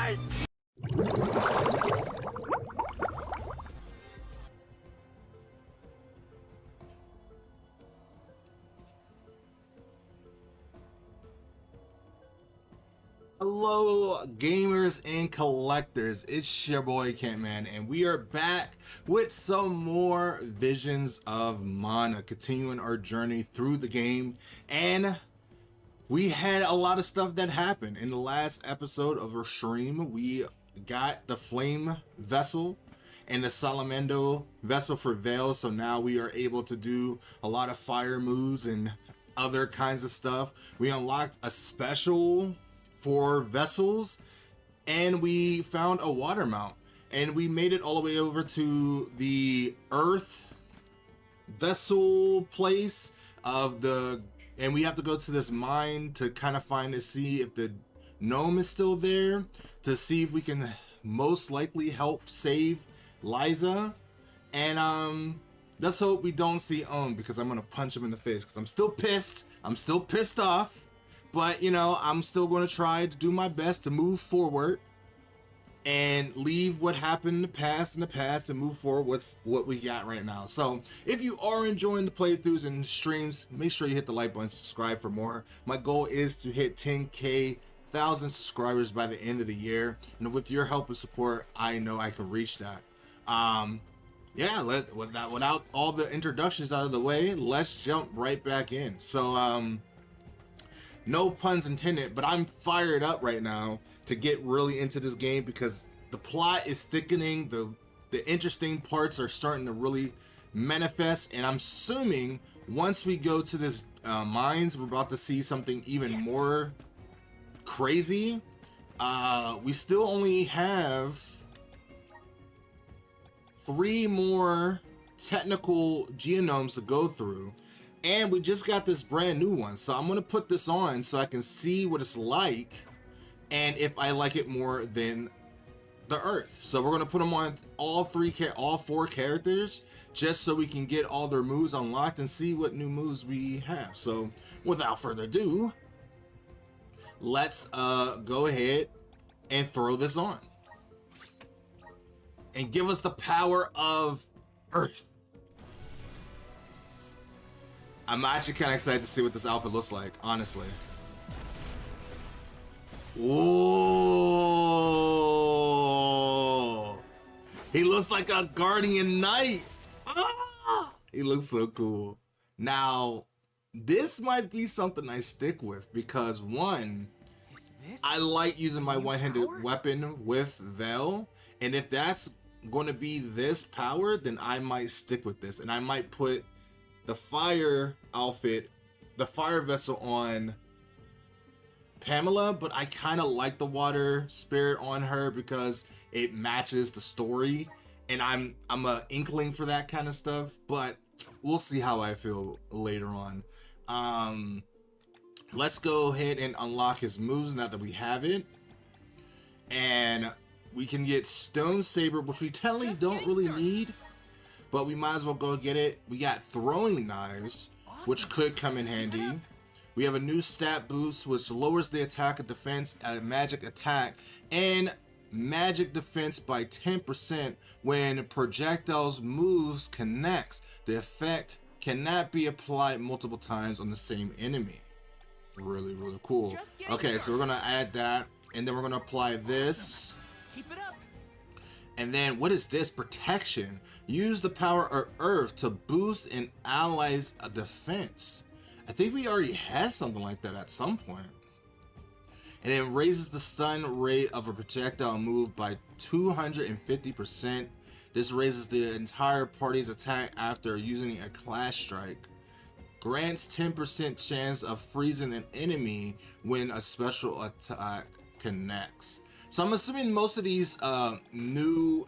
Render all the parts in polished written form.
fight! Hello gamers and collectors, it's your boy Kentman, and we are back with some more Visions of Mana, continuing our journey through the game. And we had a lot of stuff that happened in the last episode of our stream. We got the Flame Vessel and the Salamendo Vessel for Veil, so now we are able to do a lot of fire moves and other kinds of stuff. We unlocked a special for vessels, and we found a water mount, and we made it all the way over to the earth vessel place of the, and we have to go to this mine to kind of find to see if the gnome is still there, to see if we can most likely help save Liza. And let's hope we don't see Ohm, because I'm gonna punch him in the face because I'm still pissed off. But, you know, I'm still going to try to do my best to move forward and leave what happened in the past and move forward with what we got right now. So if you are enjoying the playthroughs and streams, make sure you hit the like button, subscribe for more. My goal is to hit 10,000 subscribers by the end of the year. And with your help and support, I know I can reach that. Yeah, without all the introductions out of the way, let's jump right back in. So, no puns intended, but I'm fired up right now to get really into this game because the plot is thickening, the interesting parts are starting to really manifest, and I'm assuming once we go to this mines, we're about to see something even more crazy. We still only have 3 more technical genomes to go through. And we just got this brand new one, so I'm gonna put this on so I can see what it's like and if I like it more than the Earth. So we're gonna put them on all 4 characters just so we can get all their moves unlocked and see what new moves we have. So without further ado, let's go ahead and throw this on and give us the power of Earth. I'm actually kind of excited to see what this outfit looks like, honestly. Ooh. He looks like a guardian knight. Ah! He looks so cool. Now, this might be something I stick with because, one, I like using my one-handed weapon with Veil, and if that's going to be this power, then I might stick with this, and I might put the fire outfit, the fire vessel on Pamela, but I kind of like the water spirit on her because it matches the story, and I'm a inkling for that kind of stuff, but we'll see how I feel later on. Let's go ahead and unlock his moves now that we have it, and we can get Stone Saber, which we technically don't really need, but we might as well go get it. We got Throwing Knives, which could come in handy. We have a new stat boost, which lowers the attack and defense at magic attack and magic defense by 10% when projectiles moves connects. The effect cannot be applied multiple times on the same enemy. Really, really cool. Okay, so we're gonna add that, and then we're gonna apply this. Keep it up. And then what is this? Protection. Use the power of Earth to boost an ally's defense. I think we already had something like that at some point. And it raises the stun rate of a projectile move by 250%. This raises the entire party's attack after using a clash strike. Grants 10% chance of freezing an enemy when a special attack connects. So I'm assuming most of these new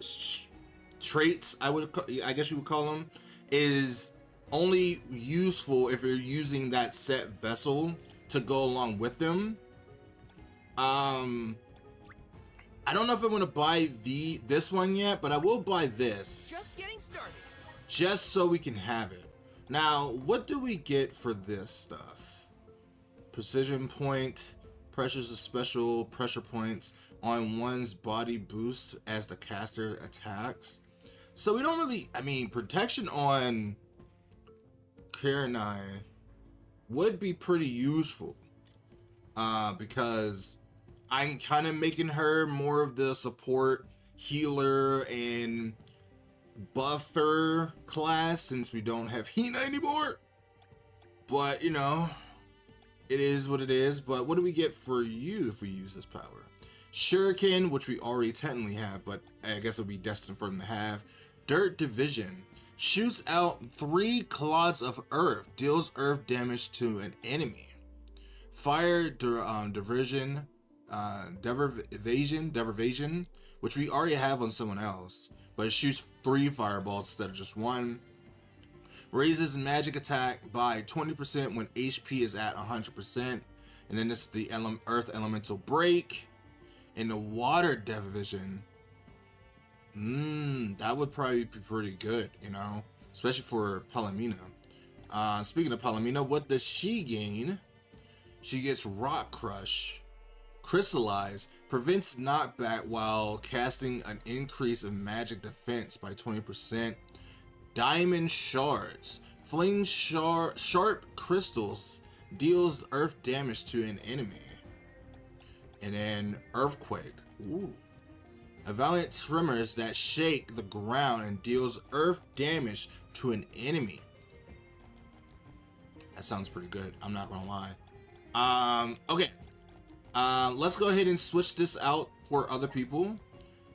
traits, I guess you would call them, is only useful if you're using that set vessel to go along with them. I don't know if I'm gonna buy this one yet, but I will buy this. Just getting started. Just so we can have it. Now, what do we get for this stuff? Precision point, Pressures the special pressure points on one's body boost as the caster attacks. So we don't really, I mean, protection on Karenai would be pretty useful. Because I'm kind of making her more of the support, healer, and buffer class since we don't have Hina anymore. But, you know, it is what it is. But what do we get for you if we use this power? Shuriken, which we already technically have, but I guess it'll be destined for them to have. Dirt Division. Shoots out 3 clods of earth. Deals earth damage to an enemy. Fire Diversion, Deprivation, which we already have on someone else, but it shoots 3 fireballs instead of just 1. Raises magic attack by 20% when HP is at 100%, and then this is the Earth Elemental Break. In the Water Division, that would probably be pretty good, you know, especially for Palomino. Speaking of Palomino, what does she gain? She gets Rock Crush, Crystallize, prevents knockback while casting an increase of magic defense by 20%. Diamond Shards, flings sharp crystals, deals earth damage to an enemy. And then Earthquake, ooh. A violent tremors that shake the ground and deals earth damage to an enemy. That sounds pretty good, I'm not gonna lie. Okay. Let's go ahead and switch this out for other people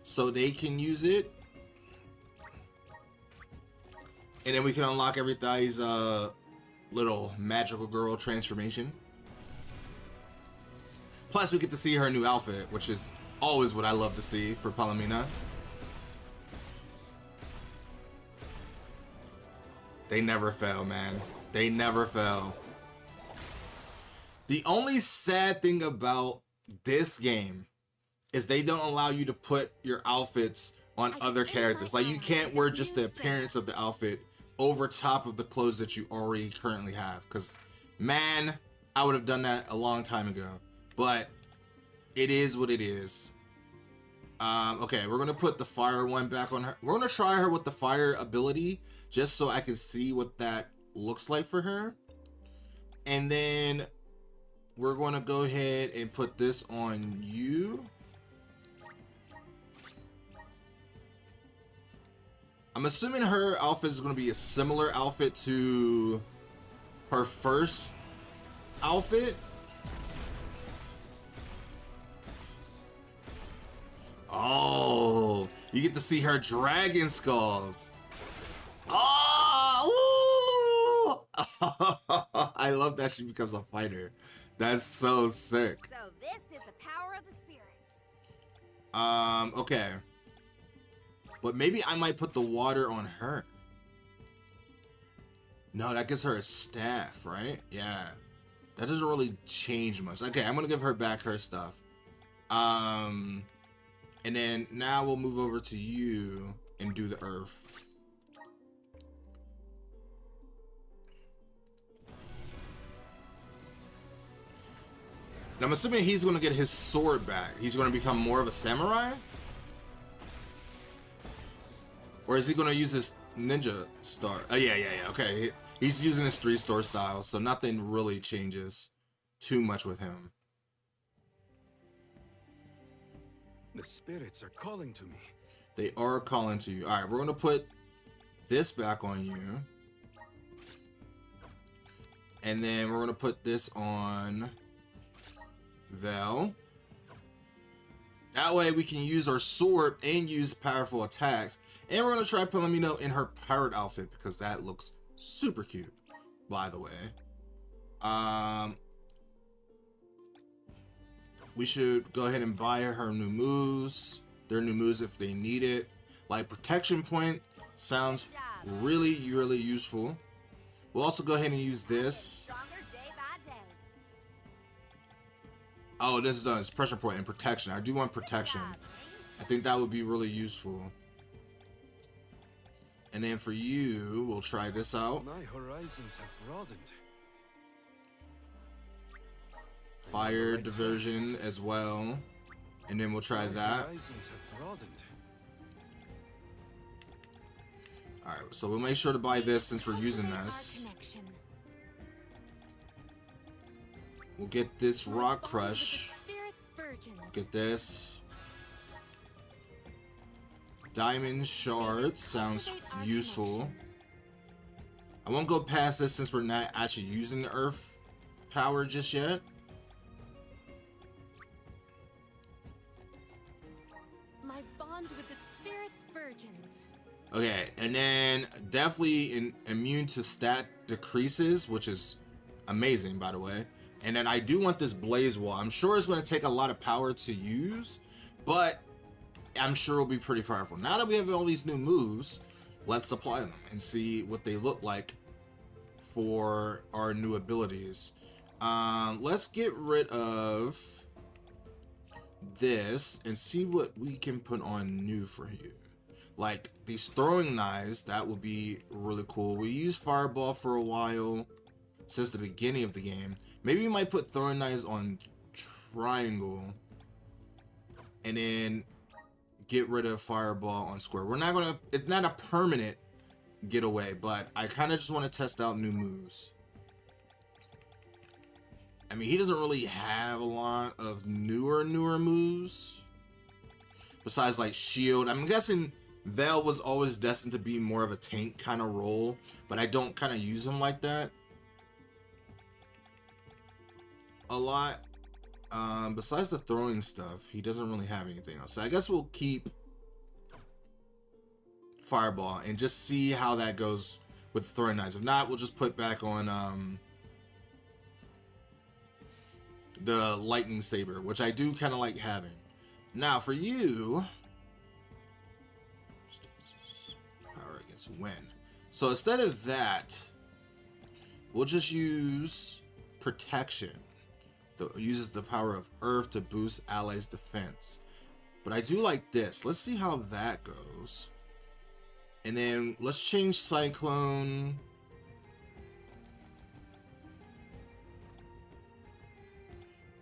so they can use it. And then we can unlock everybody's little magical girl transformation. Plus we get to see her new outfit, which is always what I love to see for Palomina. They never fail, man. They never fail. The only sad thing about this game is they don't allow you to put your outfits on other characters. Like, you can't wear just the appearance of the outfit over top of the clothes that you already currently have. Because, man, I would have done that a long time ago. But it is what it is. Okay, we're going to put the fire one back on her. We're going to try her with the fire ability just so I can see what that looks like for her. And then we're going to go ahead and put this on you. I'm assuming her outfit is going to be a similar outfit to her first outfit. Oh, you get to see her dragon skulls. Oh, I love that she becomes a fighter. That's so sick. So this is the power of the spirits. Okay. But maybe I might put the water on her. No, that gives her a staff, right? Yeah. That doesn't really change much. Okay, I'm gonna give her back her stuff. And then now we'll move over to you and do the earth. I'm assuming he's gonna get his sword back. He's gonna become more of a samurai? Or is he gonna use his ninja star? Oh, yeah, okay. He's using his 3-star style, so nothing really changes too much with him. The spirits are calling to me. They are calling to you. All right, we're gonna put this back on you. And then we're gonna put this on Vel. That way we can use our sword and use powerful attacks. And we're gonna try Palomino in her pirate outfit because that looks super cute, by the way. We should go ahead and buy her new moves. Their new moves if they need it. Like protection point sounds really, really useful. We'll also go ahead and use this. Oh, this is pressure point and protection. I do want protection. I think that would be really useful. And then for you, we'll try this out. My horizons have broadened. fire diversion as well, and then we'll try that. Horizons have broadened. All right, so we'll make sure to buy this since we're using this. We'll get this rock crush. Get this. Diamond shards sounds useful. I won't go past this since we're not actually using the earth power just yet. My bond with the spirit's virgins. Okay, and then definitely immune to stat decreases, which is amazing, by the way. And then I do want this blaze wall. I'm sure it's going to take a lot of power to use, but I'm sure it'll be pretty powerful. Now that we have all these new moves, let's apply them and see what they look like for our new abilities. Let's get rid of this and see what we can put on new for you. Like these throwing knives, that would be really cool. We used Fireball for a while since the beginning of the game. Maybe we might put throwing knives on triangle and then get rid of Fireball on square. We're not gonna, it's not a permanent getaway, but I kind of just want to test out new moves. I mean, he doesn't really have a lot of newer moves besides like shield. I'm guessing Veil was always destined to be more of a tank kind of role, but I don't kind of use him like that a lot. Besides the throwing stuff, he doesn't really have anything else. So I guess we'll keep Fireball and just see how that goes with throwing knives. If not, we'll just put back on the lightning saber, which I do kind of like having. Now for you, power against wind. So instead of that, we'll just use protection. Uses the power of earth to boost allies' defense. But I do like this. Let's see how that goes. And then let's change Cyclone.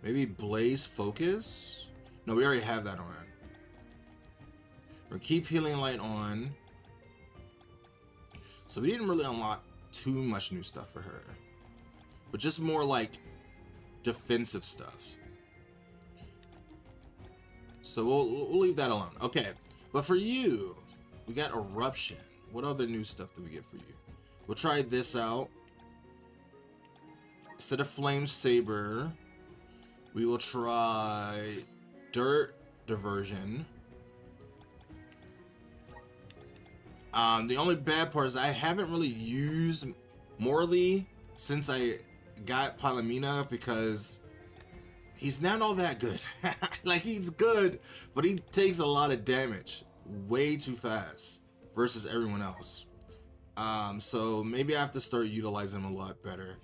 Maybe Blaze Focus? No, we already have that on. Or keep Healing Light on. So we didn't really unlock too much new stuff for her. But just more like defensive stuff. So we'll leave that alone. Okay, but for you, we got Eruption. What other new stuff do we get for you? We'll try this out. Instead of Flame Saber, we will try Dirt Diversion. The only bad part is I haven't really used Morley since I got Palomina because he's not all that good. Like, he's good, but he takes a lot of damage way too fast versus everyone else. So maybe I have to start utilizing him a lot better.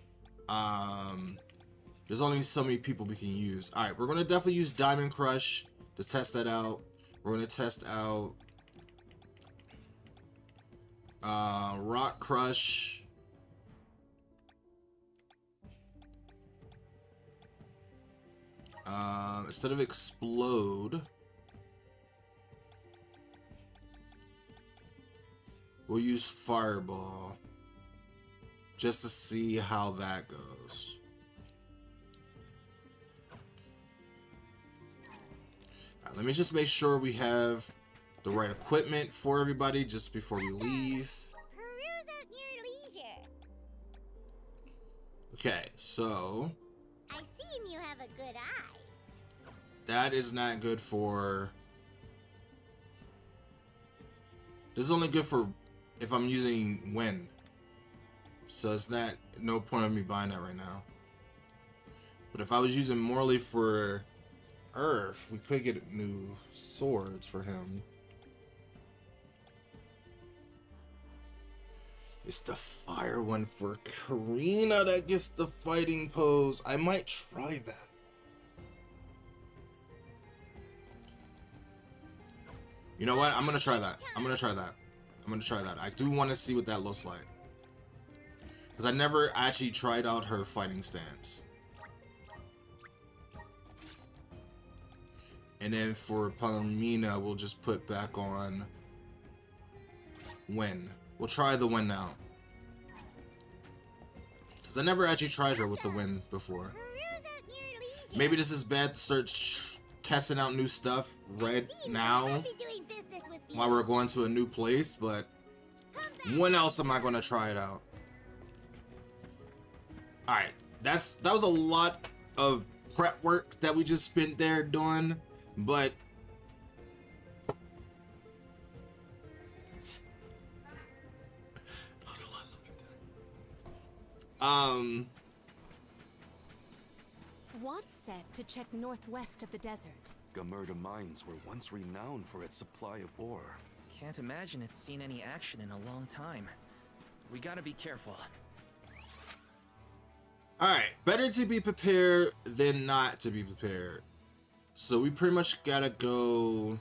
There's only so many people we can use. All right, we're gonna definitely use Diamond Crush to test that out. We're gonna test out Rock Crush. Instead of Explode, we'll use Fireball just to see how that goes. All right, let me just make sure we have the right equipment for everybody just before we leave. Peruse at your leisure. Okay, so I see you have a good eye. that is not good for... This is only good for if I'm using wind. So it's not, no point of me buying that right now. But if I was using Morley for earth, we could get new swords for him. It's the fire one for Karina that gets the fighting pose. I might try that. You know what? I'm gonna try that. I'm gonna try that. I do want to see what that looks like. Because I never actually tried out her fighting stance. And then for Palomina, we'll just put back on Wind. We'll try the Wind now. Because I never actually tried her with the Wind before. Maybe this is bad to start testing out new stuff right now while we're going to a new place, but when else am I going to try it out? Alright, that was a lot of prep work that we just spent there doing, but that was a lot of time. What's said to check northwest of the desert? Gamerda Mines were once renowned for its supply of ore. Can't imagine it's seen any action in a long time. We gotta be careful. Alright, better to be prepared than not to be prepared. So we pretty much gotta go...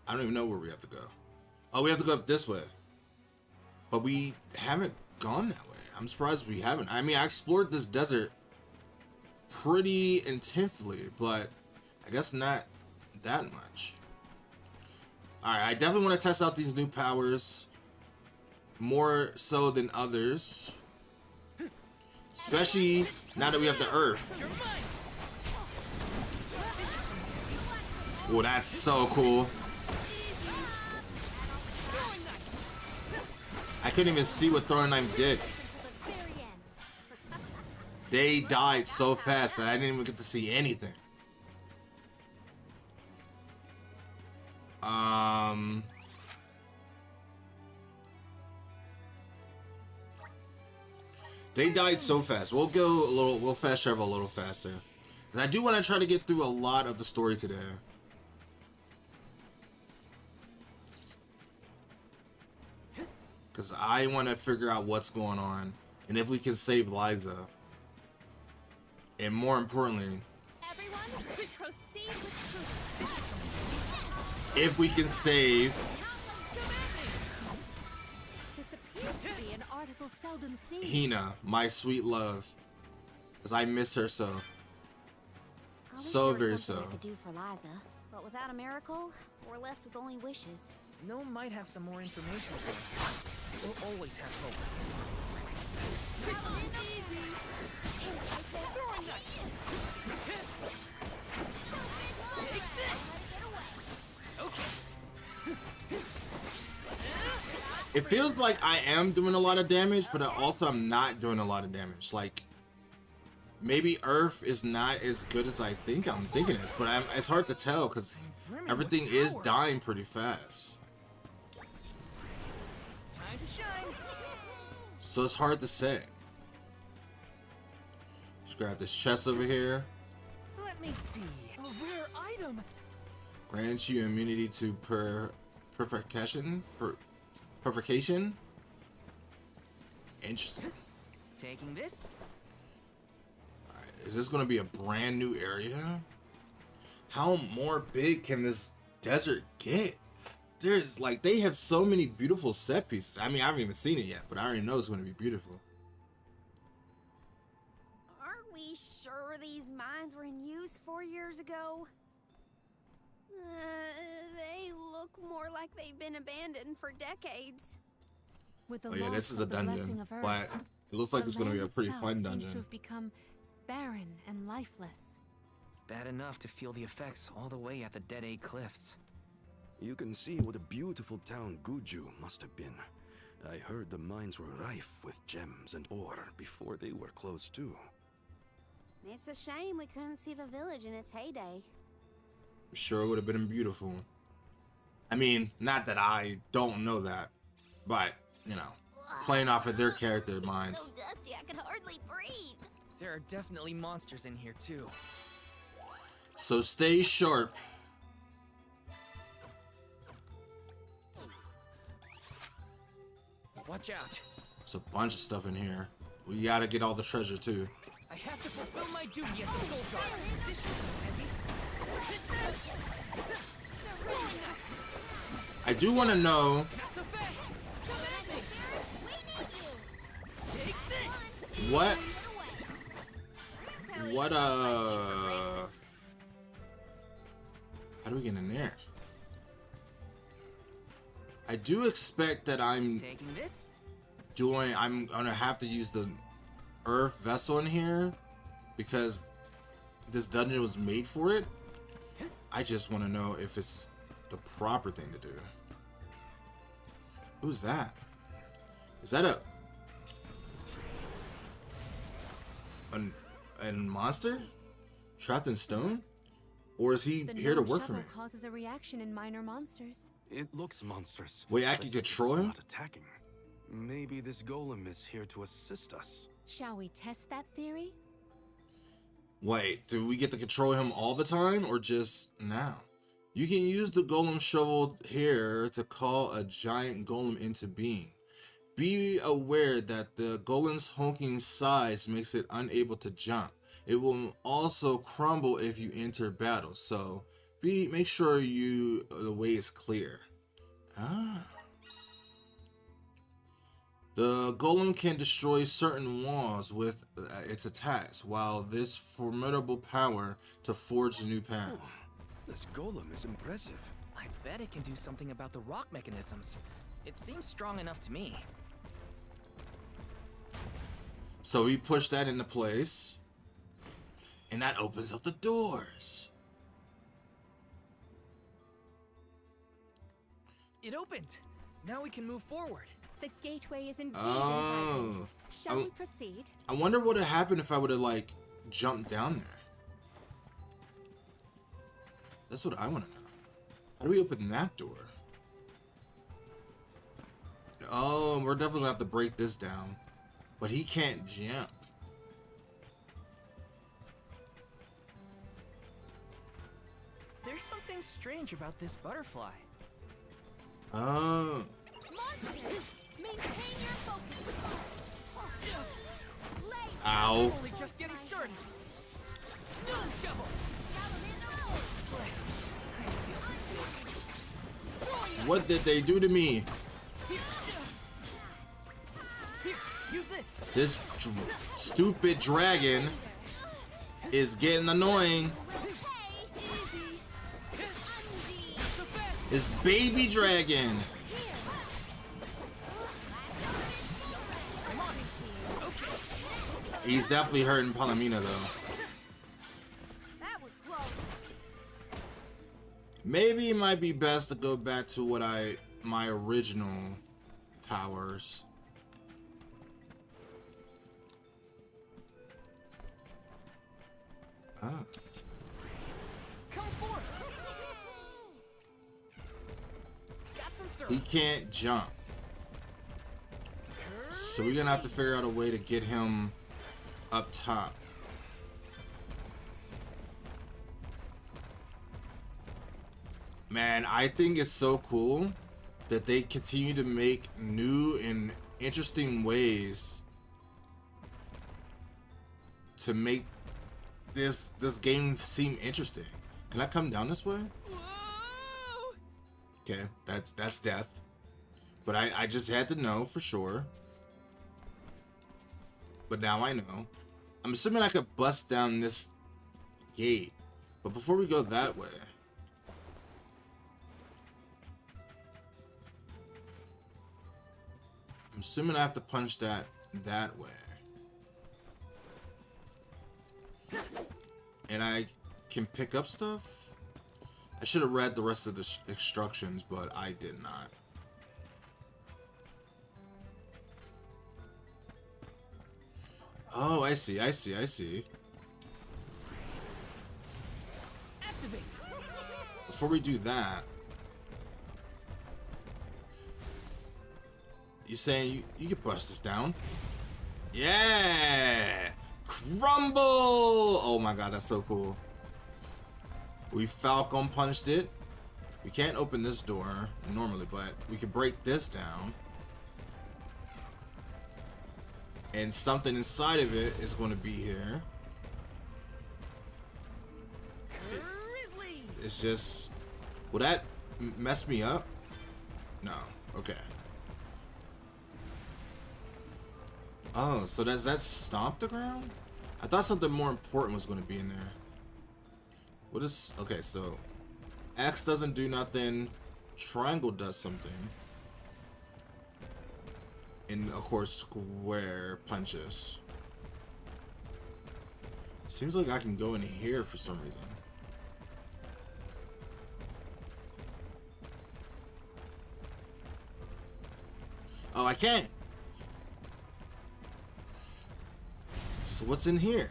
I don't even know where we have to go. Oh, we have to go up this way. But we haven't gone that way. I'm surprised we haven't. I mean, I explored this desert pretty intensely, but I guess not that much. Alright, I definitely want to test out these new powers. More so than others. Especially now that we have the Earth. Oh, that's so cool. I couldn't even see what throwing knife did. They died so fast that I didn't even get to see anything. They died so fast. We'll fast travel a little faster. Because I do want to try to get through a lot of the story today. Because I want to figure out what's going on. And if we can save Liza. And more importantly, Everyone, proceed with truth. if we can save This appears to be an article seldom seen. Hina, my sweet love. Because I miss her so. I wish So there was very something so. I could do for Liza, but without a miracle, we're left with only wishes. Gnome might have some more information for us. We'll always have hope. It feels like I am doing a lot of damage, but I also am not doing a lot of damage. Like, maybe Earth is not as good as I think I'm thinking it is, but it's hard to tell because everything is dying pretty fast. Time to shine. So it's hard to say. Let's grab this chest over here. Let me see. A rare item. Grants you immunity to purification. Purification. Interesting. Taking this. Alright, is this gonna be a brand new area? How more big can this desert get? There's like, they have so many beautiful set pieces. I mean, I haven't even seen it yet, but I already know it's gonna be beautiful. Aren't we sure these mines were in use 4 years ago? They look more like they've been abandoned for decades. With the Oh yeah, loss this is a of the blessing dungeon, of Earth, but it looks like the it's gonna be a land pretty itself fun seems to dungeon. have become barren and lifeless. Bad enough to feel the effects all the way at the Dead Egg Cliffs. You can see what a beautiful town Guju must have been. I heard the mines were rife with gems and ore before they were closed too. It's a shame we couldn't see the village in its heyday. I'm sure it would have been beautiful. I mean, not that I don't know that, but you know, playing off of their character minds. So dusty I could hardly breathe. There are definitely monsters in here too. So stay sharp. Watch out. There's a bunch of stuff in here. We gotta get all the treasure too. I have to fulfill my duty as the Soul Guard. This should be heavy. I do want to know. Not so fast. Take this. What What looks like you for greatness. how do we get in there? I do expect that I'm Taking this? gonna have to use the earth vessel in here because this dungeon was made for it. I just want to know if it's the proper thing to do. Who's that? Is that a monster trapped in stone, or is he The here to gnome work for me? shovel causes a reaction in minor monsters. It looks monstrous. Wait, I but can it's control him? not attacking. Maybe this golem is here to assist us. Shall we test that theory? Wait, do we get to control him all the time or just now? You can use the golem shovel here to call a giant golem into being. Be aware that the golem's hulking size makes it unable to jump. It will also crumble if you enter battle, so make sure the way is clear. Ah. The golem can destroy certain walls with its attacks, while this formidable power to forge a new path. Oh, this golem is impressive. I bet it can do something about the rock mechanisms. It seems strong enough to me. So we push that into place, and that opens up the doors. It opened! Now we can move forward. The gateway is indeed Oh. inviting. Shall Oh. we proceed? I wonder what would have happened if I would have like jumped down there. That's what I want to know. How do we open that door? Oh, we're definitely gonna have to break this down. But he can't jump. There's something strange about this butterfly. Oh. Monsters, maintain your focus. Laser. Ow. Only just getting started. Gnome shovel! What did they do to me? Here, use this. This stupid dragon is getting annoying. This baby dragon. He's definitely hurting Palomino though. That was close. Maybe it might be best to go back to my original powers. Oh. Come forth. Got some syrup. He can't jump. So we're gonna have to figure out a way to get him up top. Man, I think it's so cool that they continue to make new and interesting ways to make this game seem interesting. Can I come down this way? Whoa! Okay, that's death. But I just had to know for sure. But now I know. I'm assuming I could bust down this gate. But before we go that way, I'm assuming I have to punch that way. And I can pick up stuff? I should have read the rest of the instructions, but I did not. Oh, I see. Activate. Before we do that, you saying you can bust this down? Yeah! Crumble! Oh my god, that's so cool. We Falcon punched it. We can't open this door normally, but we can break this down. And something inside of it is going to be here. Grizzly. It's just... Will that mess me up? No. Okay. Oh, so does that stomp the ground? I thought something more important was going to be in there. What is... Okay, so... X doesn't do nothing. Triangle does something. And, of course, square punches. Seems like I can go in here for some reason. Oh, I can. So what's in here?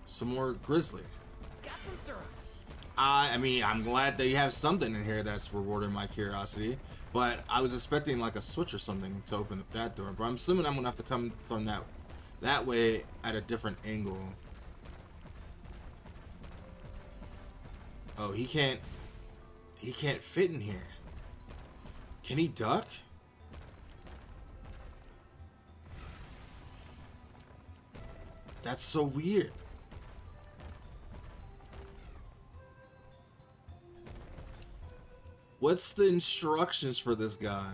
Some more grizzly. Got some syrup. I mean, I'm glad that you have something in here that's rewarding my curiosity. But I was expecting like a switch or something to open up that door. But I'm assuming I'm gonna have to come from that way at a different angle. Oh, he can't fit in here. Can he duck? That's so weird. What's the instructions for this guy?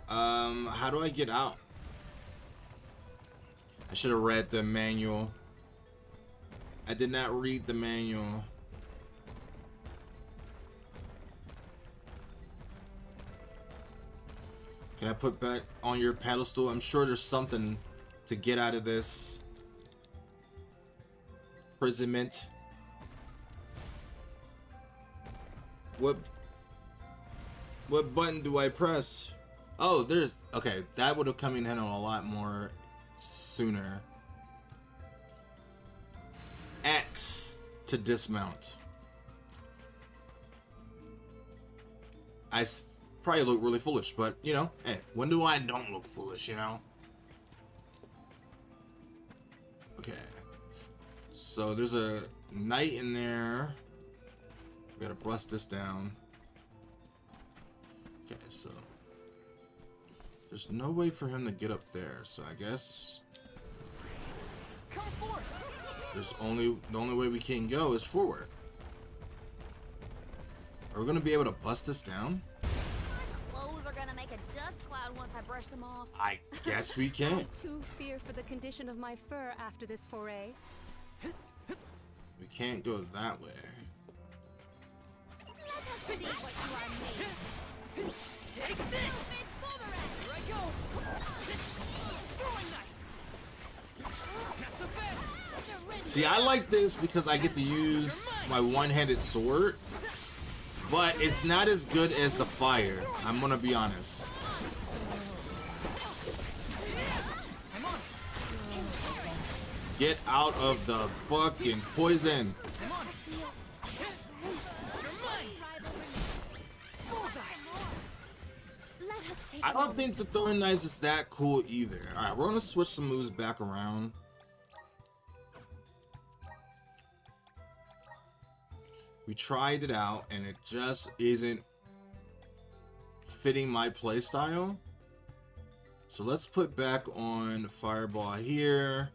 How do I get out? I should have read the manual. I did not read the manual. Can I put back on your pedestal? I'm sure there's something to get out of this imprisonment. What button do I press? Oh, there's... Okay, that would have come in handy a lot more sooner. X to dismount. Probably look really foolish, but, you know, hey, when do I don't look foolish, you know? Okay. So there's a knight in there. We gotta bust this down. Okay, so there's no way for him to get up there, so I guess Come forth. the only way we can go is forward. Are we gonna be able to bust this down? My clothes are gonna make a dust cloud once I brush them off. I guess we can. I too fear for the condition of my fur after this foray. We can't go that way. Let us see what you are made of. Take this. Here I go. Throwing knife. Not so fast. See, I like this because I get to use my one-handed sword, but it's not as good as the fire. I'm gonna be honest. I'm on it. Get out of the fucking poison. I'm on it. You're mine. Bullseye. Let us take I a don't moment think the to throwing knives is that cool either. Alright, we're gonna switch some moves back around. We tried it out and it just isn't fitting my playstyle. So let's put back on Fireball here.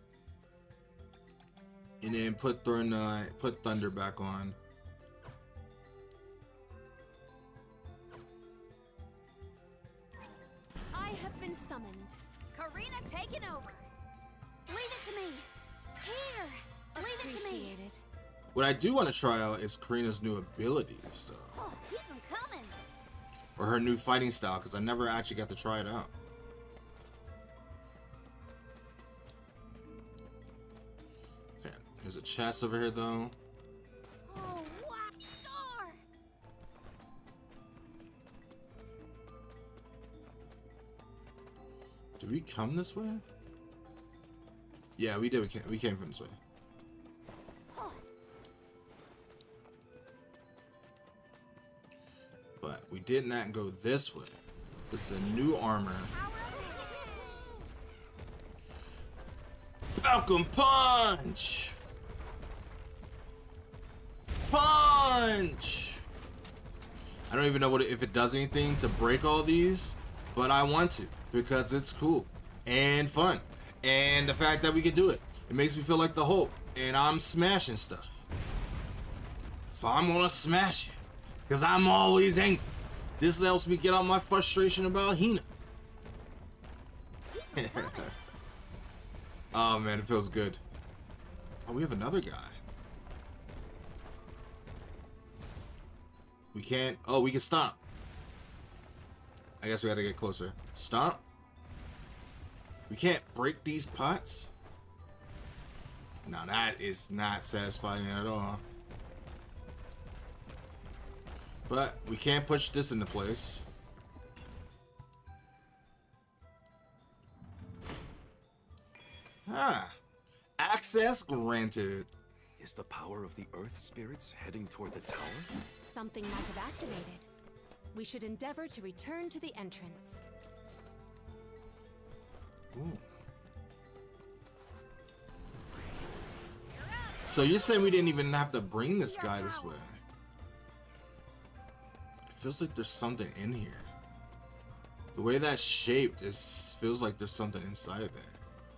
And then put Thunder back on. I have been summoned. Karina taking over. Leave it to me. Here. Leave it to me. Appreciate it. What I do want to try out is Karina's new abilities stuff. Oh, keep them coming. Or her new fighting style, because I never actually got to try it out. Okay, there's a chest over here though. Oh, wow. Star. Did we come this way? Yeah, we did. We came from this way. But we did not go this way. This is a new armor. Falcon Punch! Punch! I don't even know if it does anything to break all these, but I want to because it's cool and fun. And the fact that we can do it, it makes me feel like the Hulk and I'm smashing stuff. So I'm gonna smash it because I'm always angry. This helps me get out my frustration about Hina. Oh man, it feels good. Oh, we have another guy. We can't. Oh, we can stomp. I guess we gotta get closer. Stomp. We can't break these pots. Now that is not satisfying at all. But we can't push this into place. Ah. Access granted. Is the power of the Earth spirits heading toward the tower? Something might have activated. We should endeavor to return to the entrance. Ooh. So you're saying we didn't even have to bring this guy this way? It feels like there's something in here. The way that's shaped is feels like there's something inside there.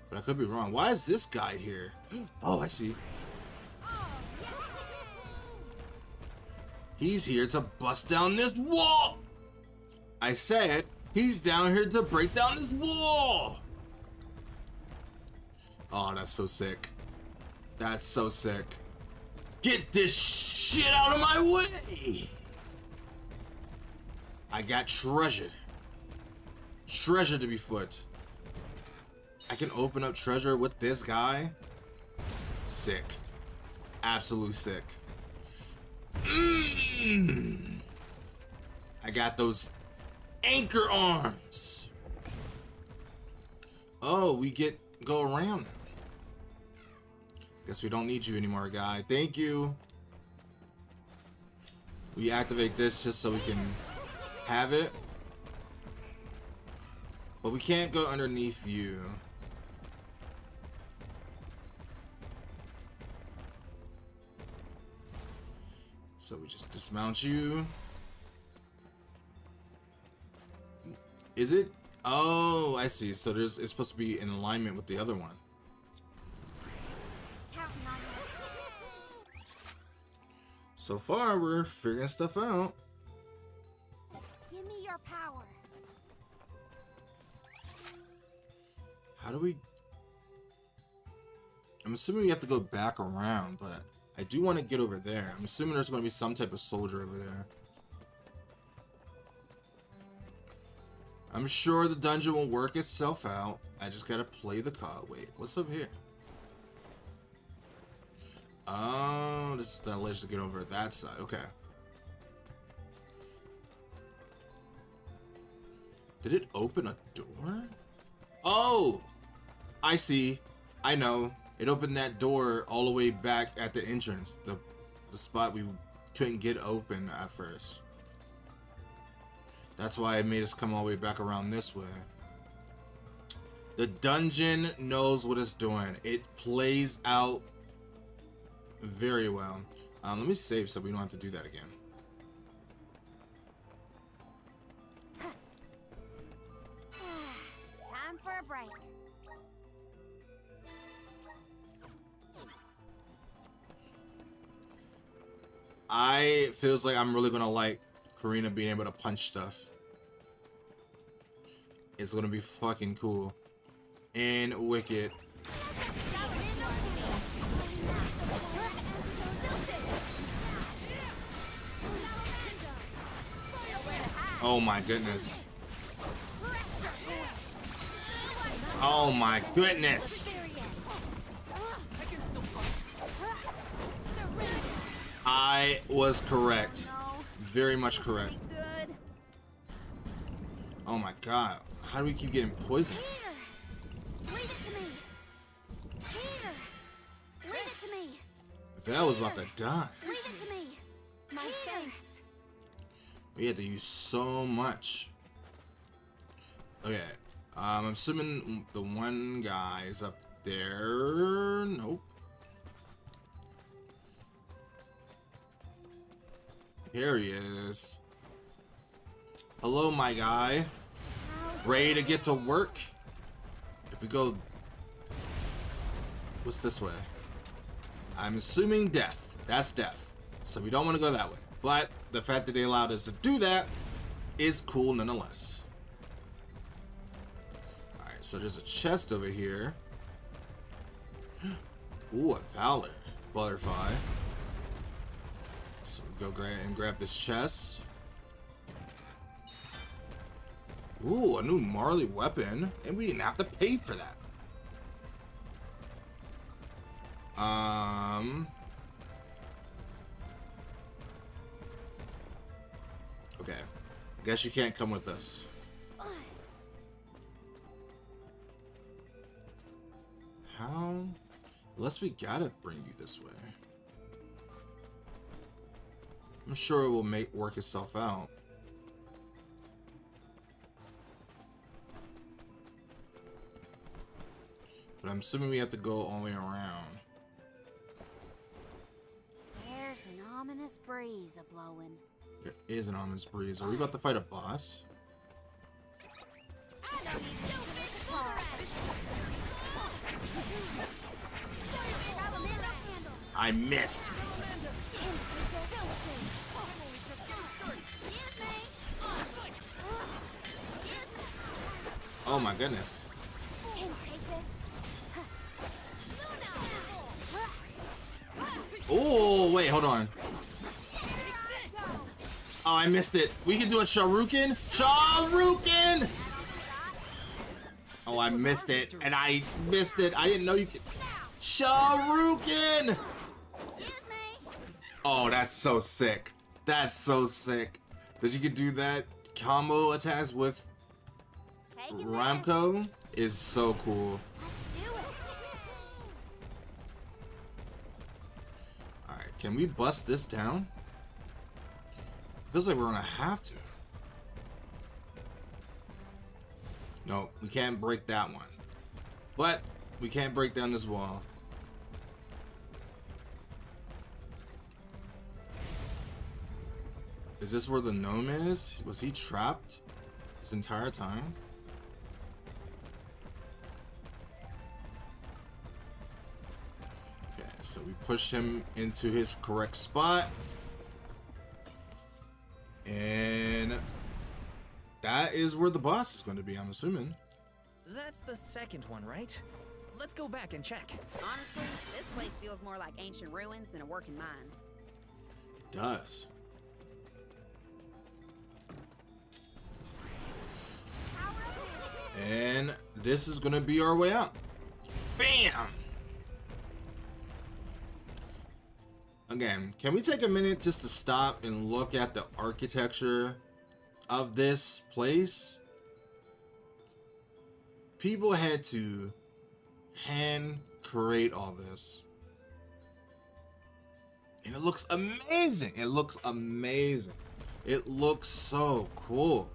But I could be wrong. Why is this guy here? Oh, I see. He's here to bust down this wall. I said he's down here to break down this wall. Oh, that's so sick. That's so sick. Get this shit out of my way. I got treasure. Treasure to be foot. I can open up treasure with this guy. Sick. Absolute sick. I got those anchor arms. Oh, we go around now. Guess we don't need you anymore, guy. Thank you. We activate this just so we can have it. But we can't go underneath you. So we just dismount you. Is it? Oh, I see. So it's supposed to be in alignment with the other one. So far, we're figuring stuff out. Give me your power. How do we... I'm assuming we have to go back around, but I do want to get over there. I'm assuming there's going to be some type of soldier over there. I'm sure the dungeon will work itself out. I just gotta play the card. Wait, what's up here? Oh, this is the ledge to get over that side. Okay. Did it open a door? Oh! I see. I know. It opened that door all the way back at the entrance. The spot we couldn't get open at first. That's why it made us come all the way back around this way. The dungeon knows what it's doing. It plays out very well. Let me save so we don't have to do that again. Time for a break. I feels like I'm really gonna like Karina being able to punch stuff. It's gonna be fucking cool and wicked. Oh my goodness. Oh my goodness. I was correct. Very much correct. Good. Oh my god. How do we keep getting poisoned? Here. Leave it to me. Here. Leave it to me. Val was about to die. Leave it to me. My thanks. We had to use so much. Okay. I'm assuming the one guy is up there. Nope. Here he is. Hello, my guy. Ready to get to work? If we go... What's this way? I'm assuming death. That's death. So we don't want to go that way. But the fact that they allowed us to do that is cool nonetheless. Alright, So there's a chest over here. Ooh, a Valor butterfly. So we go grab this chest. Ooh, a new Marley weapon, and we didn't have to pay for that. Okay. Guess you can't come with us. How? Unless we gotta bring you this way. I'm sure it will work itself out. But I'm assuming we have to go all the way around. There's an ominous breeze a-blowing. There is an ominous breeze. Are we about to fight a boss? I missed. Oh my goodness. Oh, wait, hold on. Oh, I missed it. We can do a Sharukin? Sharukin! Oh, I missed it. And I missed it. I didn't know you could. Sharukin! Oh, that's so sick. That's so sick. That you could do that combo attacks with Ramco is so cool. Alright, can we bust this down? Feels like we're gonna have to. No, we can't break that one. But we can't break down this wall. Is this where the gnome is? Was he trapped this entire time? Okay, so we push him into his correct spot. And that is where the boss is going to be, I'm assuming. That's the second one, right? Let's go back and check. Honestly, this place feels more like ancient ruins than a working mine. It does. And this is gonna be our way out. Bam! Again, can we take a minute just to stop and look at the architecture of this place? People had to hand create all this. And it looks amazing. It looks amazing. It looks so cool.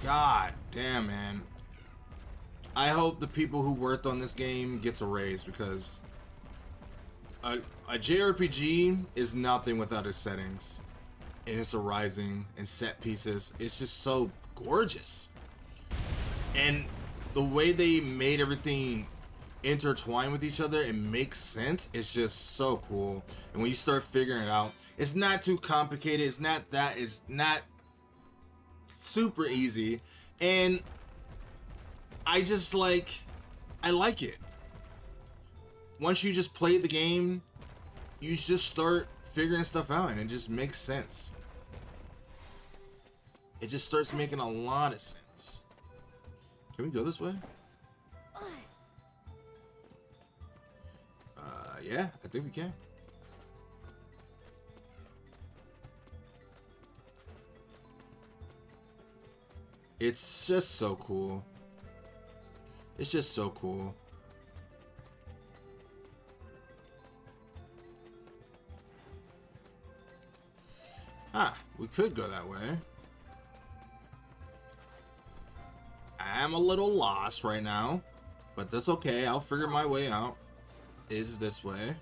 God damn, man. I hope the people who worked on this game gets a raise, because a JRPG is nothing without its settings and its arising and set pieces. It's just so gorgeous. And the way they made everything intertwine with each other and make sense, it's just so cool. And when you start figuring it out, it's not too complicated. It's not super easy, and I like it. Once you just play the game, you just start figuring stuff out and it just makes sense. It just starts making a lot of sense. Can we go this way? Yeah, I think we can. It's just so cool. It's just so cool. Ah, we could go that way. I'm a little lost right now, but that's okay. I'll figure my way out. It's this way.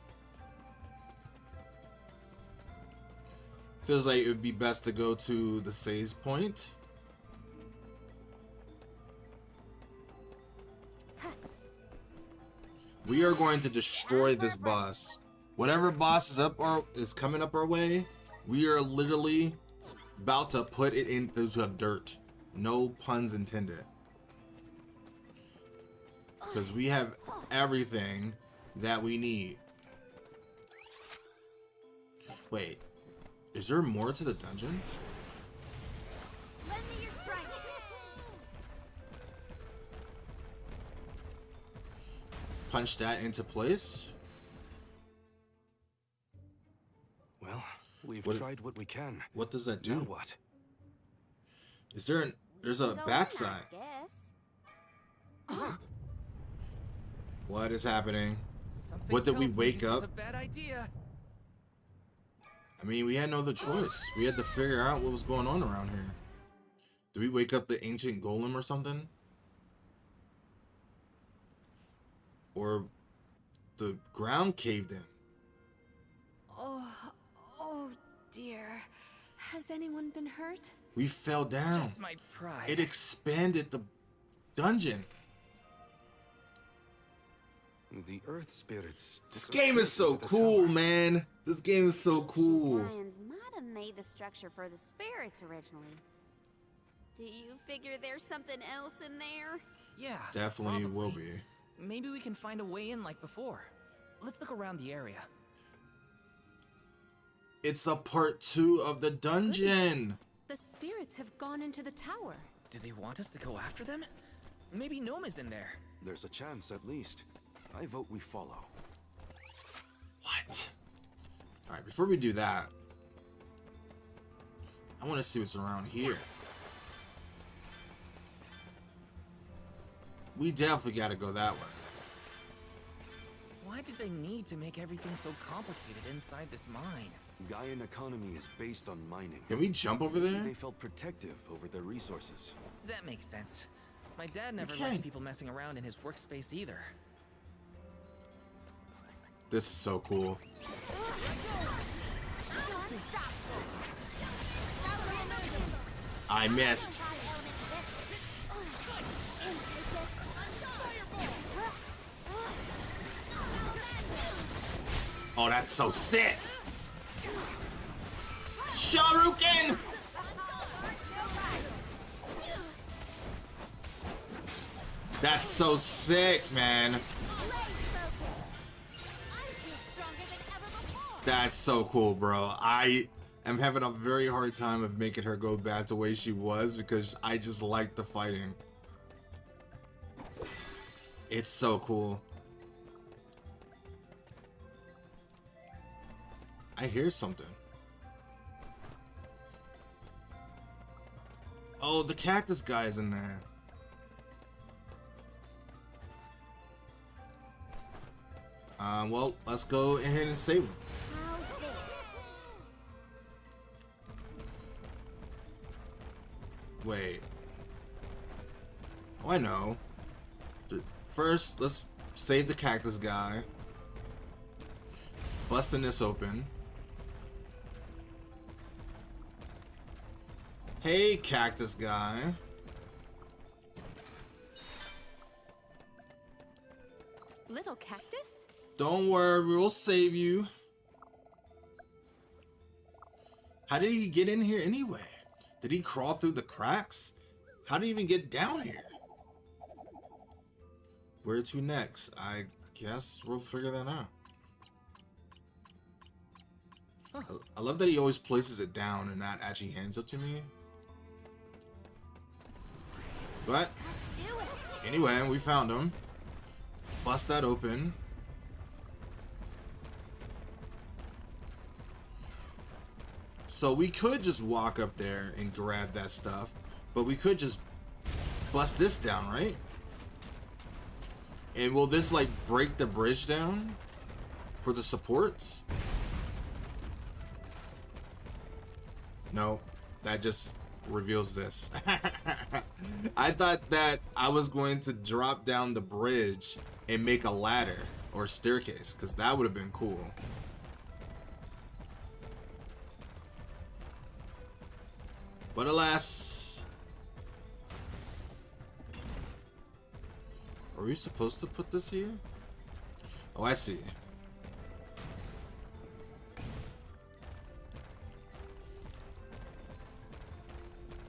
Feels like it would be best to go to the save point. We are going to destroy this boss. Whatever boss is coming up our way, we are literally about to put it into the dirt. No puns intended. because we have everything that we need. Wait, is there more to the dungeon? Lend me your strength. Punch that into place? Well, we've What- tried what we can. What does that Now do? what? Is there an... There's a Go in, I backside. guess. What is happening? Something What, did we tells me wake this is up? a bad idea. I mean, we had no other choice. We had to figure out what was going on around here. Did we wake up the ancient golem or something? Or the ground caved in? Oh dear. Has anyone been hurt? We fell down. Just my pride. It expanded the dungeon. The Earth Spirits. This took game is us so into the cool, tower. man. This game is so cool. Lions might have made the structure for the spirits originally. Do you figure there's something else in there? Yeah. Definitely probably. will be. Maybe we can find a way in like before. Let's look around the area. It's a part 2 of the dungeon. The spirits have gone into the tower. Do they want us to go after them? Maybe Gnome is in there. There's a chance, at least. I vote we follow. What? Alright, before we do that, I want to see what's around here. We definitely got to go that way. Why did they need to make everything so complicated inside this mine? Gaian economy is based on mining. Can we jump over there? They felt protective over their resources. That makes sense. My dad never Okay. liked people messing around in his workspace either. This is so cool. I missed. Oh, that's so sick. Sharuken! That's so sick, man. That's so cool, bro. I am having a very hard time of making her go back the way she was because I just like the fighting. It's so cool. I hear something. Oh, the cactus guy's in there. Well, let's go ahead and save him. How's this? Wait. Oh, I know. First, let's save the cactus guy. Busting this open. Hey, cactus guy. Little cactus? Don't worry, we'll save you. How did he get in here anyway? Did he crawl through the cracks? How did he even get down here? Where to next? I guess we'll figure that out. I love that he always places it down and not actually hands it to me. But Let's do it. anyway, we found him. Bust that open. So we could just walk up there and grab that stuff, but we could just bust this down, right? And will this like break the bridge down for the supports? No, that just reveals this. I thought that I was going to drop down the bridge and make a ladder or staircase, because that would have been cool. But alas. Are we supposed to put this here? Oh, I see.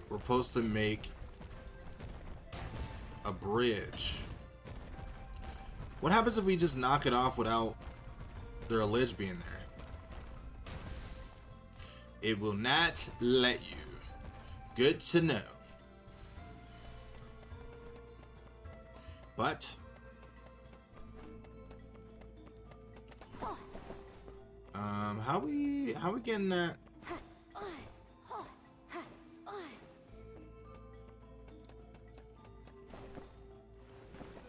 We're supposed to make a bridge What happens if we just knock it off without their ledge being there? It will not let you. Good to know. But how we getting that?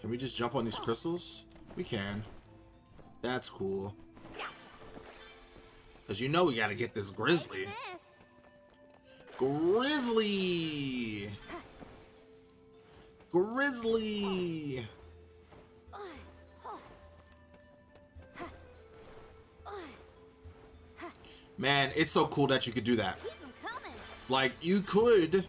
Can we just jump on these crystals? We can. That's cool. Cause you know we gotta get this grizzly. Grizzly! Grizzly! Man, it's so cool that you could do that. Like, you could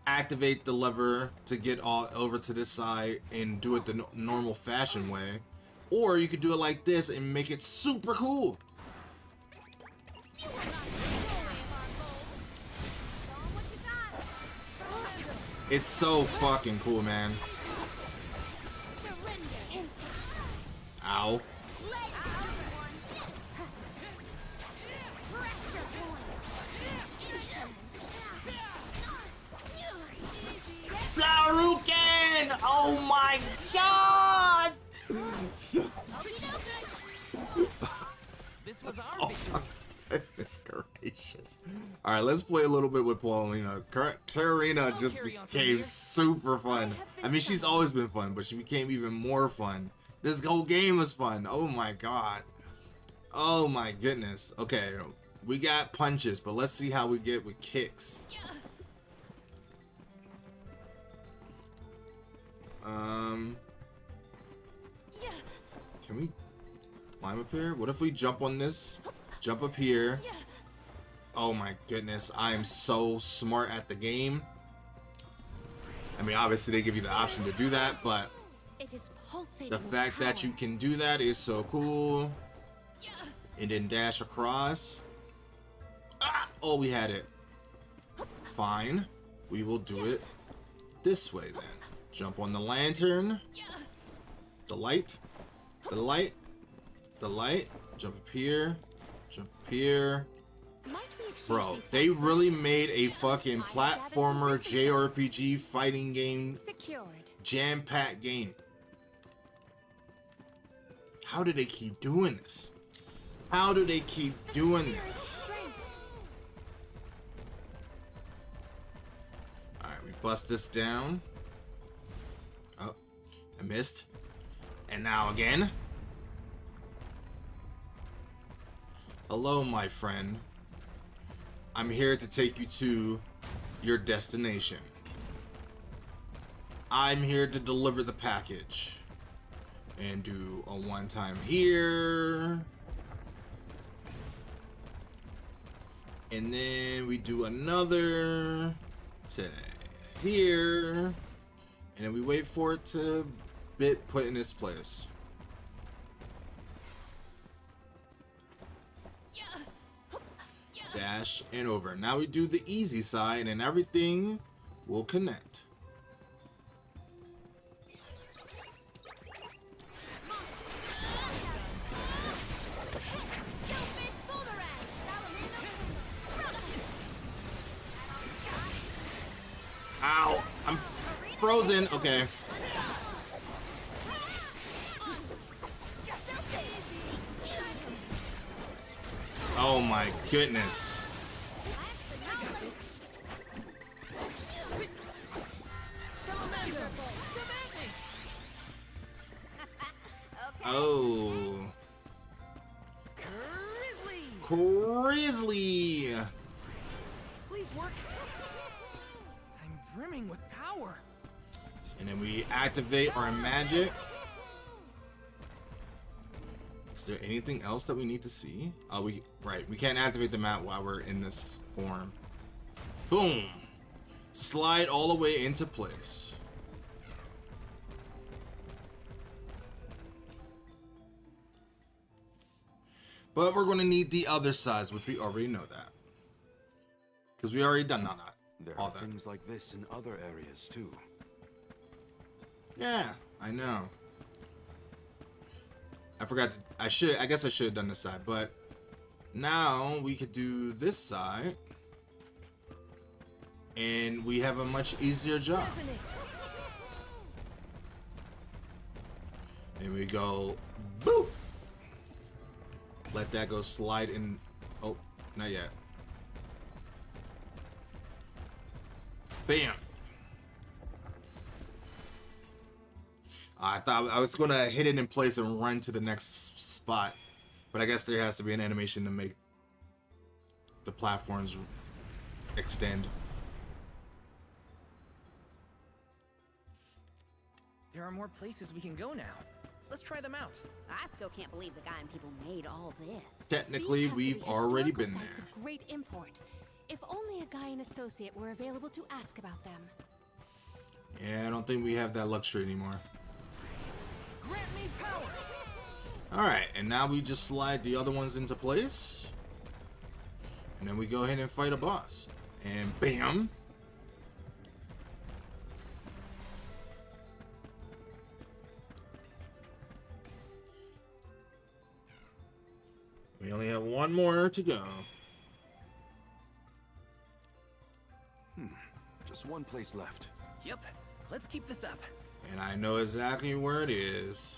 activate the lever to get all over to this side and do it the normal fashion way. Or you could do it like this and make it super cool. It's so fucking cool, man. Ow. Flaruken! Oh my god! This was our victory. Goodness gracious. Alright, let's play a little bit with Paulina. Karina just became super fun. I mean, she's always been fun, but she became even more fun. This whole game was fun. Oh my god. Oh my goodness. Okay, we got punches, but let's see how we get with kicks. Can we climb up here? What if we jump on this? Jump up here. Oh my goodness, I am so smart at the game. I mean, obviously they give you the option to do that, but It is pulsating the with fact that power. you can do that is so cool. And then dash across. Ah! Oh, we had it. Fine. We will do it this way then. Jump on the lantern. The light. The light. The light. Jump up here. Jump up here. Might we exchange Bro, these they thoughts for- really made a fucking platformer JRPG fighting game, Secured. jam-packed game. How do they keep doing this? How do they keep doing this? Alright, we bust this down. Oh, I missed. And now again. Hello, my friend. I'm here to take you to your destination. I'm here to deliver the package. And do a one-time here. And then we do another to here. And then we wait for it to bit put in its place. Dash and over. Now we do the easy side and everything will connect. Ow! I'm frozen. Okay. Oh my goodness. Oh. Grizzly! Please work. I'm brimming with power. And then we activate our magic. Is there anything else that we need to see? Oh, we can't activate the map while we're in this form. Boom! Slide all the way into place. But we're going to need the other sides, which we already know that. Because we already done all that. There all are that. things like this in other areas too. Yeah, I know. I forgot to, I guess I should have done this side, but now we could do this side. And we have a much easier job. And we go, boop. Let that go slide in. Oh, not yet. Bam. I thought I was gonna hit it in place and run to the next spot, but I guess there has to be an animation to make the platforms extend. There are more places we can go now. Let's try them out. I still can't believe the guy and people made all this. Technically, These have to we've be already historical been sites there. of great import. If only a Gaian associate were available to ask about them. Yeah, I don't think we have that luxury anymore. Grant me power! Alright, and now we just slide the other ones into place. And then we go ahead and fight a boss. And bam! We only have one more to go. Just one place left. Yep, let's keep this up. And I know exactly where it is,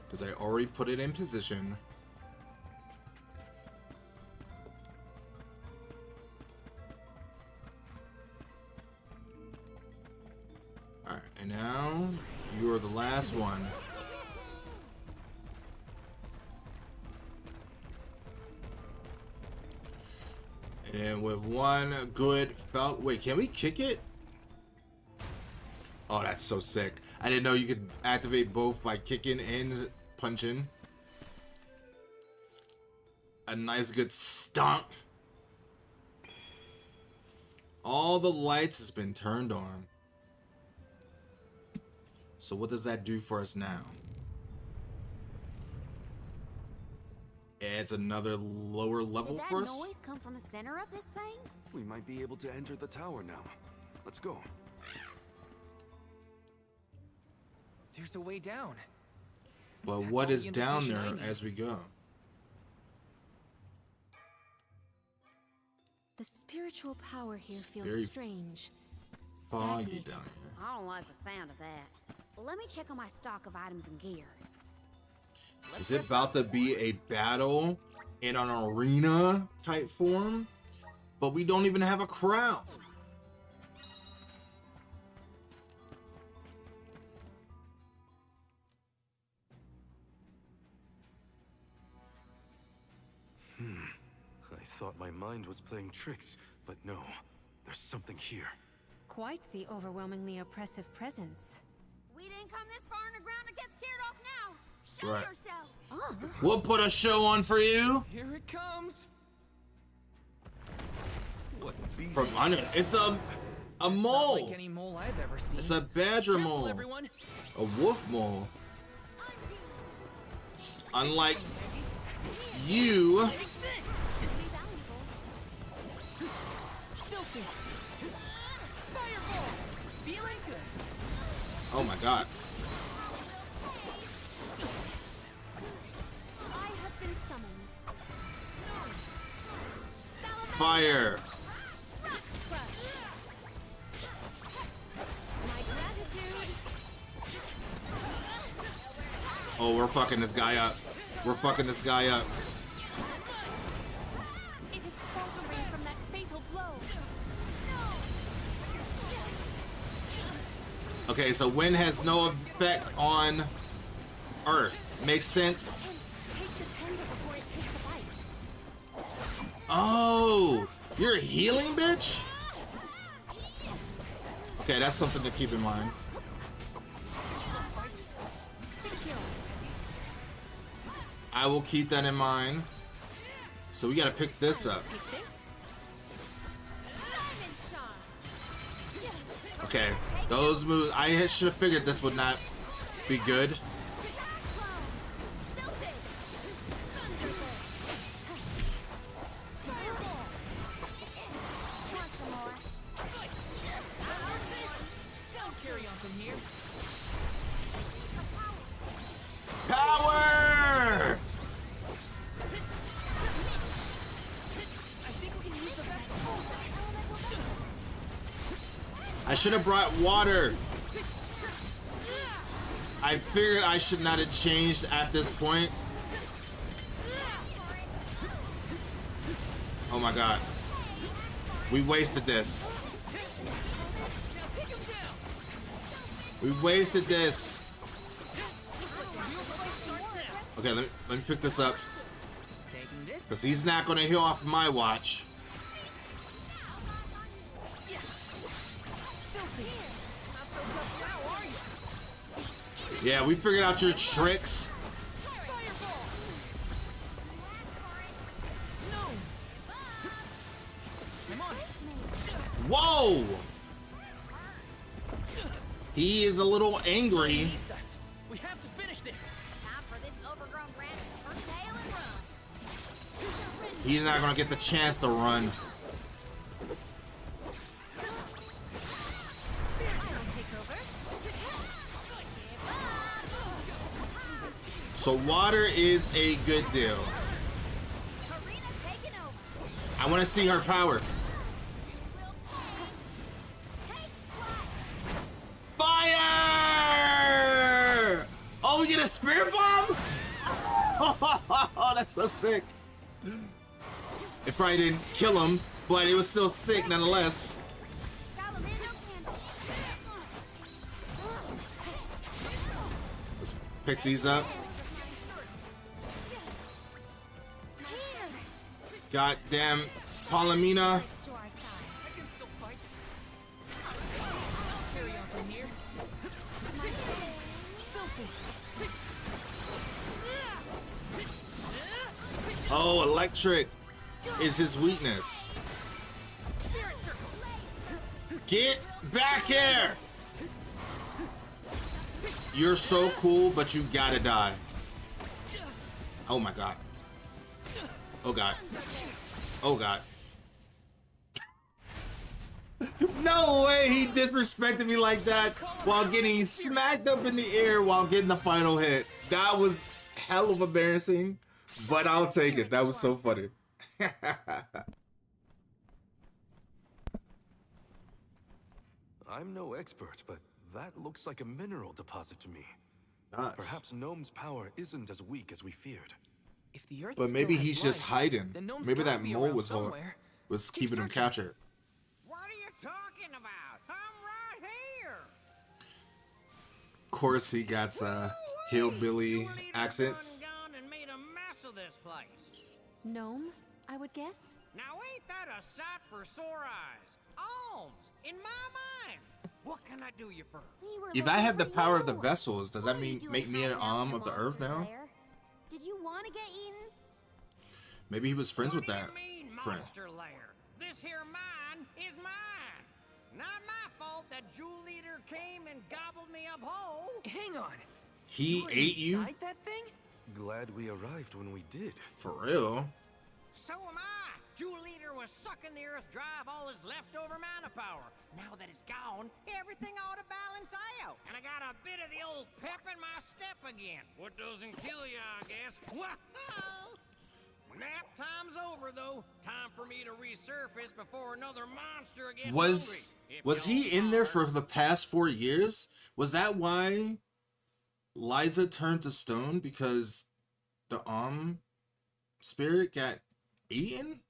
because I already put it in position. Alright, and now you are the last one. And with one good felt, wait, can we kick it? Oh, that's so sick. I didn't know you could activate both by kicking and punching. A nice good stomp. All the lights has been turned on. So what does that do for us now? Adds another lower level Did for that us? noise come from the center of this thing? We might be able to enter the tower now. Let's go. There's a way down. But That's what all is the down information I there need. as we go? The spiritual power here It's feels very strange. Foggy Stagnated. down here. I don't like the sound of that. Let me check on my stock of items and gear. Is it about to be a battle in an arena type form? But we don't even have a crowd. I thought my mind was playing tricks, but no. There's something here. Quite the overwhelmingly oppressive presence. We didn't come this far underground to get scared off now. Show Right. yourself. Oh, We'll put a show on for you. Here it comes. What beast? From under. It's a Not mole. like any mole I've ever seen. It's a badger Careful, mole. everyone. A wolf mole. Unlike you. it'll be valuable. Silky. Fireball. Feeling good. Oh my god. I have been summoned. Fire. My gratitude. Oh, we're fucking this guy up. We're fucking this guy up. It is faltering from that fatal blow. Okay, so wind has no effect on Earth. Makes sense? And take the tender before it takes a bite. Oh, you're healing, bitch? Okay, that's something to keep in mind. Secure. I will keep that in mind. So we gotta pick this up. Take this. Diamond shot. Okay, those moves, I should have figured this would not be good. Carry on from here. Power! I should have brought water. I figured I should not have changed at this point. Oh my god. We wasted this. We wasted this. Okay, let me pick this up. Because he's not going to heal off my watch. Yeah, we figured out your tricks. Whoa! He is a little angry. We have to finish this. Time for this overgrown rat to turn tail and run. He's not gonna get the chance to run. So water is a good deal. Karina taking over. I want to see her power. Take flight. Fire! Oh, we get a spirit bomb? Oh, that's so sick. It probably didn't kill him, but it was still sick nonetheless. Salamando candle. Let's pick these up. Goddamn Palomina. To our side. I can still fight. Carry on from here. Oh, electric is his weakness. Get back here! You're so cool, but you gotta die. Oh my god. Oh god. Oh god. No way he disrespected me like that while getting smacked up in the air while getting the final hit. That was hell of embarrassing, but I'll take it. That was so funny. I'm no expert, but that looks like a mineral deposit to me. Nice. Perhaps Gnome's power isn't as weak as we feared. If the Earth But still maybe has he's just life, hiding. then Gnome's Maybe gotta that be mole around was somewhere. Keep keeping him searching. captured. What are you talking about? I'm right here. Of course, he got hillbilly Your leader accents. done gone and made a mess of this place. Gnome, I would guess? Now ain't that a sight for sore eyes? Alms, in my mind. What can I do you for? We were If I have the looking for power of the you. vessels, does What that are you mean doing make me an hiding out in of the earth monster's now? lair? Did you want to get eaten? Maybe he was friends with What do that you mean, friend. monster lair? This here mine is mine. Not my fault that Jewel Eater came and gobbled me up whole. Hang on. He You're ate you? inside that thing? Glad we arrived when we did. For real? So am I. Jewel Eater was sucking the earth dry of all his leftover mana power. Now that it's gone, everything ought to balance out. And I got a bit of the old pep in my step again. What doesn't kill you, I guess. Whoa! Nap time's over, though. Time for me to resurface before another monster gets Was hungry. If was you he in there are. for the past 4 years? Was that why Liza turned to stone, because the spirit got eaten?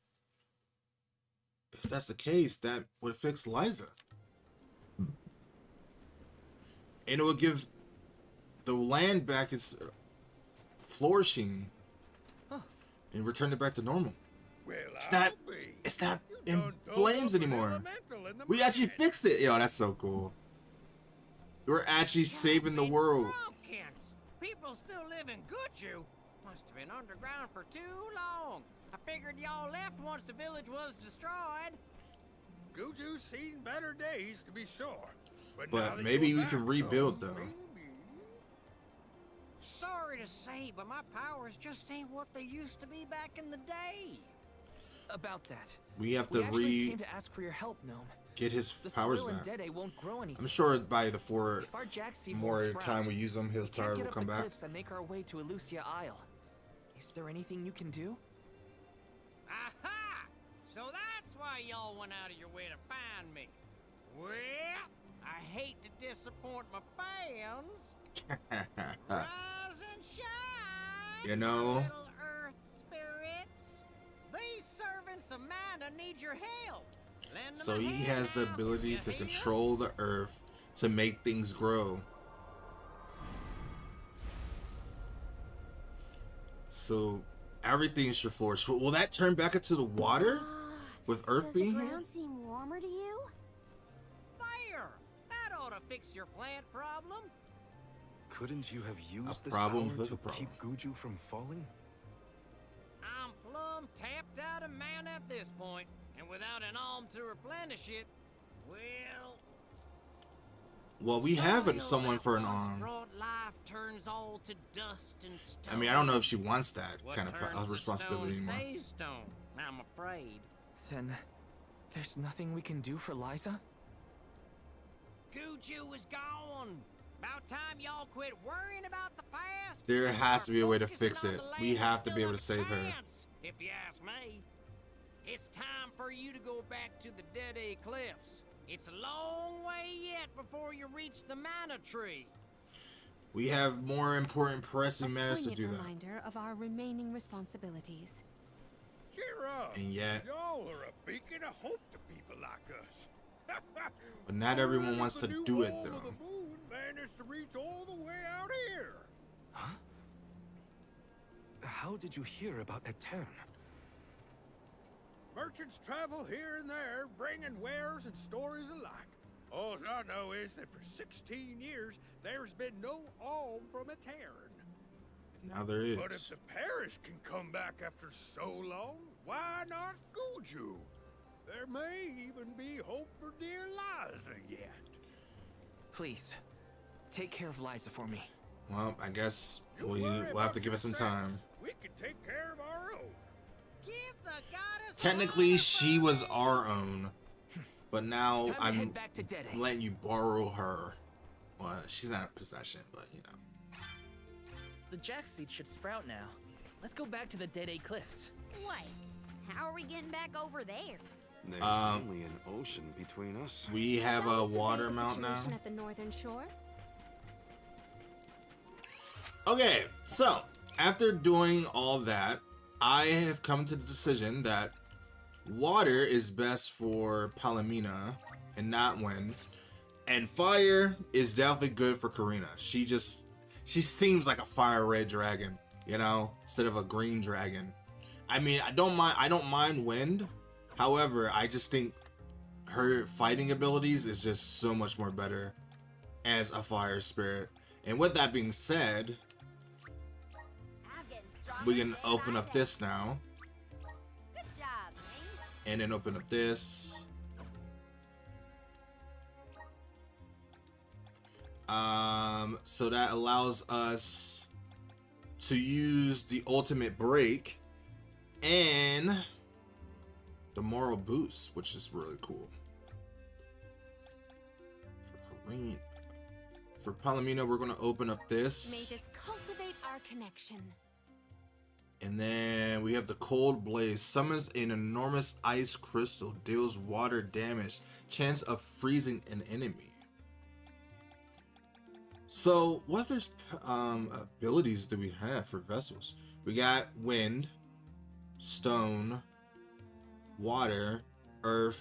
If that's the case, that would fix Liza. And it would give the land back its flourishing and return it back to normal. Well, It's not I'll be. it's not You in done dug flames up an anymore. elemental in the We actually mine. fixed it. Yo, that's so cool. We're actually saving the world. Pumpkins. People still live in Guju. Must have been underground for too long. I figured y'all left once the village was destroyed. Guju's seen better days, to be sure. But now that maybe you're we can back, rebuild, though, though. maybe. Sorry to say, but my powers just ain't what they used to be back in the day. About that. We have We to actually came to ask for your help, Gnome. get his The powers soil in back. Dede won't grow anything. I'm sure by the If our Jack seed more won't sprout, time we use them, his we can't powers get will up come the back. cliffs and make our way to Elusia Isle. Is there anything you can do? Aha! So that's why y'all went out of your way to find me. Well, I hate to disappoint my fans. Rise and shine, You know? little earth spirits. These servants of Mana need your help. Lend them So a he hand has the now, ability you to hear? control the earth to make things grow. So everything should flourish. Will that turn back into the water with earth Does the being here? ground seem warmer to you? There! That ought to fix your plant problem. Couldn't you have used this problem power with to a problem. keep Guju from falling? I'm plumb tapped out of mana at this point, and without an alm to replenish it, Well, we have someone for an arm. Brought life turns all to dust and stone. I mean, I don't know if she wants that What kind of turns to responsibility stone anymore. stays stone, I'm afraid. Then, there's nothing we can do for Liza? Guju is gone. About time y'all quit worrying about the past. There and has start to be a way to focusing fix on it. the We land have to that be able to still save her. chance, if you ask me. It's time for you to go back to the Dead Cliffs. It's a long way yet before you reach the Mana Tree. We have more important pressing A matters to poignant do that. reminder of our remaining responsibilities. Cheer up. And yet, Y'all are a beacon of hope to people like us. but not everyone wants to The new do it wall of though. The moon managed to reach all the way out here. How did you hear about Etern? Merchants travel here and there, bringing wares and stories alike. All I know is that for 16 years, there's been no alm from a Terran. Now there is. But if the parish can come back after so long, why not Guju? There may even be hope for dear Liza yet. Please, take care of Liza for me. Well, I guess You we'll worry have about to give it some yourself. time. We can take care of our own. Give the goddess Technically, a she was hug. our own, but now Time to I'm head back to Dead-Egg. letting you borrow her. Well, she's not a possession, but you know. The jack seed should sprout now. Let's go back to the Dead-Egg Cliffs. Wait, how are we getting back over there? There's Um, only an ocean between us. We have Shall a we survey water the mount now. situation at the northern shore? Okay, so after doing all that, I have come to the decision that water is best for Palomina and not wind, and fire is definitely good for Karina. She seems like a fire red dragon, you know, instead of a green dragon. I mean, I don't mind wind. However, I just think her fighting abilities is just so much more better as a fire spirit. And with that being said, I'm getting stronger we can day open by up day. this now, Good job, man. and then open up this. So that allows us to use the ultimate break and the moral boost, which is really cool. For Palomina, we're gonna open up May this. this cultivate our connection. And then we have the Cold Blaze. Summons an enormous ice crystal. Deals water damage. Chance of freezing an enemy. So what other abilities do we have for vessels? We got wind, stone, water, earth,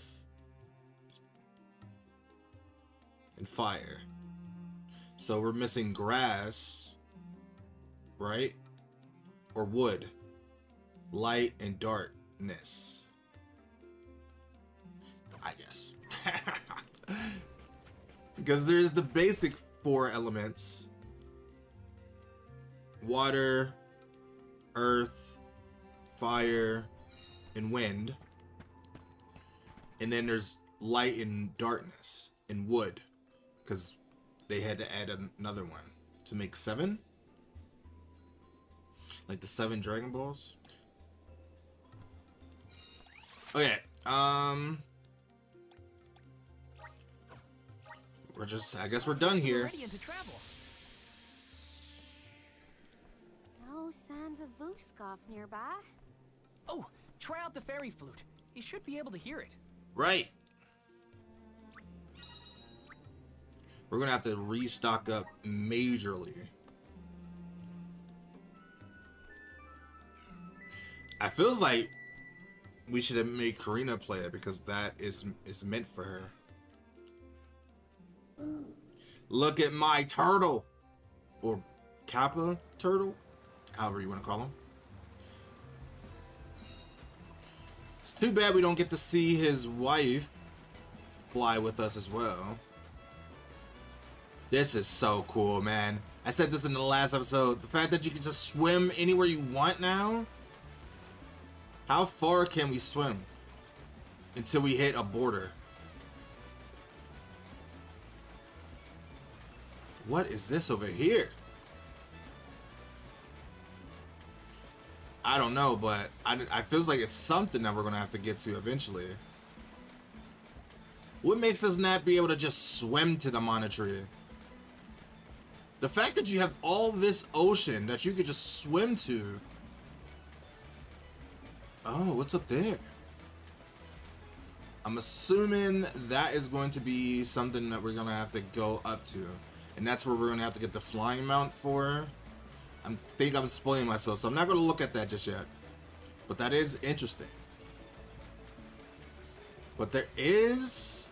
and fire. So we're missing grass, right? Or wood, light and darkness, I guess. Because there's the basic 4 elements: water, earth, fire, and wind. And then there's light and darkness and wood, because they had to add another one to make 7. Like the 7 Dragon Balls. Okay, I guess we're done We're here. ready to travel. No signs of Vuskov nearby. Oh, try out the fairy flute. You should be able to hear it. Right. we're gonna have to restock up majorly. I feels like we should have made Karina play it because that is meant for her. Look at my turtle, or Kappa turtle, however you want to call him. It's too bad we don't get to see his wife fly with us as well. This is so cool, man. I said this in the last episode. The fact that you can just swim anywhere you want now. How far can we swim until we hit a border? What is this over here? I don't know, but I feels like it's something that we're gonna have to get to eventually. What makes us not be able to just swim to the Mana Tree? The fact that you have all this ocean that you could just swim to. Oh, what's up there? I'm assuming that is going to be something that we're gonna have to go up to, and that's where we're gonna have to get the flying mount for. I think I'm spoiling myself, so I'm not gonna look at that just yet. But that is interesting. But there is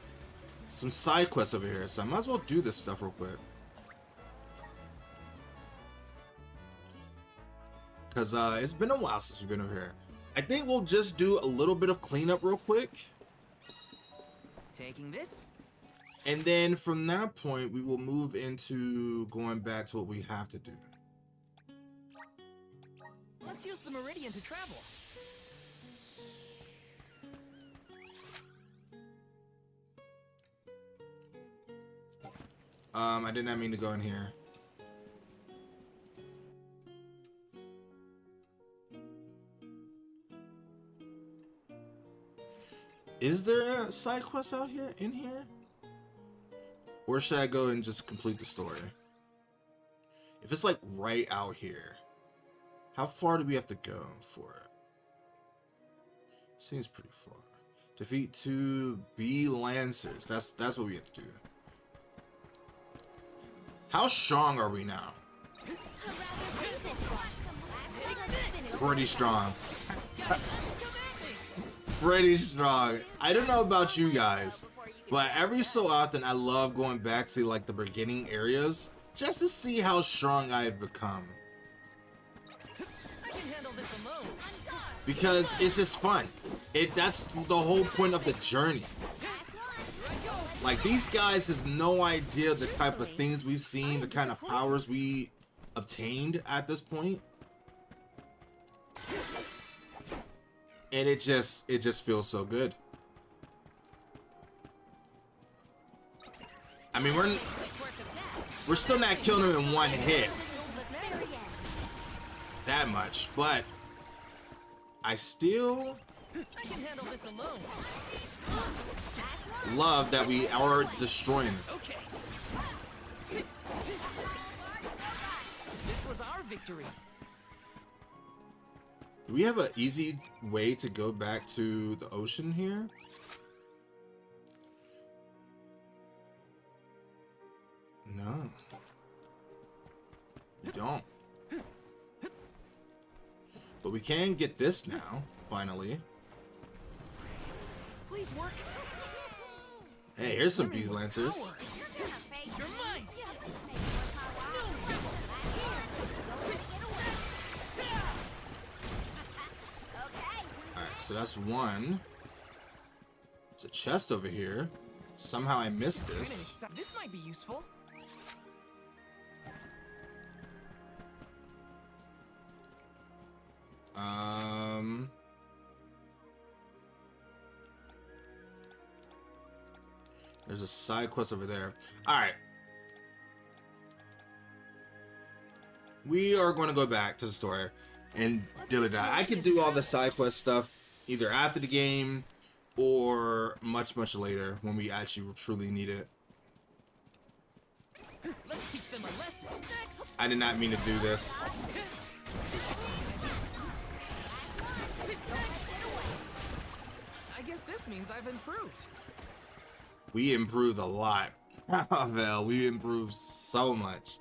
some side quests over here, so I might as well do this stuff real quick. Because it's been a while since we've been over here. I think we'll just do a little bit of cleanup real quick. Taking this? And then from that point, we will move into going back to what we have to do. Let's use the Meridian to travel. I did not mean to go in here. Is there a side quest out here, in here? Or should I go and just complete the story? If it's like right out here, how far do we have to go for it? Seems pretty far. Defeat 2 bee lancers. That's what we have to do. How strong are we now? Pretty strong. Pretty strong. I don't know about you guys, but every so often I love going back to like the beginning areas just to see how strong I've become. Because it's just fun. That's the whole point of the journey. Like, these guys have no idea the type of things we've seen, the kind of powers we obtained at this point. And it just feels so good. I mean, we're still not killing him in one hit. That much, but I still love that we are destroying it. Okay. This was our victory. Do we have an easy way to go back to the ocean here? No. We don't. But we can get this now, finally. Please work. Hey, here's some bee lancers. You're mine. Alright, so that's one. There's a chest over here. Somehow I missed this. This might be useful. There's a side quest over there. Alright. We are going to go back to the story and deal with that. I can do all the side quest stuff either after the game or much later when we actually truly need it. Let's teach them a lesson. I did not mean to do this. I guess this means I've improved. We improved a lot. Vel, we improved so much.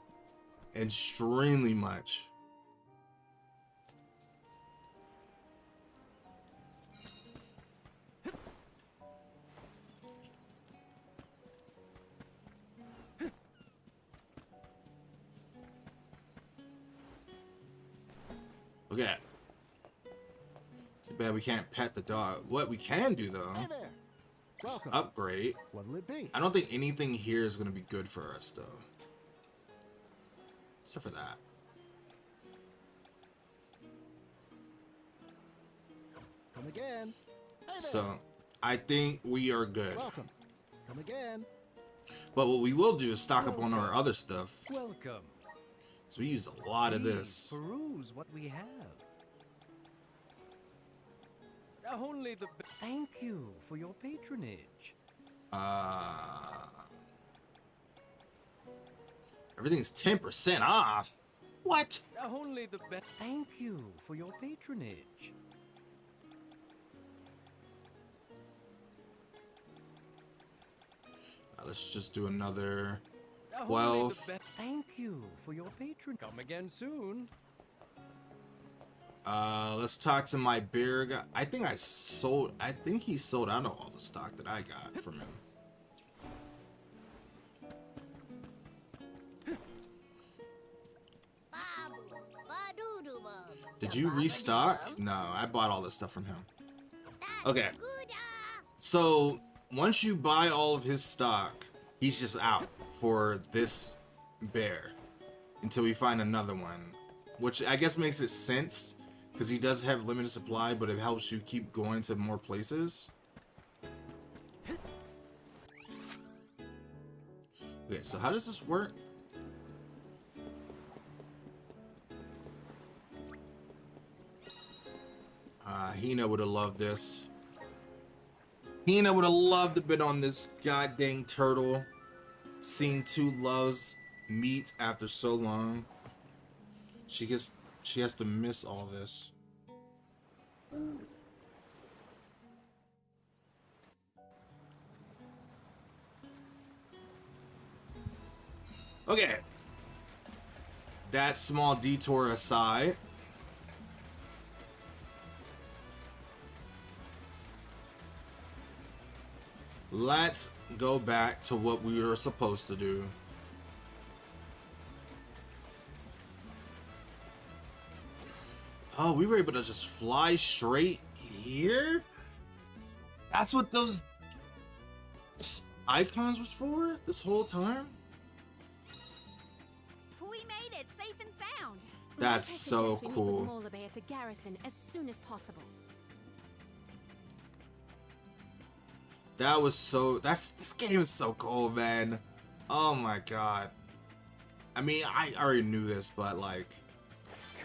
Extremely much. Okay. Too bad we can't pet the dog. What we can do though, Hey there. is Welcome. upgrade. What'll it be? I don't think anything here is gonna be good for us though. Except for that. Come again. Hey there. So I think we are good. Welcome. Come again. But what we will do is stock up on our other stuff. Welcome. So we used a lot of this. Peruse what we have. Only the. Thank you for your patronage. Everything's 10% off. What? Only the best. Thank you for your patronage. Let's just do another Only 12. the best. Thank you for your patron. Come again soon. Let's talk to my bear guy. I think he sold out of all the stock that I got from him. Did you restock? No, I bought all this stuff from him. Okay. So once you buy all of his stock, he's just out for this bear until we find another one, which I guess makes it sense because he does have limited supply, but it helps you keep going to more places. Okay, so how does this work? Hina would have loved this. Hina would have loved to been on this goddamn turtle. Seeing two loves meet after so long. She has to miss all this. Okay. That small detour aside. Let's go back to what we were supposed to do. Oh, we were able to just fly straight here? That's what those icons was for this whole time? We made it safe and sound. That's I so suggest we meet cool. with Molabe at the garrison as soon as possible. That was so. This game is so cool, man. Oh my god. I mean, I already knew this, but like,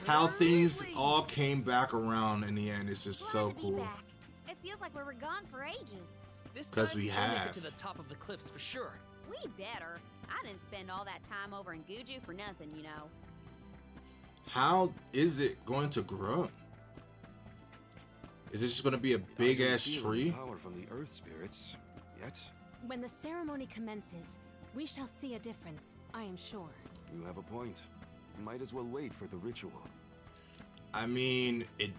how things all came back around in the end is just so Glad to be cool. back. It feels like we were gone for ages. This 'Cause time, we we'll make have. it to the top of the cliffs for sure. We better. I didn't spend all that time over in Guju for nothing, you know. How is it going to grow? Is this just going to be a big I can ass feel the tree? Power from the earth spirits. Yet, When the ceremony commences, we shall see a difference, I am sure. you have a point. Might as well wait for the ritual. I mean, it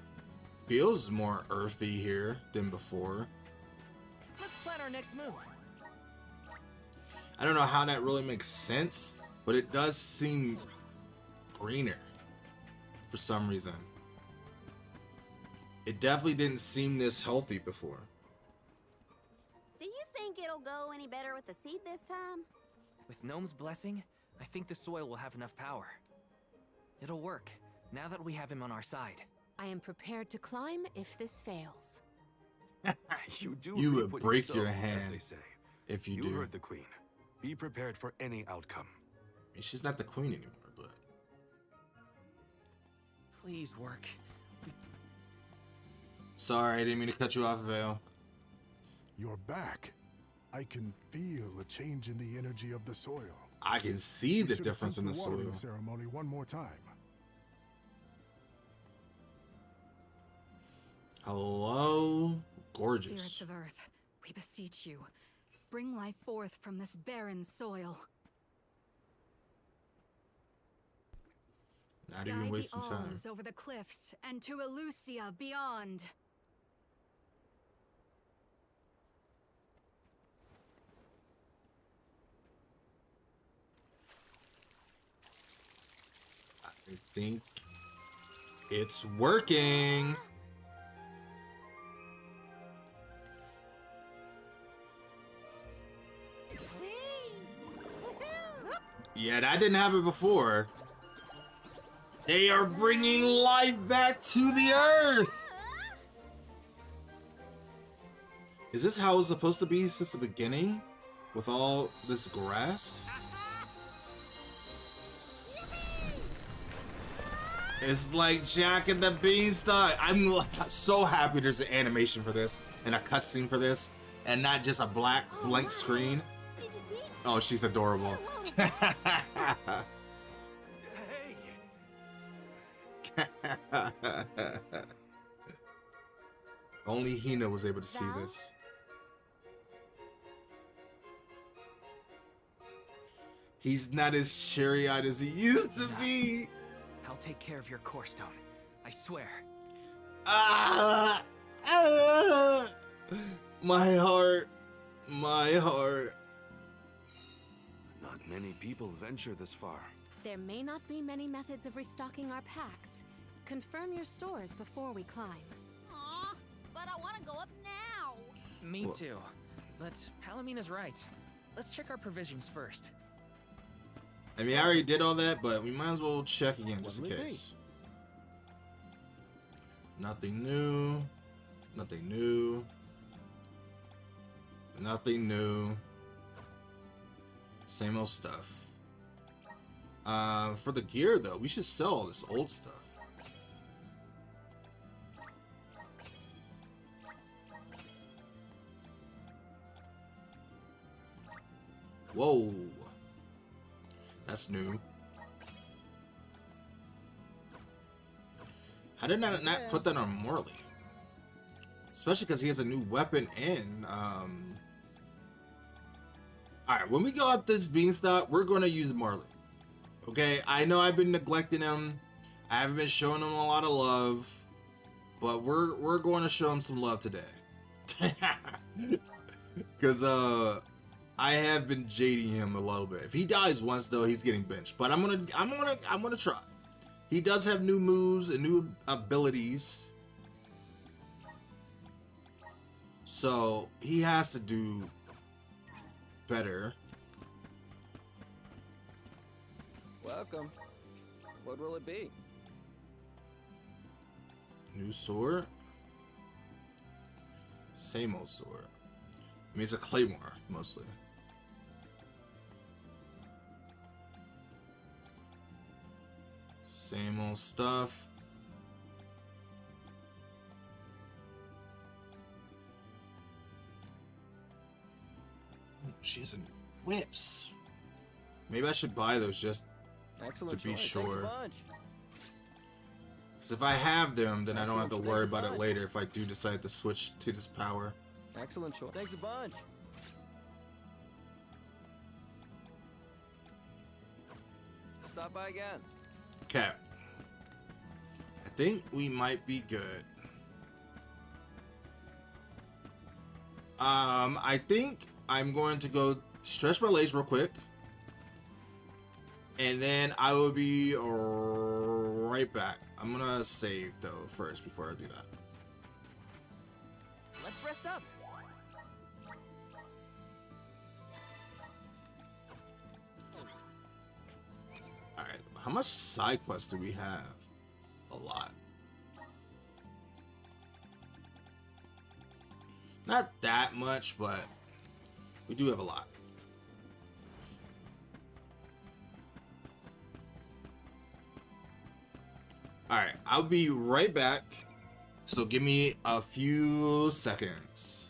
feels more earthy here than before. Let's plan our next move. I don't know how that really makes sense, but it does seem greener for some reason. It definitely didn't seem this healthy before. Do you think it'll go any better with the seed this time? With Gnome's blessing, I think the soil will have enough power. It'll work, now that we have him on our side. I am prepared to climb if this fails. You do You reap would what break sow, your as hand they say. if you You do. heard the queen. Be prepared for any outcome. I mean, she's not the queen anymore, but Please work. sorry, I didn't mean to cut you off, Vale. You're back. I can feel a change in the energy of the soil. I can see We the should difference in attempt the watering soil. ceremony one more time. Hello, gorgeous. Spirits of Earth, we beseech you. bring life forth from this barren soil. Not even Guide wasting the time. Alms over the cliffs and to Elusia beyond. I think it's working. Yeah, that didn't happen before. They are bringing life back to the earth. Is this how it was supposed to be since the beginning? With all this grass? It's like Jack and the Beanstalk. I'm so happy there's an animation for this and a cutscene for this and not just a black blank screen. Oh, she's adorable. Only Hina was able to see this. He's not as cherry-eyed as he used to be. I'll take care of your core stone. I swear. My heart. My heart. Not many people venture this far. There may not be many methods of restocking our packs. Confirm your stores before we climb. Aw, but I want to go up now. Me too. But Palamina's right. Let's check our provisions first. I mean, I already did all that, but we might as well check again just in What'll it case. Nothing new. Nothing new. Nothing new. Same old stuff. For the gear, though, we should sell all this old stuff. Whoa. That's new. How did I not put that on Morley? Especially because he has a new weapon and Alright, when we go up this Beanstalk, we're gonna use Morley. Okay, I know I've been neglecting him. I haven't been showing him a lot of love. But we're going to show him some love today. Cause I have been jading him a little bit. If he dies once though, he's getting benched. But I'm gonna try. He does have new moves and new abilities. So he has to do better. Welcome. What will it be? New sword. Same old sword. I mean, it's a claymore mostly. Same old stuff. Ooh, she has whips. Maybe I should buy those just Excellent to be choice. sure. Thanks a bunch. Because if I have them, then I don't have to worry about it later if I do decide to switch to this power. Excellent choice. Thanks a bunch. Stop by again. Okay. I think we might be good. I think I'm going to go stretch my legs real quick. And then I will be right back. I'm gonna save though first before I do that. Let's rest up. Alright, how much side quests do we have? A lot. Not that much, but we do have a lot. Alright, I'll be right back. So give me a few seconds.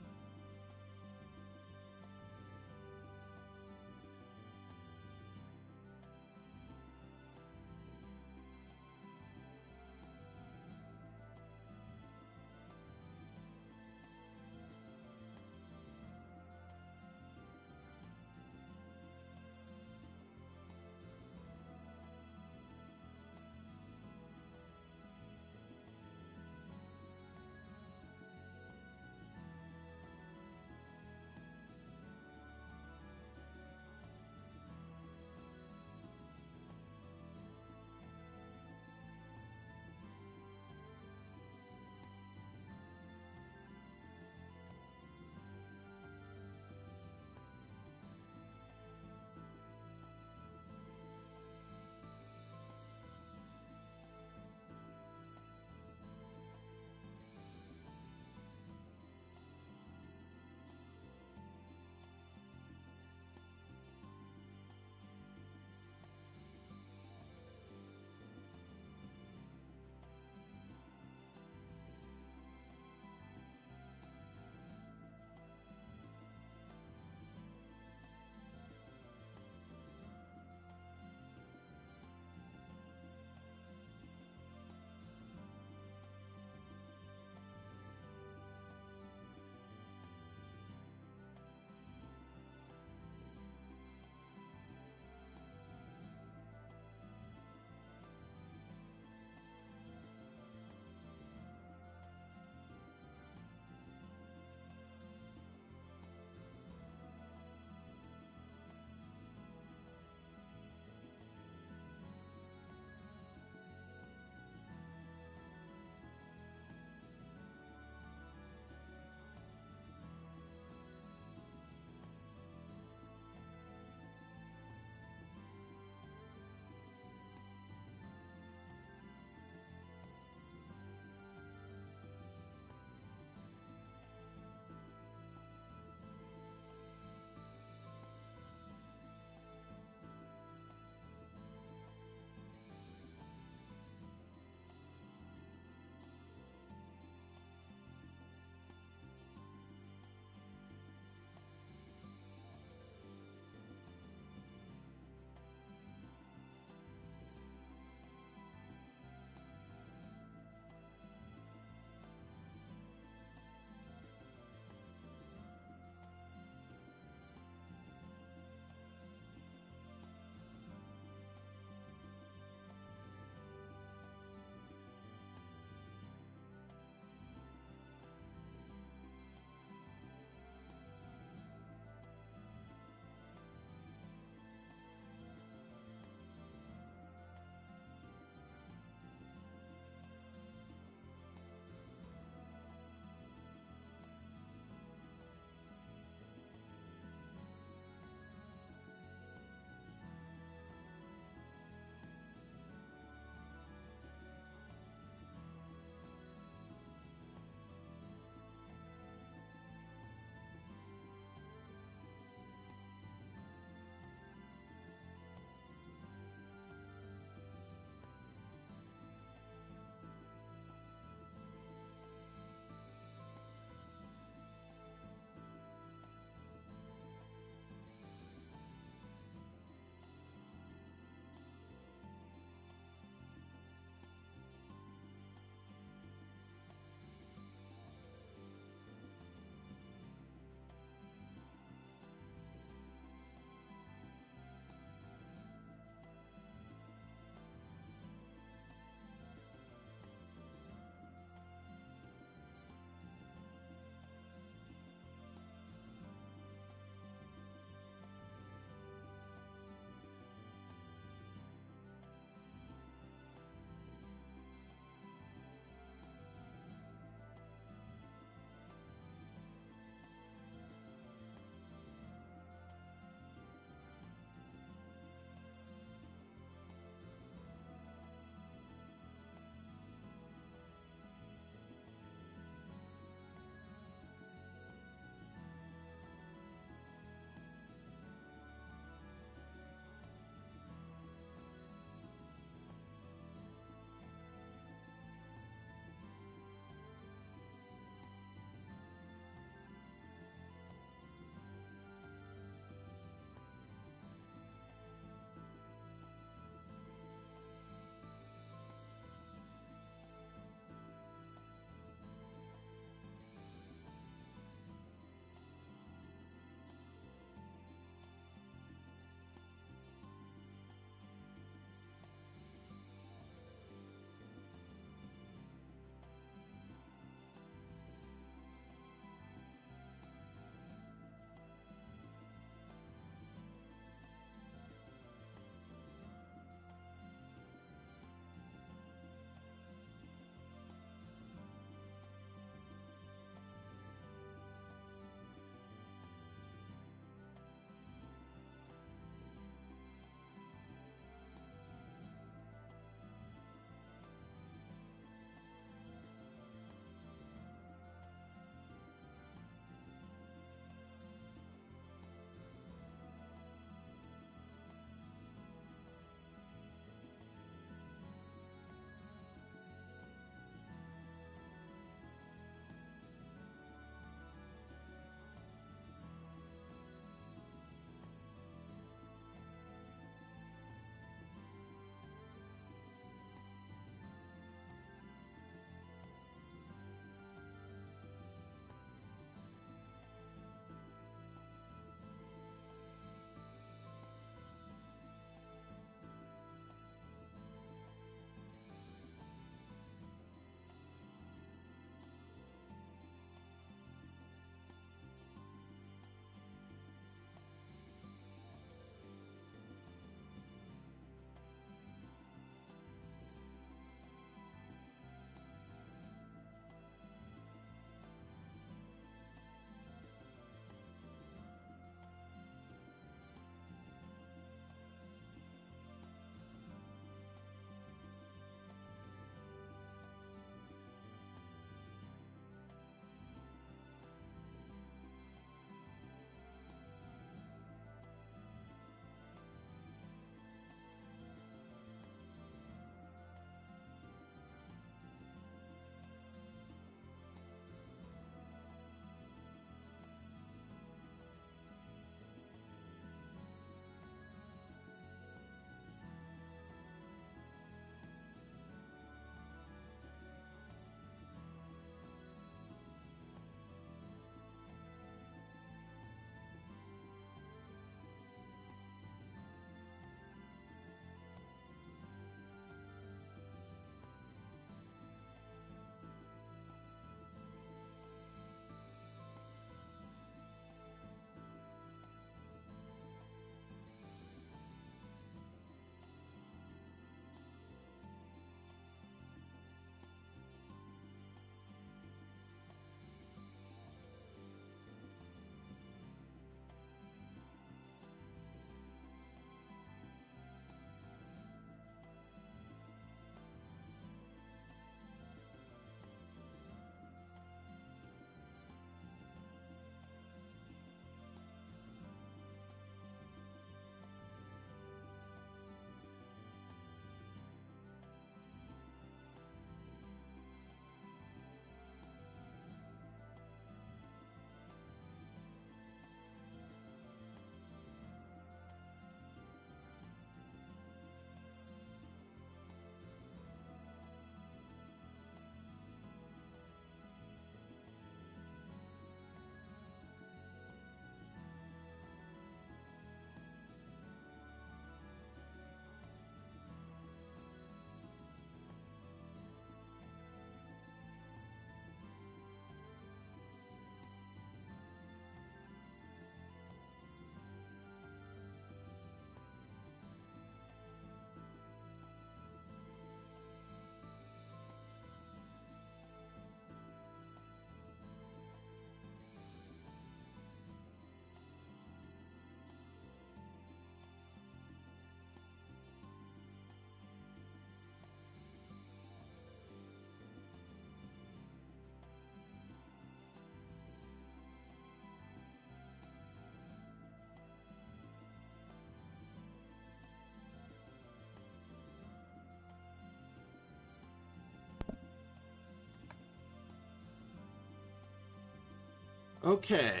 Okay.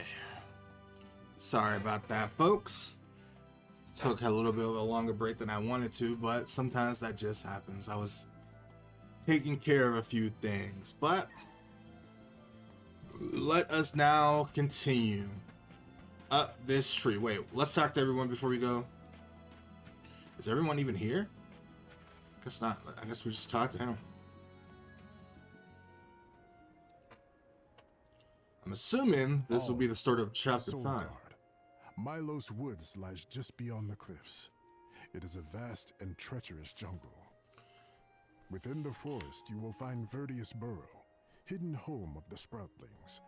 Sorry about that, folks. Took a little bit of a longer break than I wanted to, but sometimes that just happens. I was taking care of a few things, but let us now continue up this tree. Wait, let's talk to everyone before we go. Is everyone even here? Guess not. I guess we just talk to him. I'm assuming this will be the start of chapter 5. Milos Woods lies just beyond the cliffs. It is a vast and treacherous jungle. Within the forest, you will find Verdius Burrow, hidden home of the Sproutlings.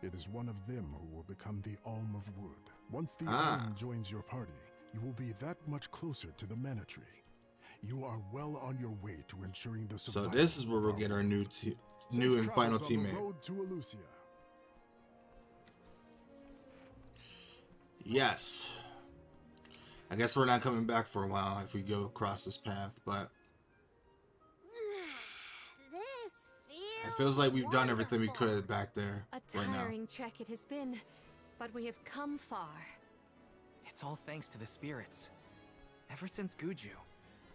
It is one of them who will become the Alm of Wood. Once the Alm joins your party, you will be that much closer to the Mana Tree. You are well on your way to ensuring the survival. So this is where we'll get our new and final teammate. Road to Elusia. Yes. I guess we're not coming back for a while if we go across this path, but it feels like we've done everything we could back there A right now. tiring trek it has been, but we have come far. It's all thanks to the spirits. Ever since Guju,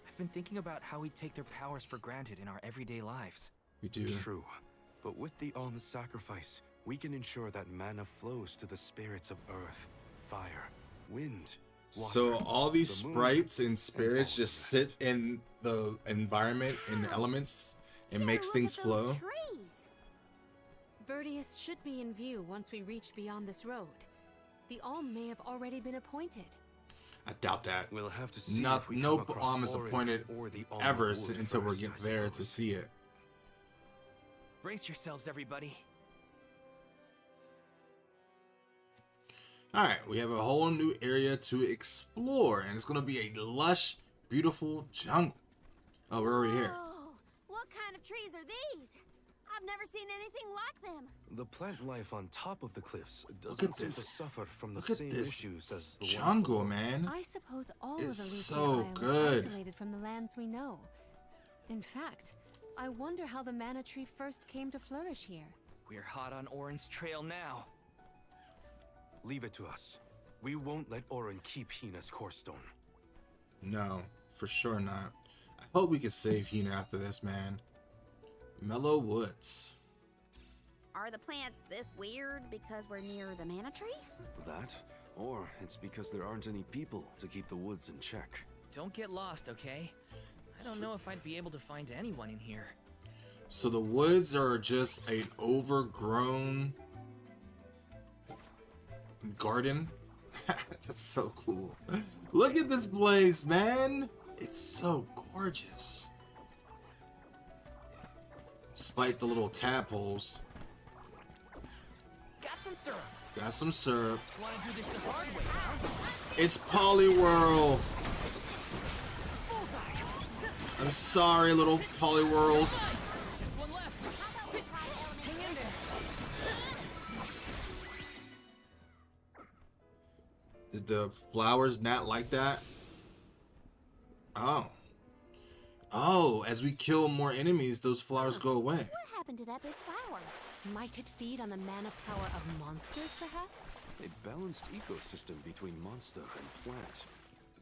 I've been thinking about how we take their powers for granted in our everyday lives. We do. True. But with the Alm's sacrifice, we can ensure that mana flows to the spirits of earth, fire, wind, water, So all these the moon, sprites and spirits just sit in the environment and the elements and makes things flow. Verdius should be in view once we reach beyond this road. The Alm may have already been appointed. I doubt that. We'll have to see No, if we no come across Alm is Orin appointed or the Alm ever of Wood until we first, get I there to suppose. see it. Brace yourselves, everybody. Alright, we have a whole new area to explore, and it's going to be a lush, beautiful jungle. Oh, we're already here. Oh, what kind of trees are these? I've never seen anything like them. The plant life on top of the cliffs Look doesn't at seem this. to suffer from the Look at same this issues as the jungle, ones below. man. I suppose all of It's Elusia so Isle good. is isolated from the lands we know. In fact, I wonder how the Mana Tree first came to flourish here. We're hot on Orin's trail now. Leave it to us. We won't let Orin keep Hina's core stone. No, for sure not. I hope we can save Hina after this, man. Mellow Woods. Are the plants this weird because we're near the Mana Tree? That, or it's because there aren't any people to keep the woods in check. Don't get lost, okay? I don't know if I'd be able to find anyone in here. So the woods are just an overgrown garden. That's so cool. Look at this place, man. It's so gorgeous. Despite the little tadpoles. Got some syrup. Got some syrup. Wanna do this the hard way, huh? It's Poliwhirl. Bullseye. I'm sorry, little Poliwhirls. Just one left. Hang in there. Did the flowers not like that? Oh. Oh, as we kill more enemies, those flowers go away. What happened to that big flower? Might it feed on the mana power of monsters, perhaps? A balanced ecosystem between monster and plant.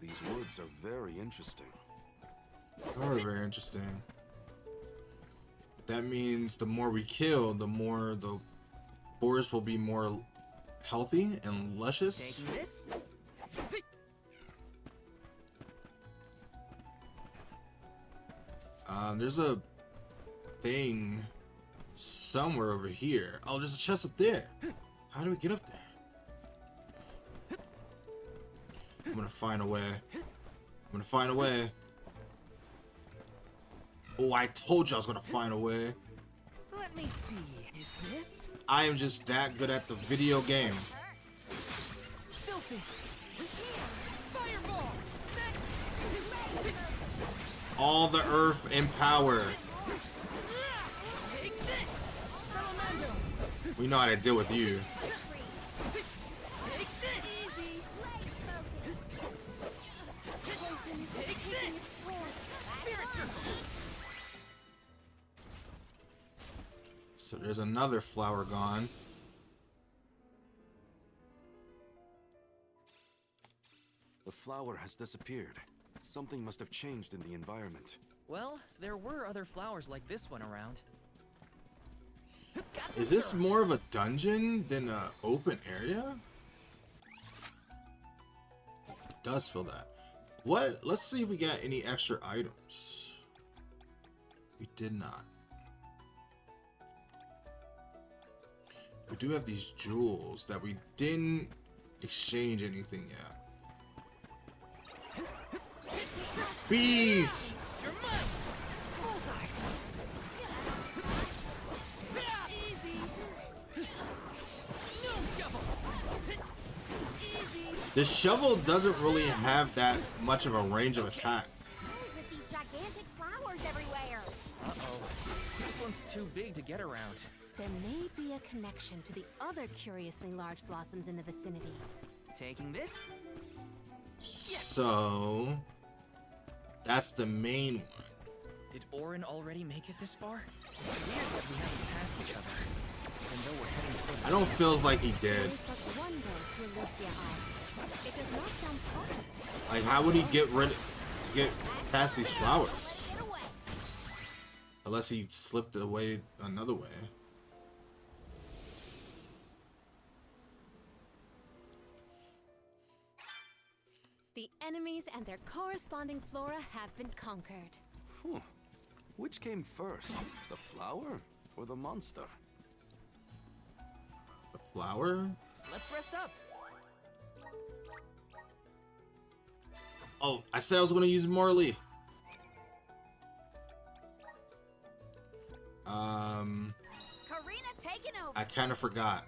These woods are very interesting. Very, very interesting. That means the more we kill, the more the forest will be more healthy and luscious. Taking this. See. There's a thing somewhere over here. Oh, there's a chest up there. How do we get up there? I'm gonna find a way. I'm gonna find a way. Oh, I told you I was gonna find a way. Let me see. Is this? I am just that good at the video game. Filthy. Fireball. Next. All the earth and power. Take this. Salamando. We know how to deal with you. Take this. Easy. Take this. Spirit circle. So there's another flower gone. The flower has disappeared. Something must have changed in the environment. Well, there were other flowers like this one around. Is this more of a dungeon than an open area? It does feel that. What? Let's see if we got any extra items. We did not. We do have these jewels that we didn't exchange anything yet. Bees! The shovel doesn't really have that much of a range of attack. With these gigantic flowers everywhere. Uh-oh. This one's too big to get around. There may be a connection to the other curiously large blossoms in the vicinity. Taking this? So that's the main one. Did Orin already make it this far? Weird that we haven't passed each other. Even though we're heading toward I don't feel like he did. There is but one road to Elusia Isle. It does not sound possible. Like, how would he get past these flowers? Unless he slipped away another way. The enemies and their corresponding flora have been conquered. Which came first, the flower or the monster? The flower? Let's rest up. Oh, I said I was going to use Morley. Karina taking over. I kind of forgot.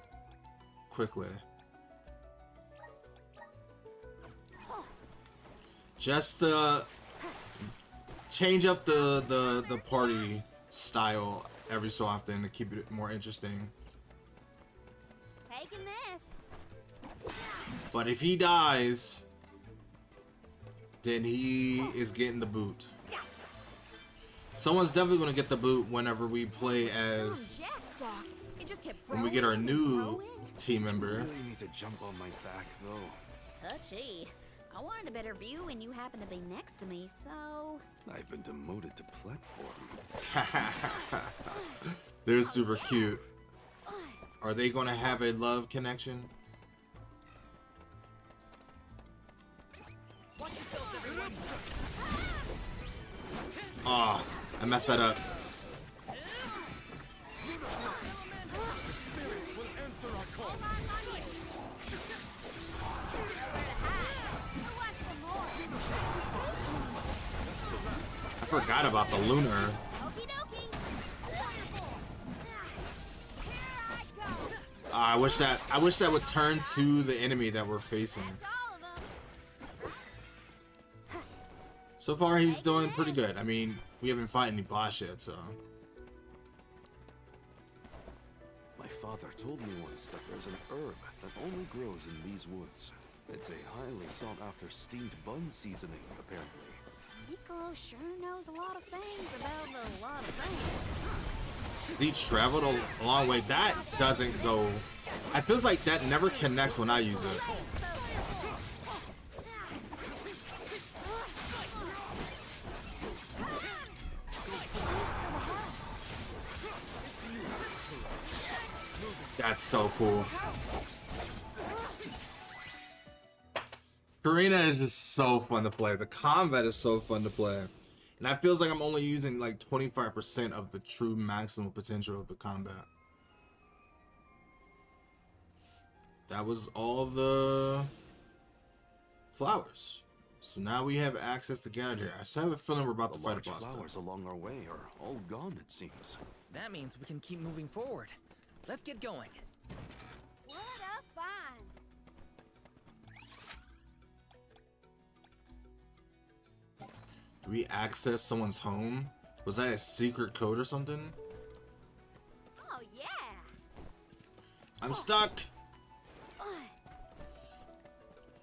Quickly. Just to change up the party style every so often to keep it more interesting. Taking this. But if he dies, then he is getting the boot. Someone's definitely going to get the boot whenever we play as when we get our new team member. I really need to jump on my back though. Touchy. I wanted a better view when you happened to be next to me, so... I've been demoted to platform. They're super cute. Are they going to have a love connection? Ah, I messed that up. I forgot about the lunar. I wish that would turn to the enemy that we're facing. So far, he's doing pretty good. I mean, we haven't fought any boss yet, so. My father told me once that there's an herb that only grows in these woods. It's a highly sought-after steamed bun seasoning, apparently. Piccolo sure knows a lot of things about a lot of things. He traveled a long way. That doesn't go. I feels like that never connects when I use it. That's so cool. Karina is just so fun to play. The combat is so fun to play. And I feels like I'm only using like 25% of the true maximum potential of the combat. That was all the flowers. So now we have access to get out of here. I still have a feeling we're about to fight a boss. The flowers along our way are all gone, it seems. That means we can keep moving forward. Let's get going. What a find! Do we access someone's home? Was that a secret code or something? Oh yeah! I'm stuck!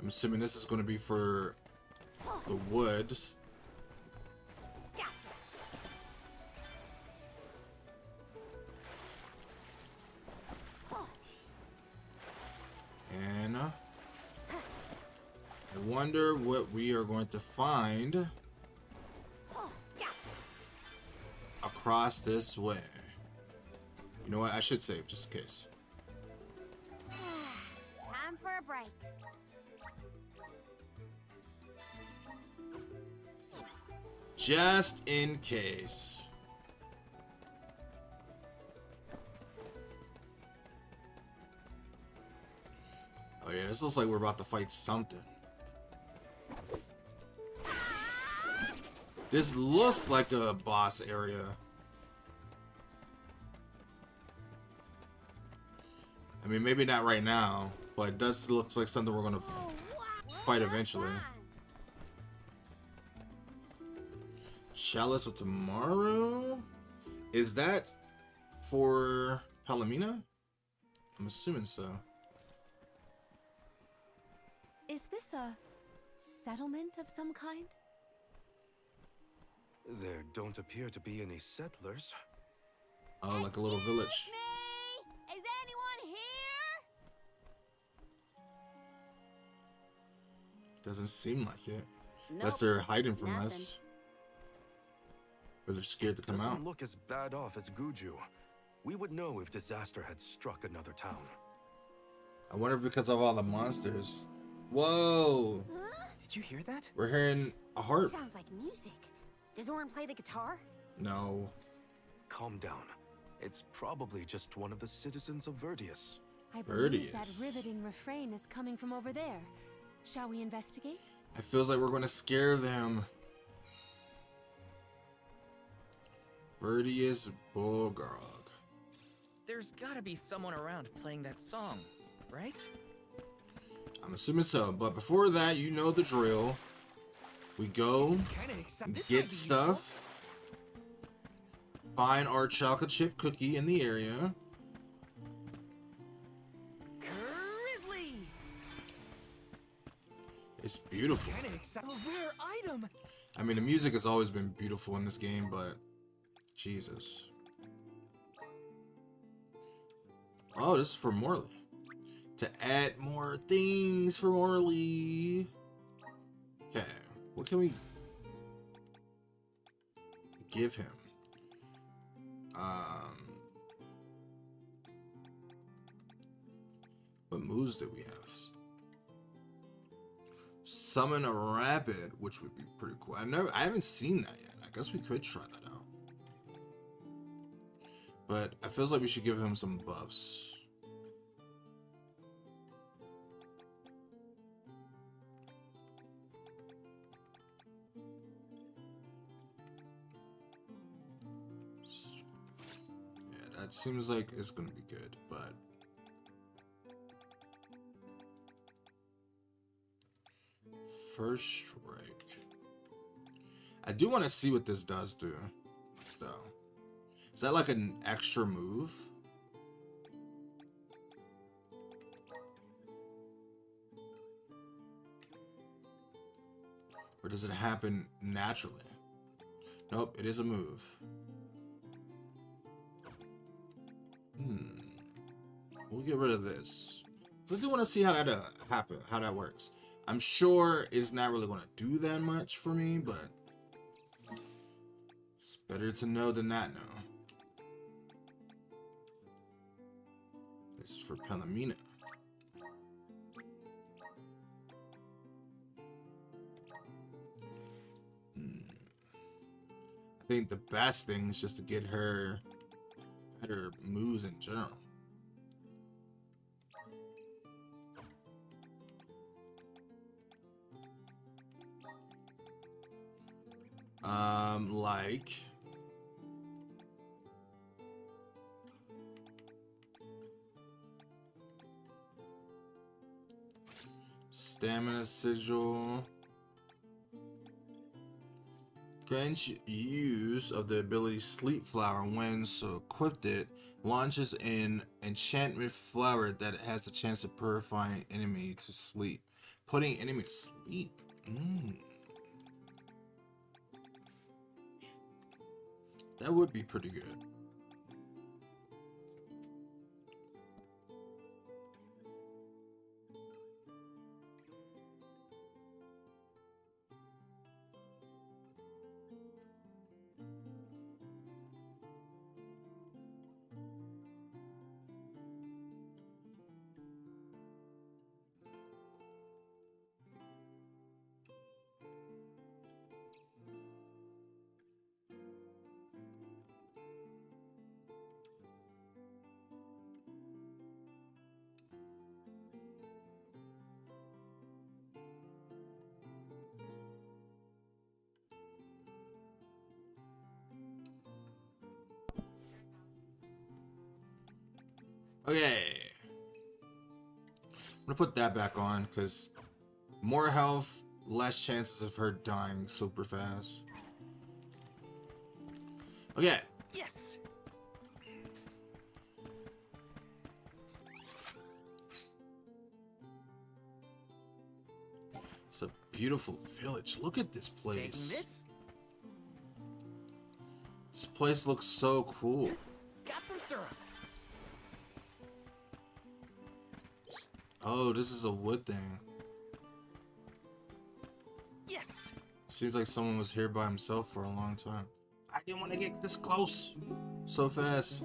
I'm assuming this is going to be for the wood. I wonder what we are going to find across this way. You know what? I should save just in case. Time for a break. Just in case. Oh yeah, this looks like we're about to fight something. This looks like a boss area. I mean, maybe not right now, but it does look like something we're gonna fight eventually. Chalice of Tomorrow? Is that for Palomina? I'm assuming so. Is this a settlement of some kind? There don't appear to be any settlers. Oh, like a little village. Is anyone here? Doesn't seem like it. Nope, Unless they're hiding from nothing. us. Or they're scared to come Doesn't out. look as bad off as Guju. We would know if disaster had struck another town. I wonder if because of all the monsters. Whoa! Did you hear that? We're hearing a harp. Sounds like music. Does Orin play the guitar? No. Calm down. It's probably just one of the citizens of Verdius. I believe that Verdius. riveting refrain is coming from over there. Shall we investigate? It feels like we're going to scare them. Verdius Bulgarog. There's gotta be someone around playing that song, right? I'm assuming so, but before that, you know the drill. We go, get stuff, find our chocolate chip cookie in the area. Grizzly! It's beautiful. A rare item! I mean, the music has always been beautiful in this game, but Jesus. Oh, this is for Morley. To add more things for Morley. Okay, what can we give him? What moves do we have? Summon a rapid, which would be pretty cool. I haven't seen that yet. I guess we could try that out. But I feels like we should give him some buffs. Yeah, that seems like it's gonna be good, but first strike. I do want to see what this does do, though. Is that like an extra move? Or does it happen naturally? Nope, it is a move. We'll get rid of this. 'Cause I do want to see how that how that works. I'm sure it's not really going to do that much for me, but it's better to know than not know. This is for Palomina. I think the best thing is just to get her better moves in general. Like Stamina Sigil. Grants use of the ability Sleep Flower when so equipped it launches an enchantment flower that has the chance of purifying enemy to sleep. Putting enemy to sleep. That would be pretty good. Okay. I'm gonna put that back on because more health, less chances of her dying super fast. Okay. Yes. It's a beautiful village. Look at this Taking place. this. This place looks so cool. Got some syrup. Oh, this is a wood thing. Yes. Seems like someone was here by himself for a long time. I didn't want to get this close so fast.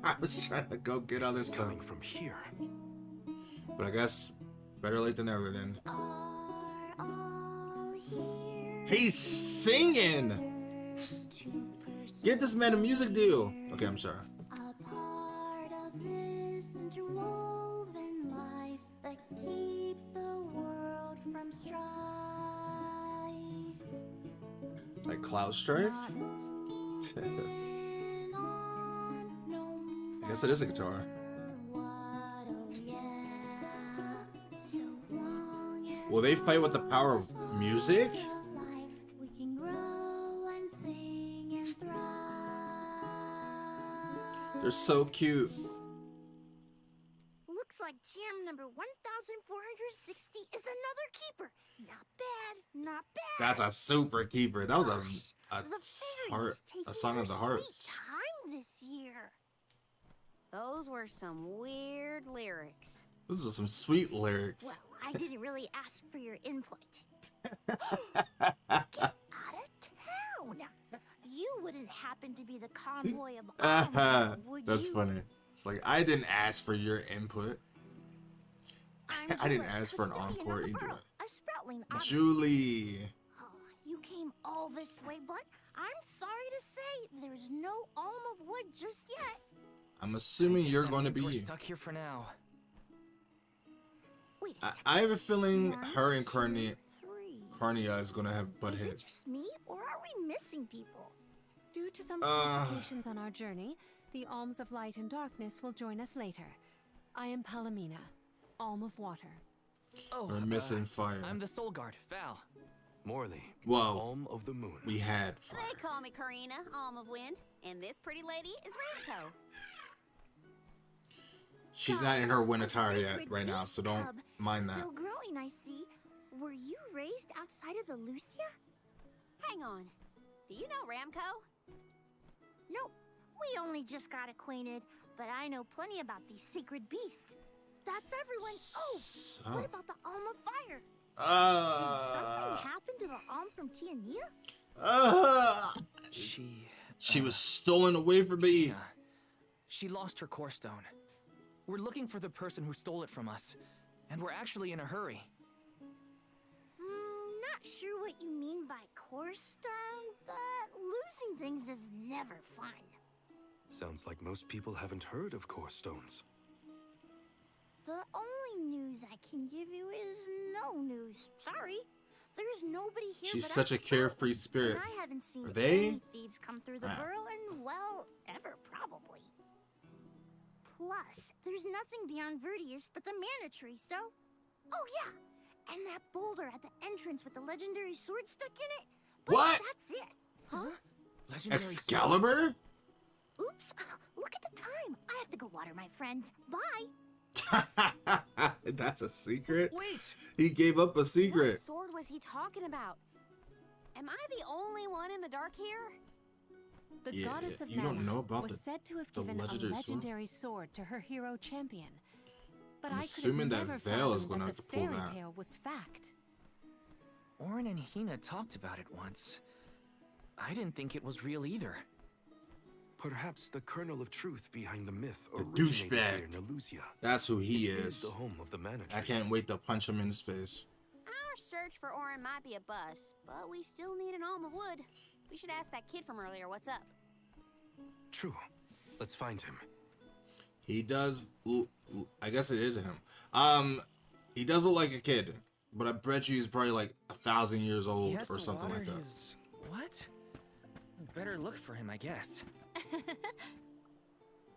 I was trying to go get other stuff. Coming from here. But I guess better late than never then. He's singing! Get this man a music deal. Okay, I'm sorry. A part of this interwoven life that keeps the world from strife. Like Cloud Strife? I guess it is a guitar. Will they fight with the power of music? We can grow and sing and thrive. They're so cute. Looks like jam number 1460 is another keeper. Not bad, not bad. That's a super keeper. That was The a fairies song of the taking their heart. sweet time this year. Those were some weird lyrics. Those are some sweet lyrics. Well, I didn't really ask for your input. Get out of town. You wouldn't happen to be the convoy of arms, would That's you? funny. It's like I didn't ask for your input. I'm I didn't Juliet, ask for an custodian of encore the either. borough, a sproutling odyssey. Julie. Oh, you came all this way, but I'm sorry to say there's no alm of wood just yet. I'm assuming you're going to We're be. stuck here for now. Wait a second. I have a feeling her and One, two, Carnia is going to have butt Is it heads. just me, or are we missing people? Due to some complications on our journey, the Alms of Light and Darkness will join us later. I am Palomina, Alm of Water. Oh, We're missing fire. I'm the Soul Guard, Val. Morley, Whoa. Alm of the Moon. We had fire. They call me Karina, Alm of Wind, and this pretty lady is Ramco. She's not in her wind attire yet Sacred right now, beast so don't cub. mind that. Still growing, I see. Were you raised outside of Elusia? Hang on. Do you know Ramco? Nope. We only just got acquainted, but I know plenty about these sacred beasts. That's everyone. Oh, what about the Alm of Fire? Did something happen to the Alm from Tiania? She was stolen away from me. Yeah. She lost her core stone. We're looking for the person who stole it from us, and we're actually in a hurry. Not sure what you mean by core stone, but losing things is never fun. Sounds like most people haven't heard of core stones. The only news I can give you is no news. Sorry. There's nobody here She's but such a us carefree spirit. And I haven't seen Are they? any thieves come through the burrow in, well, ever probably. Plus, there's nothing beyond Vertius but the mana tree, so... Oh yeah! And that boulder at the entrance with the legendary sword stuck in it. But What? that's it. Huh? Legendary Excalibur? Oops. Look at the time. I have to go water my friends. Bye. That's a secret? Wait! He gave up a What secret. sword was he talking about? Am I the only one in the dark here? The Yeah, goddess of you don't Mana know about was the- said to have the given a legendary sword? legendary sword to her hero champion. But I'm I could assuming that have never Vale is fathomed gonna that have to the pull fairy that. tale was fact. Orin and Hina talked about it once. I didn't think it was real either. Perhaps the kernel of truth behind the myth The originated douchebag. here in Elusia. That's who he It is. the home of the mana I tree. can't wait to punch him in his face. Our search for Orin might be a bust, but we still need an alm of wood. We should ask that kid from earlier what's up. True. Let's find him. He does. I guess it is him. He does look like a kid, but I bet you he's probably like 1,000 years He old has or to something like water that. his... What? Better look for him, I guess.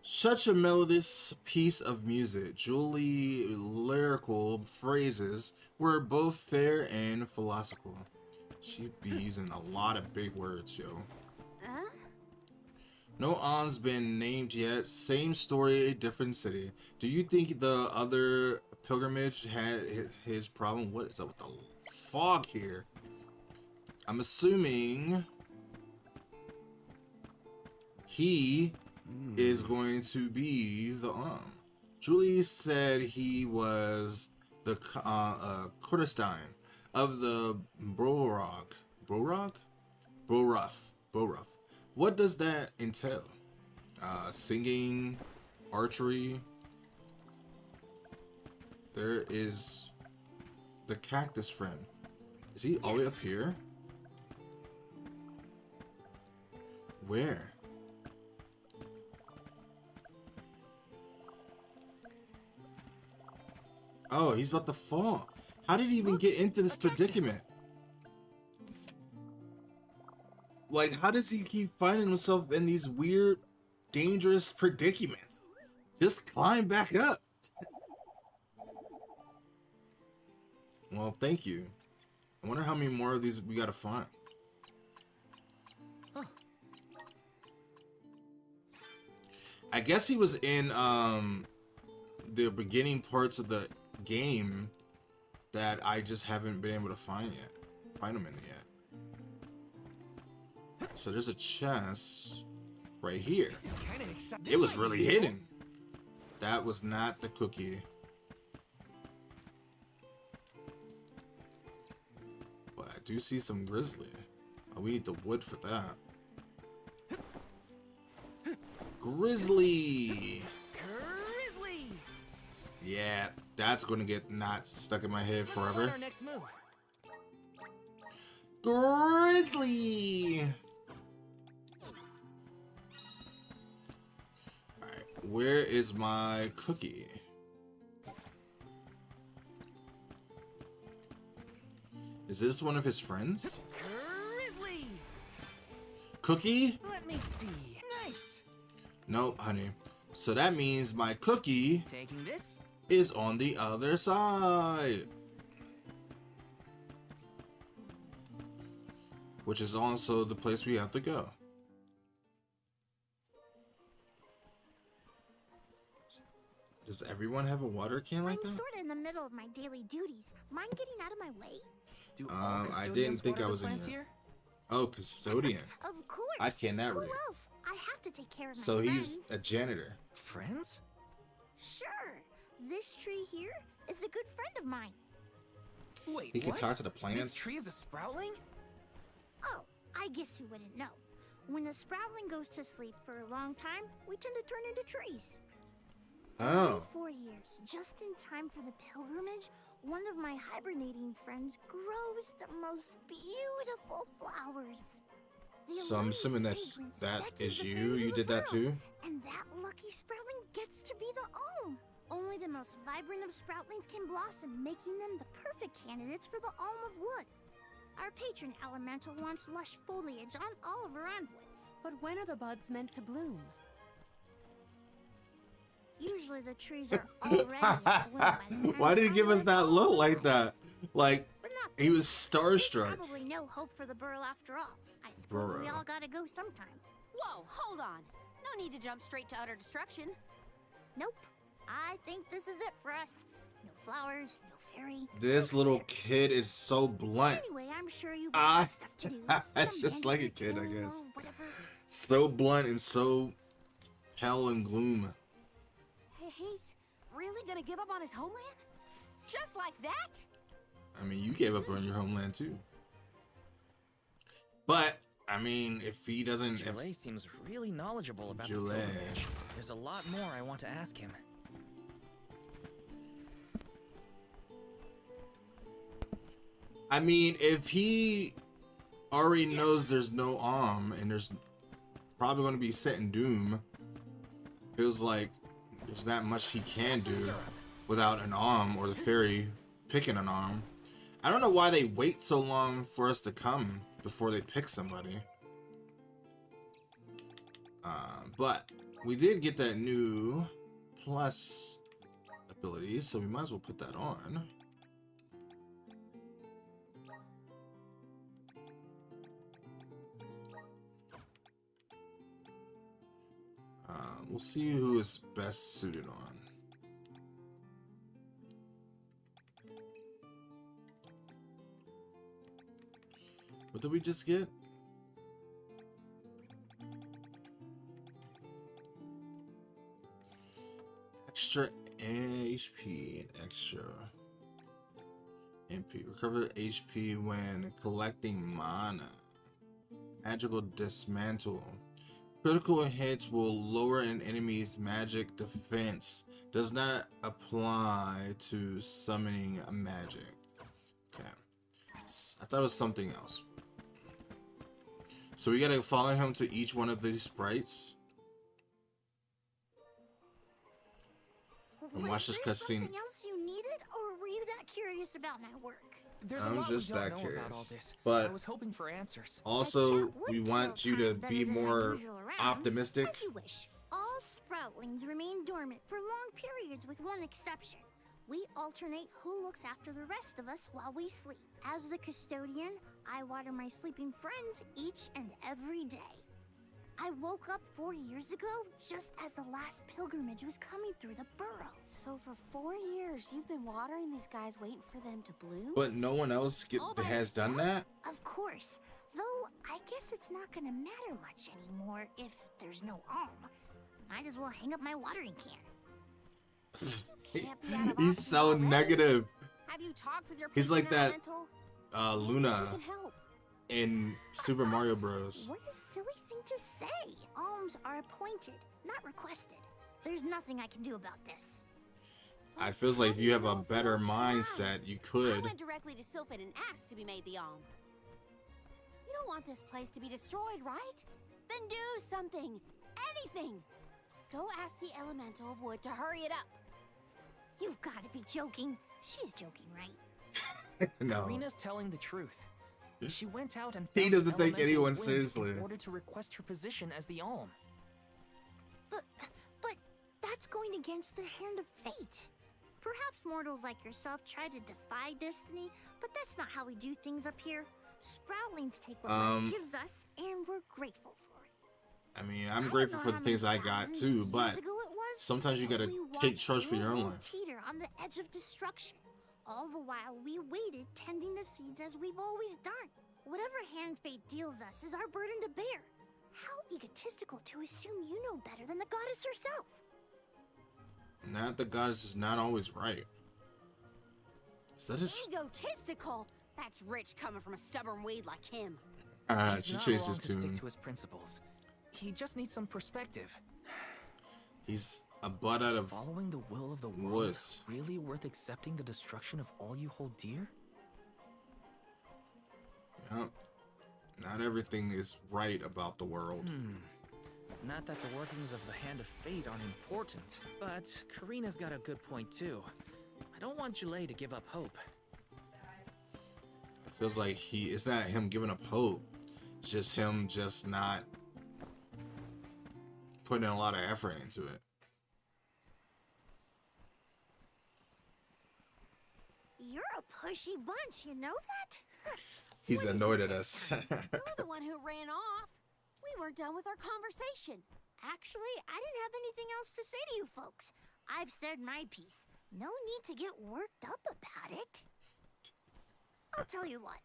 Such a melodious piece of music. Julie lyrical phrases were both fair and philosophical. She'd be using a lot of big words, yo. No On's been named yet. Same story, different city. Do you think the other pilgrimage had his problem? What is up with the fog here? I'm assuming he is going to be the Julie said he was the Kurdistan of the Borog. Boruff. What does that entail? Singing, archery. There is the cactus friend. Is he all the way up here? Where? Oh, he's about to fall. How did he even get into this predicament? Like, how does he keep finding himself in these weird, dangerous predicaments? Just climb back up. Well, thank you. I wonder how many more of these we gotta find. Huh. I guess he was in the beginning parts of the game that I just haven't been able to find him in yet. So there's a chest right here. This is kinda exciting. It was really hidden. That was not the cookie. But I do see some grizzly. Oh, we need the wood for that. Grizzly! Grizzly! Yeah, that's gonna get not stuck in my head What's forever. our next move? Grizzly! Alright, where is my cookie? Is this one of his friends? Grizzly! Cookie? Let me see. Nice. Nope, honey. So that means my cookie Taking this? is on the other side. Which is also the place we have to go. Does everyone have a water can like I'm that? sort of in the middle of my daily duties. Mind getting out of my way? Do all I custodians didn't think water I the was in plants here. Oh, custodian. Of course. I cannot Who read. else? I have to take care of my So he's friends. a janitor. Friends? Sure. This tree here is a good friend of mine. Wait, He can what? talk to the This plants. tree is a sproutling? Oh, I guess you wouldn't know. When the sproutling goes to sleep for a long time, we tend to turn into trees. Oh. Every 4 years, just in time for the pilgrimage, one of my hibernating friends grows the most beautiful flowers. The So I'm alluring assuming fragrance that beckons is the you. fairy You to did the that burrow, too? And that lucky sproutling gets to be the Alm. Only the most vibrant of sproutlings can blossom, making them the perfect candidates for the Alm of Wood. Our patron elemental wants lush foliage on all of her envoys. But when are the buds meant to bloom? Usually the trees are already in bloom by the time Why did he give us that look like that? Like, But not he was this. starstruck. There's probably no hope for the burrow after all. I suppose we Burrow. all gotta go sometime. Whoa, hold on. No need to jump straight to utter destruction. Nope. I think this is it for us. No flowers, no fairy. This no little picture. kid is so blunt. Anyway, I'm sure you've Ah, got stuff to do. it's Some just like a hand kid, I to guess. or whatever. So blunt and so hell and gloom. He's really gonna give up on his homeland? Just like that? I mean, you gave up on your homeland too. But I mean, if he doesn't, if, Julie seems really knowledgeable about Julie. the pilgrimage. There's a lot more I want to ask him. I mean, if he already knows there's no and there's probably going to be set in doom, feels like there's not much he can do without an or the fairy picking an I don't know why they wait so long for us to come before they pick somebody. But we did get that new plus ability, so we might as well put that on. We'll see who is best suited on. What did we just get? Extra HP and extra MP. Recover HP when collecting mana. Magical dismantle. Critical hits will lower an enemy's magic defense. Does not apply to summoning a magic. Okay. I thought it was something else. So we gotta follow him to each one of these sprites. And watch this cutscene. Something else you needed, or were you that curious about my work? There's a I'm lot just we don't that know curious. about all this. But I was hoping for answers. also, we want you to be more optimistic. As you wish. All sproutlings remain dormant for long periods with one exception. We alternate who looks after the rest of us while we sleep. As the custodian, I water my sleeping friends each and every day. I woke up 4 years ago just as the last pilgrimage was coming through the burrow. So for 4 years, you've been watering these guys waiting for them to bloom? But no one else has done that? Of course. Though, I guess it's not gonna matter much anymore if there's no alm. Might as well hang up my watering can. Can't be out of He's options so already. negative. Have you talked with your He's like patron that elemental? Maybe Luna she can help. in Super Mario Bros. What a silly thing to say. Alms are appointed, not requested. There's nothing I can do about this. I feels like if you have a better mindset, you I could. went directly to Sylphid and asked to be made the alm. You don't want this place to be destroyed, right? Then do something. Anything. Go ask the Elemental of Wood to hurry it up. You've got to be joking. She's joking, right? No. Karina's telling the truth. She went out and He found doesn't the take elemental anyone wind seriously. in order to request her position as the alm. But that's going against the hand of fate. Perhaps mortals like yourself try to defy destiny, but that's not how we do things up here. Sproutlings take what life gives us, and we're grateful for it. I mean, I'm grateful for the things I got too, but sometimes you gotta take charge for your own life. Teeter on the edge of destruction. All the while we waited, tending the seeds as we've always done. Whatever hand fate deals us is our burden to bear. How egotistical to assume you know better than the goddess herself. Not the goddess is not always right. Is that his? Egotistical? That's rich coming from a stubborn weed like him. He's She not changed wrong his to stick tune. to his principles. He just needs some perspective. He's a butt out of Following the will of the world woods. really worth accepting the destruction of all you hold dear? Yep. Not everything is right about the world. Not that the workings of the Hand of Fate aren't important, but Karina's got a good point too. I don't want Julay to give up hope. It feels like it's not him giving up hope. It's just him just not putting a lot of effort into it. You're a pushy bunch, you know that? He's annoyed at us. You're the one who ran off. We weren't done with our conversation. Actually, I didn't have anything else to say to you folks. I've said my piece. No need to get worked up about it. I'll tell you what.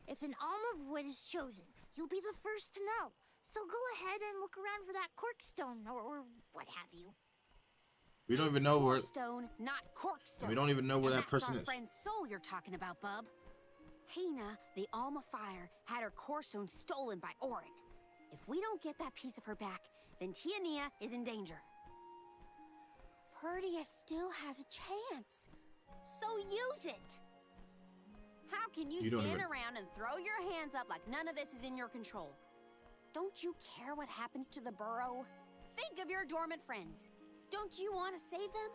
If an alm of wood is chosen, you'll be the first to know. So go ahead and look around for that corkstone or what have you. We don't even know where. Stone, not corkstone. We don't even know where And that person that's is. our friend's soul you're talking about, bub. Hina, the Alma Fire, had her core stone stolen by Orin. If we don't get that piece of her back, then Tiania is in danger. Verdia still has a chance, so use it. How can you don't stand even- around and throw your hands up like none of this is in your control? Don't you care what happens to the burrow? Think of your dormant friends. Don't you want to save them?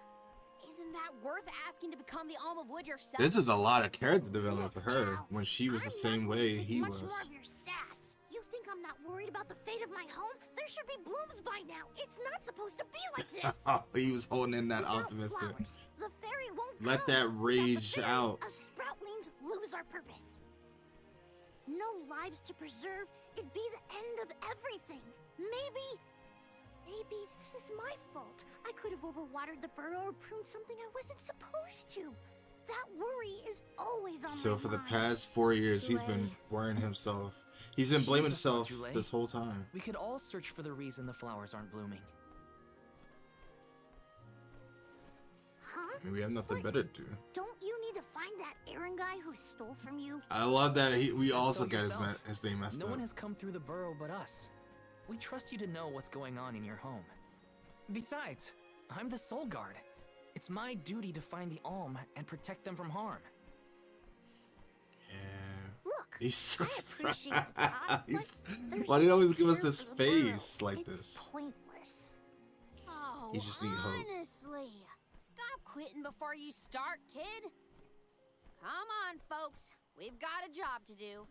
Isn't that worth asking to become the Alm of Wood yourself? This is a lot of character development for her when she was the same way he Much was. more of your sass. You think I'm not worried about the fate of my home? There should be blooms by now. It's not supposed to be like this. Oh, he was holding in that Without optimistic. flowers, the fairy won't Let come. that Without the rage fairy, out. Us sproutlings lose our purpose. No lives to preserve. It'd be the end of everything. Maybe this is my fault. I could have overwatered the burrow or pruned something I wasn't supposed to. That worry is always on So my for the mind. past 4 years, he's been worrying himself. He's been blaming Here's a thought, himself Jule. this whole time. We could all search for the reason the flowers aren't blooming. Huh? I mean, we have nothing better to do. Don't you need to find that Aaron guy who stole from you? I love that we Said also so got yourself. his name messed No up. one has come through the burrow but us. We trust you to know what's going on in your home. Besides, I'm the Soul Guard. It's my duty to find the Alm and protect them from harm. Look, He's so I surprised. appreciate that, He's- but there's Why do you always no give us cure this for the burrow. face like It's this? pointless. Oh, You just need hope. honestly. Stop quitting before you start, kid. Come on, folks. We've got a job to do.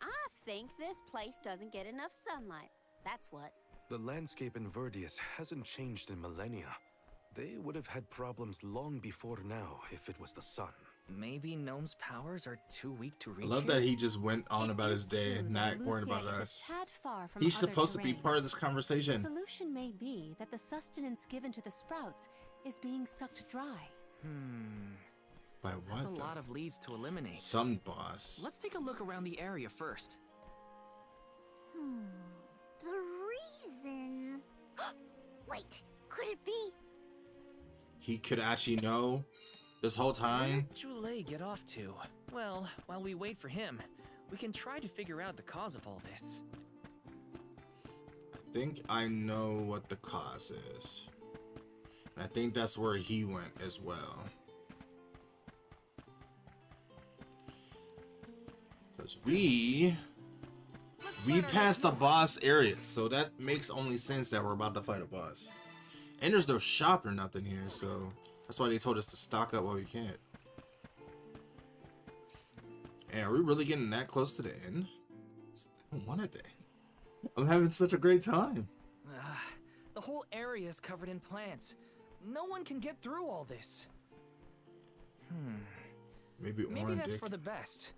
I think this place doesn't get enough sunlight. That's what. The landscape in Verdius hasn't changed in millennia. They would have had problems long before now if it was the sun. Maybe Gnome's powers are too weak to I reach love here? that he just went on It about is his day, true not that worried about Lucia is us. a tad far from He's other supposed to be terrain. part of this The conversation. solution may be that the sustenance given to the sprouts is being sucked dry. By That's what? a though? lot of leads to eliminate. Some boss. Let's take a look around the area first. The reason... Wait, could it be... He could actually know this whole time. Where'd Jule get off to? Well, while we wait for him, we can try to figure out the cause of all this. I think I know what the cause is. And I think that's where he went as well. Because we passed the boss area, so that makes only sense that we're about to fight a boss. And there's no shop or nothing here, so that's why they told us to stock up while we can. And are we really getting that close to the end? I don't want a day. I'm having such a great time. The whole area is covered in plants. No one can get through all this. Maybe Maybe Orin that's Dick. for the best.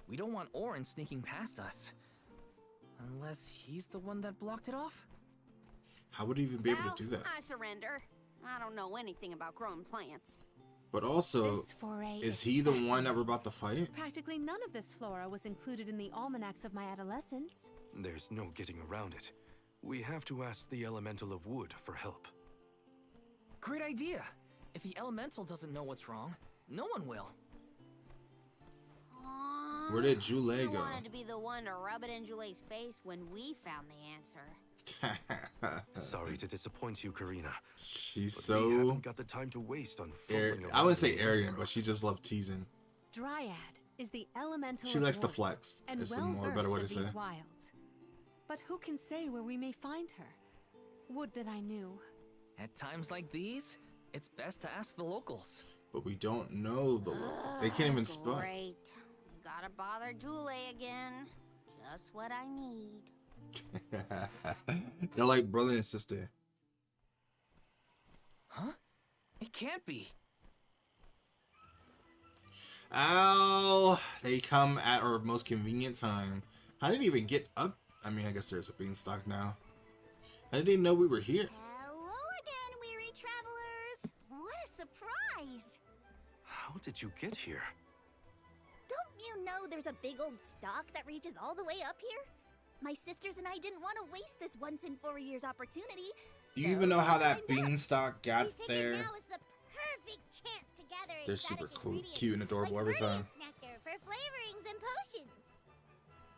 We don't want Orin sneaking past us. Unless he's the one that blocked it off? How would he even be able Well, to do that? I surrender. I don't know anything about growing plants. But also, This foray is is he the one that we're about to fight? Practically none of this flora was included in the almanacs of my adolescence. There's no getting around it. We have to ask the Elemental of Wood for help. Great idea. If the elemental doesn't know what's wrong, no one will. Aw, Where did Jule you go? wanted to be the one to rub it in Jule's face when we found the answer. Sorry to disappoint you, Karina. She's but so we haven't got the time to waste on fumbling I wouldn't around say in the arrogant, burrow. but she just loved teasing. Dryad is the elemental She of likes to wood, flex. and It's a well more better way to versed say. of these wilds. But who can say where we may find her? Would that I knew. At times like these, it's best to ask the locals. But we don't know the local. They can't even spell. Great. We gotta bother Jule again. Just what I need. They're like brother and sister. Huh? It can't be. Ow! They come at our most convenient time. How did they even get up? I mean, I guess there's a beanstalk now. How did they know we were here? Hello again, weary travelers! What a surprise! How did you get here? Don't you know there's a big old stalk that reaches all the way up here? My sisters and I didn't want to waste this once in 4 years opportunity. Do you so even know how we that climbed up. beanstalk got We figured there? now is the perfect chance to gather They're exotic super cool, ingredients cute, and adorable like every time. Verdius nectar for flavorings and potions.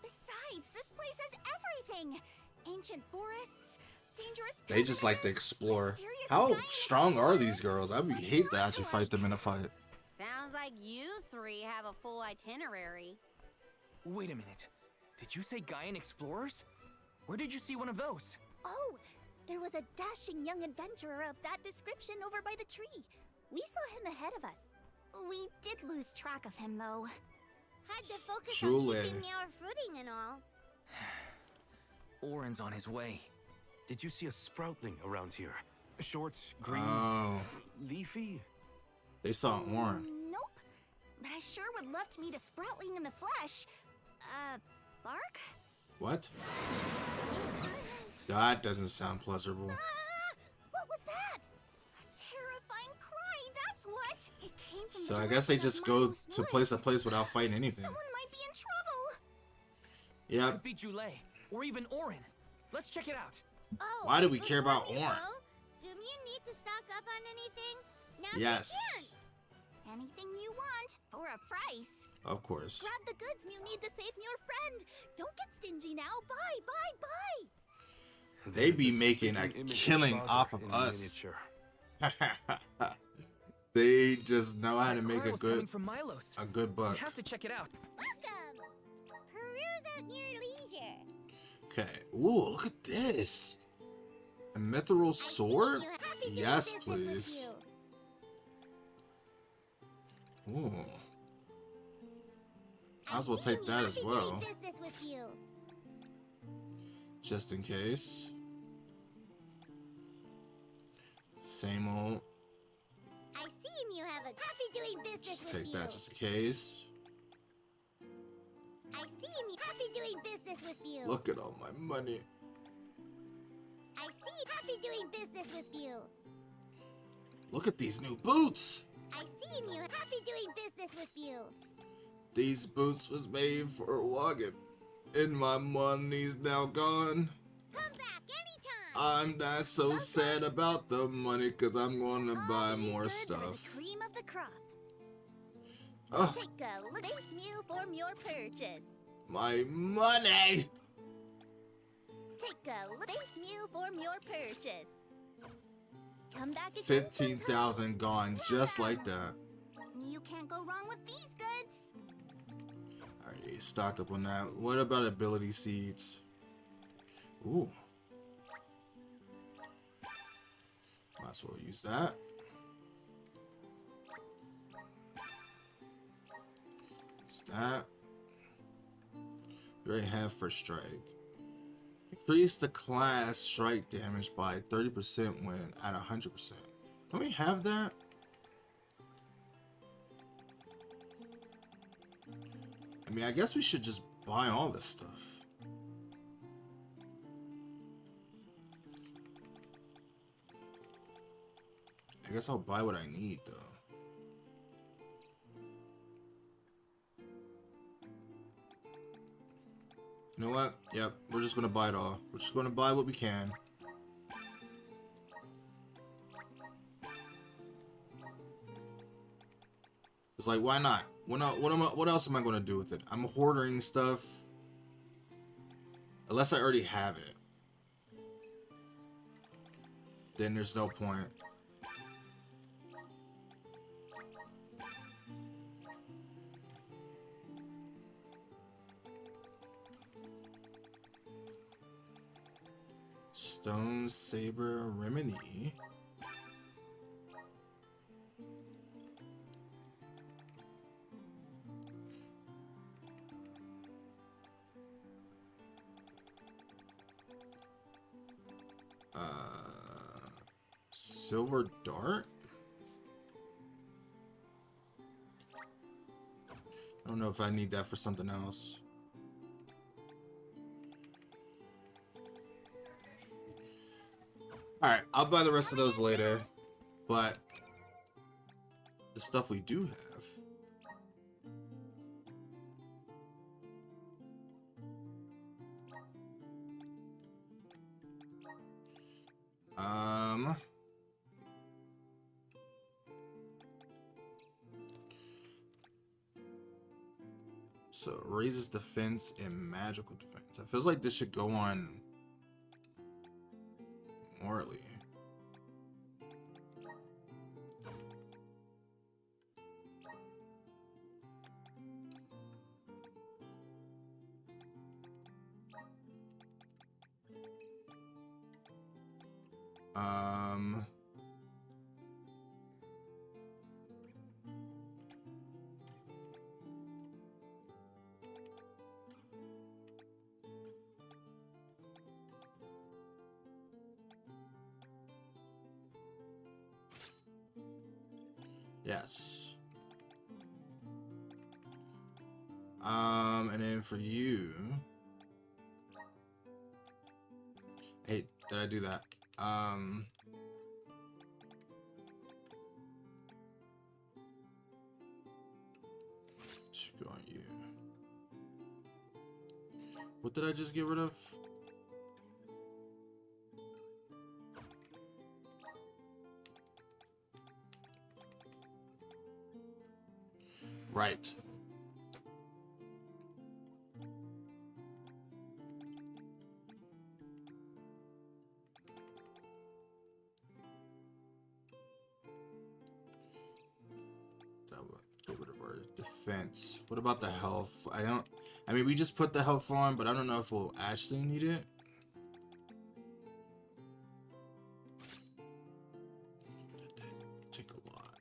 Besides, this place has everything. Ancient forests, dangerous They just like to predators, explore. mysterious How giant strong are these explorers, girls? I would what's hate to not actually to fight like? them in a fight. Sounds like you three have a full itinerary. Wait a minute. Did you say Gaian explorers? Where did you see one of those? Oh, there was a dashing young adventurer of that description over by the tree. We saw him ahead of us. We did lose track of him, though. Had to focus Jule. on keeping our footing and all. Orin's on his way. Did you see a sproutling around here? Short, green, Oh, leafy? they saw Orin. Nope. But I sure would love to meet a Sproutling in the flesh. Bark? What? That doesn't sound pleasurable. What was that? A terrifying cry, that's what! It came from So the I guess they direction of just go Milo's to place to woods. place without fighting anything. Someone might be in trouble! Yep. Could be Jule, or even Orin. Let's check it out. Oh, Why do we care about before we Orin? go, do you need to stock up on anything? Now's Yes. your chance. Anything you want for a price. Of course. Grab the goods you need to save your friend. Don't get stingy now. Buy, buy, buy. They be The making a speaking image killing father off of in us. miniature. They just know how That to make cry a was coming good from Milos. good We buck. have to check it out. Welcome. Peruse at your leisure. Okay. Ooh, look at this. A mithril sword? You happy doing Yes, business with please. you. Ooh. Might as well take that as well, Business with you. just in case. Same old. I see you have a happy doing business Just with take you. that just in case. I see you happy doing business with you. Look at all my money. I see you happy doing business with you. Look at these new boots. I see you happy doing business with you. These boots was made for walking, and my money's now gone. Come back anytime. I'm not so sad about the money, cause I'm gonna buy All these more goods are stuff. the cream of the crop. Oh, Take a look at meal from your purchase. my money! Take a look at meal from your purchase. Come back again 15,000 gone just like that. sometime. You can't go wrong with these goods. Alright, stocked up on that. What about ability seeds? Ooh. Might as well use that. Use that. We already have first strike. Increase the class strike damage by 30% when at 100%. Don't we have that? I mean, I guess we should just buy all this stuff. I guess I'll buy what I need, though. You know what? Yep, we're just gonna buy it all. We're just gonna buy what we can. It's like, why not? What else am I gonna do with it? I'm hoarding stuff. Unless I already have it. Then there's no point. Stone Saber Remedy. Silver Dart? I don't know if I need that for something else. Alright, I'll buy the rest of those later. But the stuff we do have. So it raises defense and magical defense. It feels like this should go on Morley. Yes. And then for you, hey, did I do that? Should go on you. What did I just get rid of? Right. That would get rid of our defense. What about the health? I mean, we just put the health on, but I don't know if we'll actually need it. That did take a lot.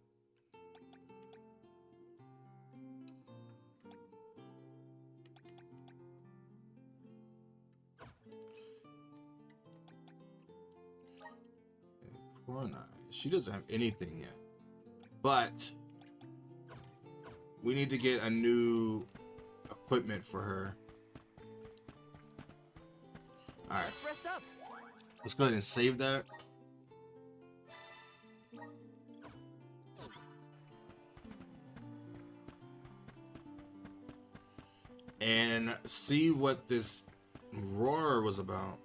Corona. She doesn't have anything yet. But we need to get a new equipment for her. Alright. Let's rest up. Let's go ahead and save that. And see what this roar was about.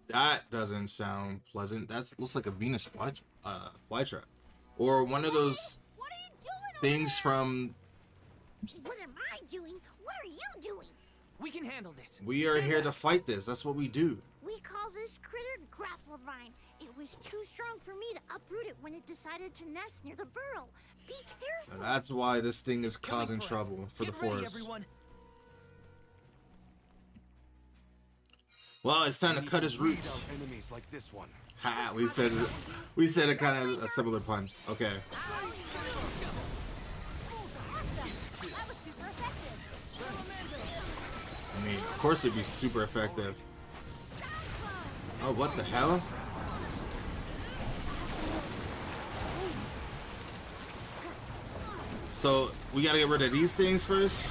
That doesn't sound pleasant. That looks like a Venus flytrap, or one of those things from. What am I doing? What are you doing? We can handle this. We are here to fight this. That's what we do. We call this critter Grapplevine. It was too strong for me to uproot it when it decided to nest near the burrow. Be careful. And that's why this thing is causing trouble for the forest. Everyone. Well, it's time to cut his roots. Enemies like this one. Ha! We said it kind of a similar pun. Okay. I mean, of course it'd be super effective. Oh, what the hell? So we gotta get rid of these things first.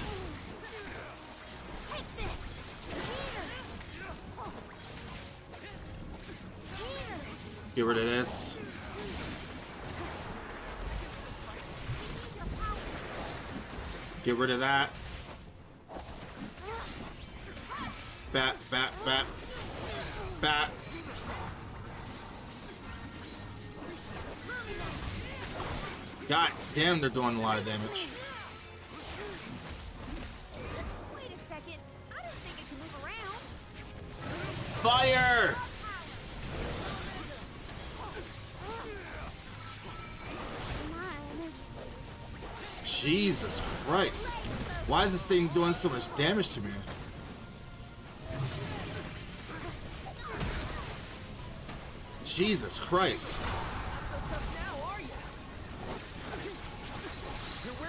Get rid of this. Get rid of that. Bat, bat, bat. Bat. God damn, they're doing a lot of damage. Wait a second. I don't think it can move around. Fire! Jesus Christ. Why is this thing doing so much damage to me? Jesus Christ.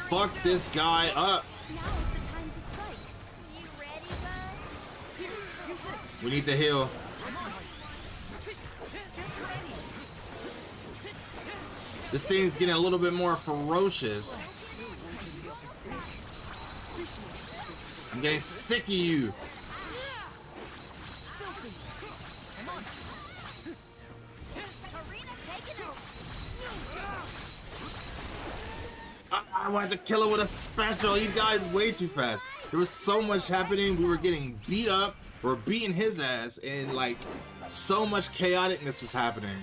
Fuck this guy up. Now is the time to strike. You ready, bud? We need to heal. This thing's getting a little bit more ferocious. I'm getting sick of you. I wanted to kill him with a special. He died way too fast. There was so much happening. We were getting beat up. We're beating his ass. And like so much chaoticness was happening.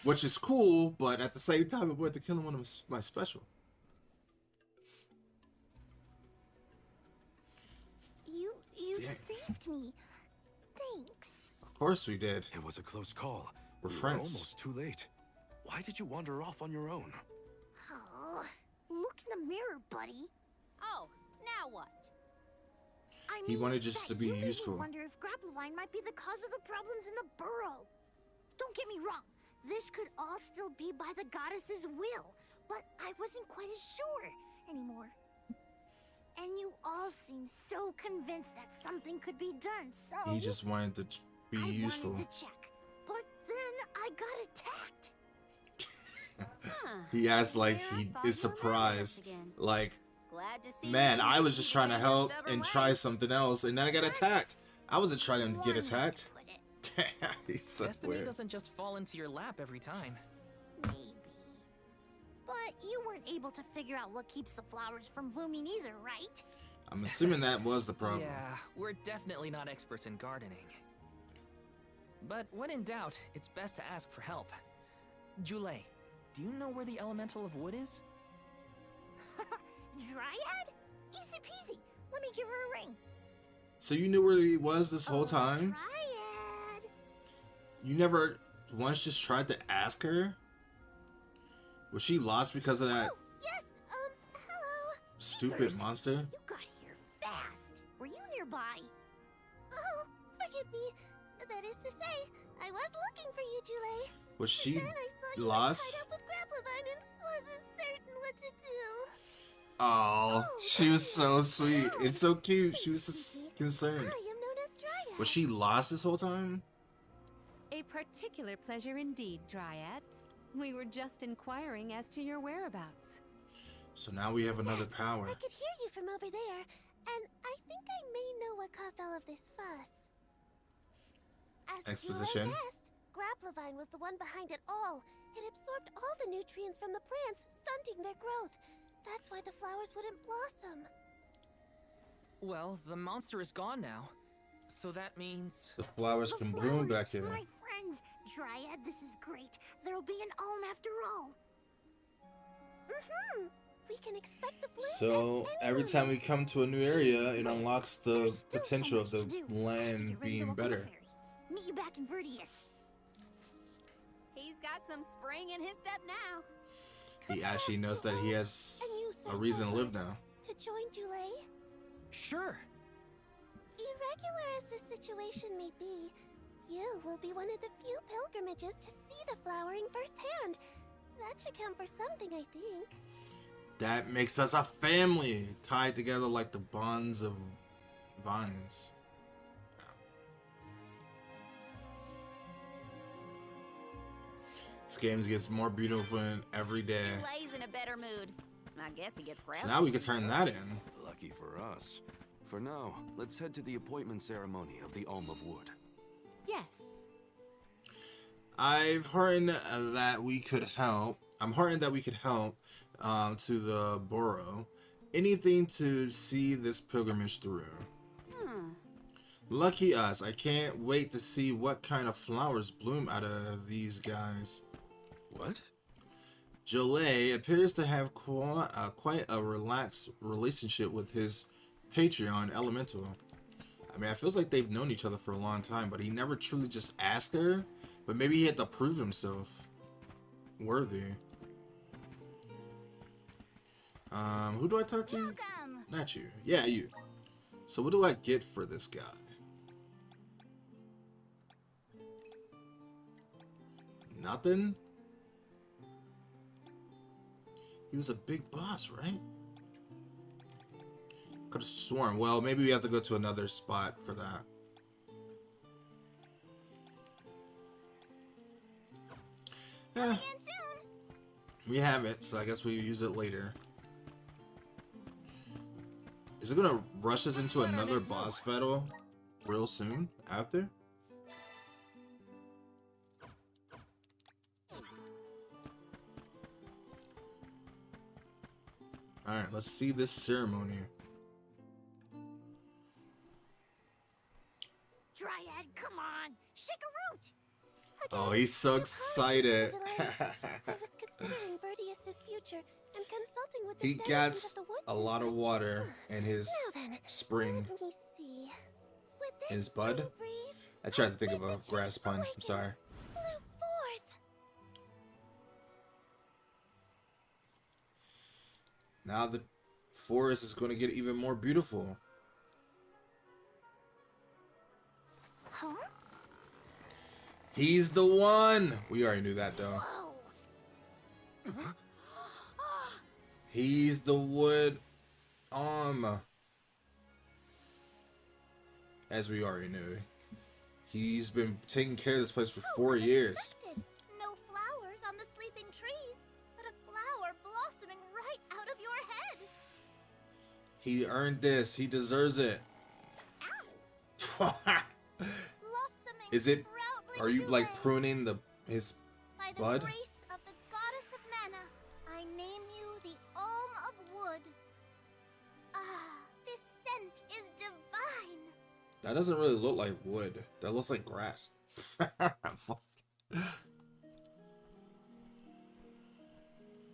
Which is cool. But at the same time, I wanted to kill him with my special. You saved me. Thanks. Of course we did. It was a close call. We're We were friends. almost too late. Why did you wander off on your own? Oh, look in the mirror, buddy. Oh, now what? I mean, He wanted just that to be you made me useful. wonder if Grapplevine might be the cause of the problems in the burrow. Don't get me wrong. This could all still be by the goddess's will, but I wasn't quite as sure anymore. And you all seem so convinced that something could be done, so... He just wanted to be useful. I wanted to check, but then I got attacked. He acts like he is surprised. Like, Glad to see man, you I was just trying to changed your help stubborn and ways. try something else, and then I got attacked. I wasn't trying to get attacked. Damn, he's so Destiny weird. doesn't just fall into your lap every time. Maybe. But you weren't able to figure out what keeps the flowers from blooming either, right? I'm assuming that was the problem. Yeah, we're definitely not experts in gardening. But when in doubt, it's best to ask for help. Jule, do you know where the elemental of wood is? Dryad? Easy peasy. Let me give her a ring. So you knew where he was this whole time? Dryad. You never once just tried to ask her? Was she lost because of that Oh, yes, hello. stupid monster? You got here fast. Were you nearby? Oh, forgive me. That is to say, I was looking for you, Jule. Was she Then I saw you lost? tied up with Grapplevine and wasn't certain what to do. Oh, she was so sweet and so cute. She was just concerned. I am known as Dryad. Was she lost this whole time? A particular pleasure indeed, Dryad. We were just inquiring as to your whereabouts. So now we have another power. I could hear you from over there, and I think I may know what caused all of this fuss. As Exposition. Jule guessed, Grapplevine was the one behind it all. It absorbed all the nutrients from the plants, stunting their growth. That's why the flowers wouldn't blossom. Well, the monster is gone now. So that means... The flowers The can bloom flowers, back here. My friends, Dryad, this is great. There'll be an alm after all. We can expect the bloom. So every time we come to a new area, it unlocks the potential of the land being better. Meet you back in Verdius. He's got some spring in his step now. He actually knows that he has a reason to live now. To join Jule? Sure. Irregular as this situation may be, you will be one of the few pilgrimages to see the flowering firsthand. That should count for something, I think. That makes us a family, tied together like the bonds of vines. This game gets more beautiful every day. Jule's in a better mood. I guess he gets So proud. now we can turn that in. Lucky for us. For now, let's head to the appointment ceremony of the Alm of Wood. Yes. I've heard that we could help. I'm heartened that we could help to the borough. Anything to see this pilgrimage through. Lucky us. I can't wait to see what kind of flowers bloom out of these guys. What? Jule appears to have quite a relaxed relationship with his Patreon Elemental. I mean, it feels like they've known each other for a long time, but he never truly just asked her. But maybe he had to prove himself worthy. Who do I talk to? Welcome. Not you. Yeah, you. So what do I get for this guy? Nothing? He was a big boss, right? Could have sworn. Well, maybe we have to go to another spot for that. Yeah. We have it, so I guess we use it later. Is it gonna rush us into another boss battle real soon after? Alright, let's see this ceremony. Dryad, come on. Shake a root. Oh, he's so excited. I was considering Verdius' future and consulting with the He denizens gets of the woods. a lot of water in his Now then, spring. let me see. With this In his bud? spring breeze, I tried to think of a grass pun. I'm sorry. blew forth. Now the forest is going to get even more beautiful. Huh? He's the one! We already knew that though. He's the wood as we already knew. He's been taking care of this place for Who 4 would have years. expected? No flowers on the sleeping trees, but a flower blossoming right out of your head. He earned this. He deserves it. Blossoming Is it? sproutling Are you like Julet. pruning his By the bud? grace of the goddess of mana, I name you the Alm of Wood. Ah, this scent is divine. That doesn't really look like wood. That looks like grass. Fuck.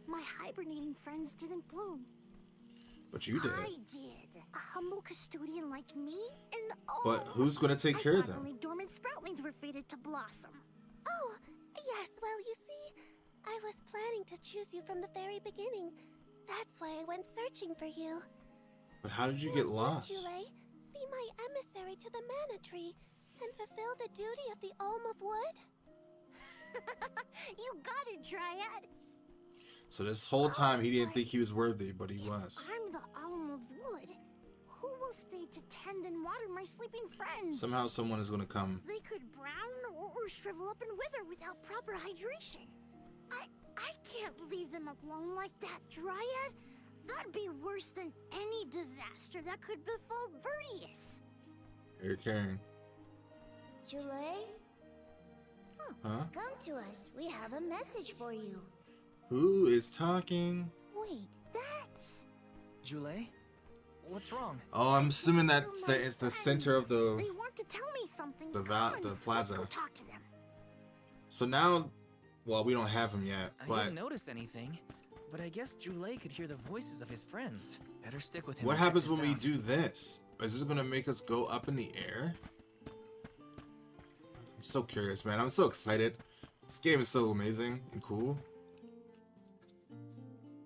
My hibernating friends didn't bloom. But you did. I did. A humble custodian like me, and But who's gonna take I care of thought them? only dormant sproutlings were fated to blossom. Oh, yes. Well, you see, I was planning to choose you from the very beginning. That's why I went searching for you. But how did you get lost? Julet, be my emissary to the mana tree and fulfill the duty of the Alm of Wood. You got it, Dryad. So this whole time he didn't think he was worthy, but he was. I'm the Alm of Wood. Who will stay to tend and water my sleeping friends? Somehow someone is gonna come. They could brown or shrivel up and wither without proper hydration. I can't leave them alone like that, Dryad. That'd be worse than any disaster that could befall Vertius. You're carrying. Julet? Huh? Come to us. We have a message for you. Who is talking? Wait, that's... Julet? What's wrong? Oh, I'm assuming that's it's the center of the They want to tell me something. the Come on, the plaza. Let's go talk to them. So now, well, we don't have him yet, I but didn't notice anything, but I guess Julet could hear the voices of his friends. Better stick with him. what and check happens this when we out. do this? Is this gonna make us go up in the air? I'm so curious, man. I'm so excited. This game is so amazing and cool.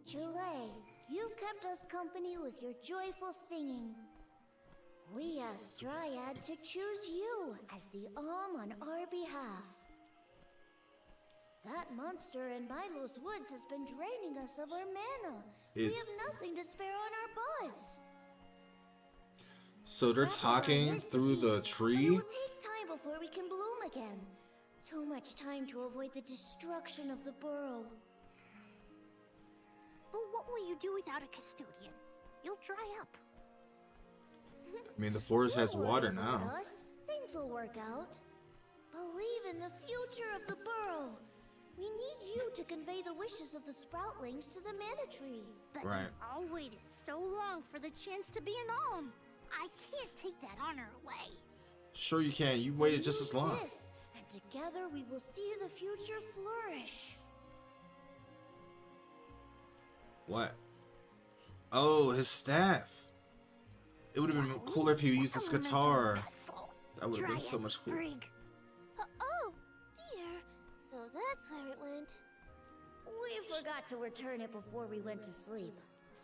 Julet, you kept us company with your joyful singing. We asked Dryad to choose you as the Alm on our behalf. That monster in Milo's woods has been draining us of our mana. We have nothing to spare on our buds. So they're talking through the But it tree. will take time before we can bloom again. Too much time to avoid the destruction of the burrow. But what will you do without a custodian? You'll dry up. I mean, the forest has Don't water worry about now. us. Things will work out. Believe in the future of the burrow. We need you to convey the wishes of the sproutlings to the mana tree. But Right. we've all waited so long for the chance to be an alm. I can't take that honor away. Sure you can. You waited just as long. This, and together we will see the future flourish. What? Oh, his staff. It would have been cooler if he used his guitar. That would have been so much cooler. Oh, dear. So that's where it went. We forgot to return it before we went to sleep.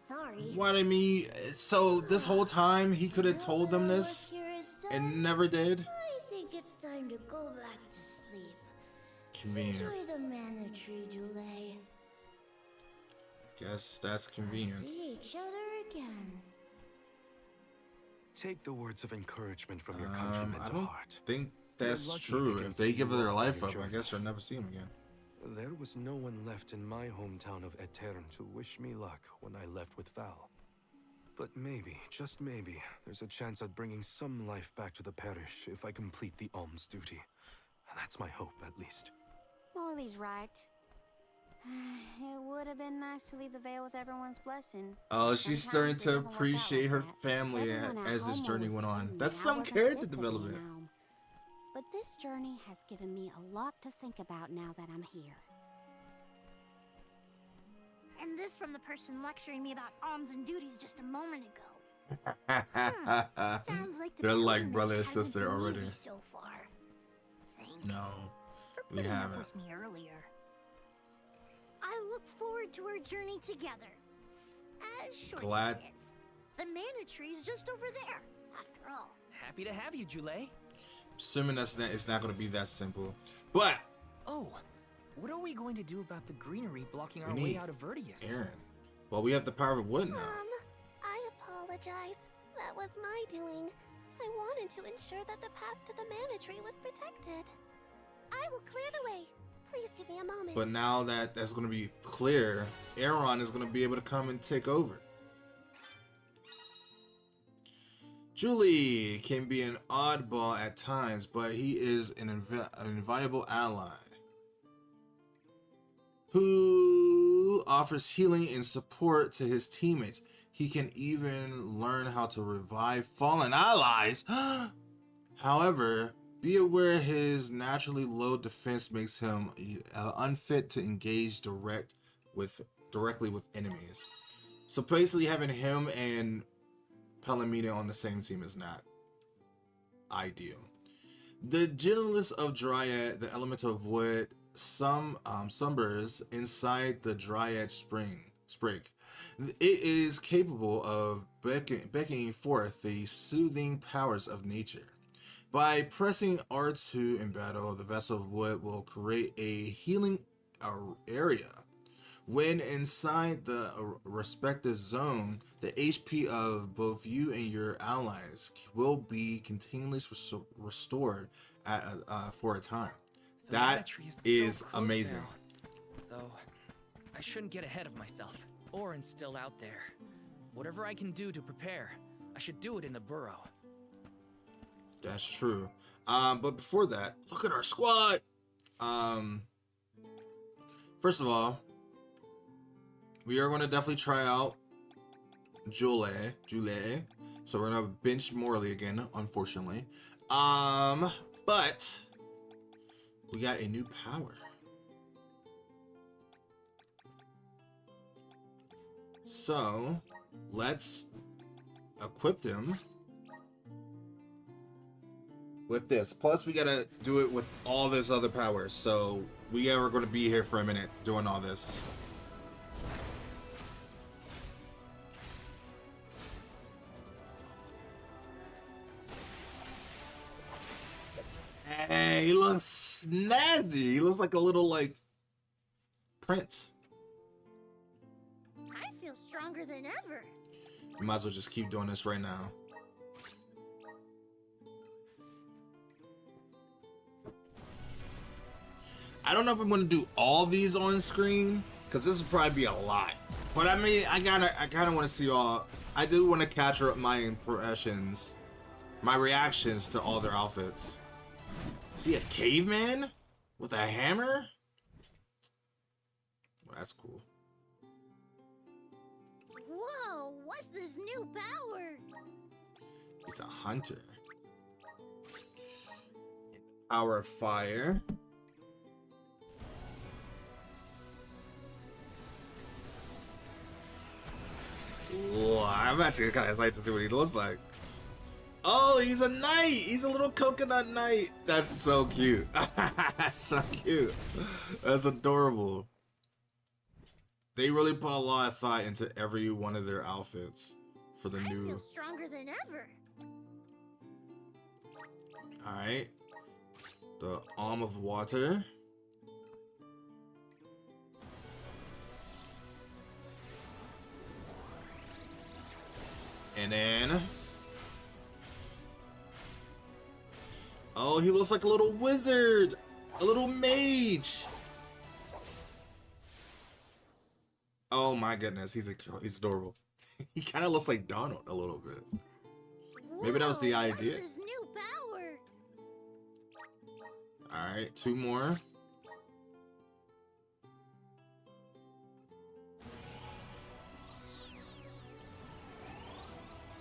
Sorry. What I mean, so this whole time he could have told them this and never did? I think it's time to go back to sleep. Convenient. Enjoy the mana tree, Julet. Guess that's convenient. See each other again. Take the words of encouragement from your countrymen I to don't heart. think You're that's lucky true. they can If they see give you their off life your up, I journey. guess I'll never see him again. There was no one left in my hometown of Etern to wish me luck when I left with Val. But maybe, just maybe, there's a chance at bringing some life back to the parish if I complete the alms duty. That's my hope, at least. Morley's right. It would have been nice to leave the veil with everyone's blessing. Oh, she's starting Sometimes it to doesn't work out appreciate her like that. family Everyone at as this home journey always went told on. me That's I some wasn't character fit to be an development. elm. But this journey has given me a lot to think about now that I'm here. And this from the person lecturing me about alms and duties just a moment ago. Sounds like the They're like pilgrimage brother and hasn't sister been already. easy so far. Thanks No, for we putting up haven't. with me earlier. I look forward to our journey together. As short Glad- as it is. The mana tree is just over there, after all. Happy to have you, Julet. Assuming it's not going to be that simple. But Oh, what are we going to do about the greenery blocking our We way need out of Vertius? Aaron. Well, we have the power of wood now. I apologize. That was my doing. I wanted to ensure that the path to the Mana Tree was protected. I will clear the way. Please give me a moment. But now that that's going to be clear, Aaron is going to be able to come and take over. Julie can be an oddball at times, but he is an invaluable ally who offers healing and support to his teammates. He can even learn how to revive fallen allies. However, be aware his naturally low defense makes him unfit to engage directly with enemies. So basically having him and Palomino on the same team is not ideal. The gentlest of Dryad, the elemental of wood, summers inside the Dryad sprig. It is capable of beckoning forth the soothing powers of nature. By pressing R2 in battle, the Vessel of Wood will create a healing area. When inside the respective zone, the HP of both you and your allies will be continuously restored for a time. That is amazing. Though, I shouldn't get ahead of myself. Orin's still out there. Whatever I can do to prepare, I should do it in the burrow. That's true. But before that, look at our squad. First of all, we are going to definitely try out Julie. So we're going to bench Morley again, unfortunately. But we got a new power. So let's equip him with this. Plus, we gotta do it with all this other power. So we are going to be here for a minute doing all this. Hey, he looks snazzy. He looks like a little, like, prince. I feel stronger than ever. You might as well just keep doing this right now. I don't know if I'm going to do all these on screen, because this will probably be a lot. But I mean, I kind of want to see all. I do want to capture up my impressions, my reactions to all their outfits. See a caveman with a hammer? Well, that's cool. Whoa, what's this new power? He's a hunter. Power of fire. Ooh, I'm actually kind of excited to see what he looks like. Oh, he's a knight. He's a little coconut knight. That's so cute. That's so cute. That's adorable. They really put a lot of thought into every one of their outfits for the new. I feel stronger than ever. All right. The Arm of Water. And then, oh, he looks like a little wizard, a little mage. Oh my goodness, he's adorable. He kind of looks like Donald a little bit. Maybe that was the idea. What's this new power? All right, two more.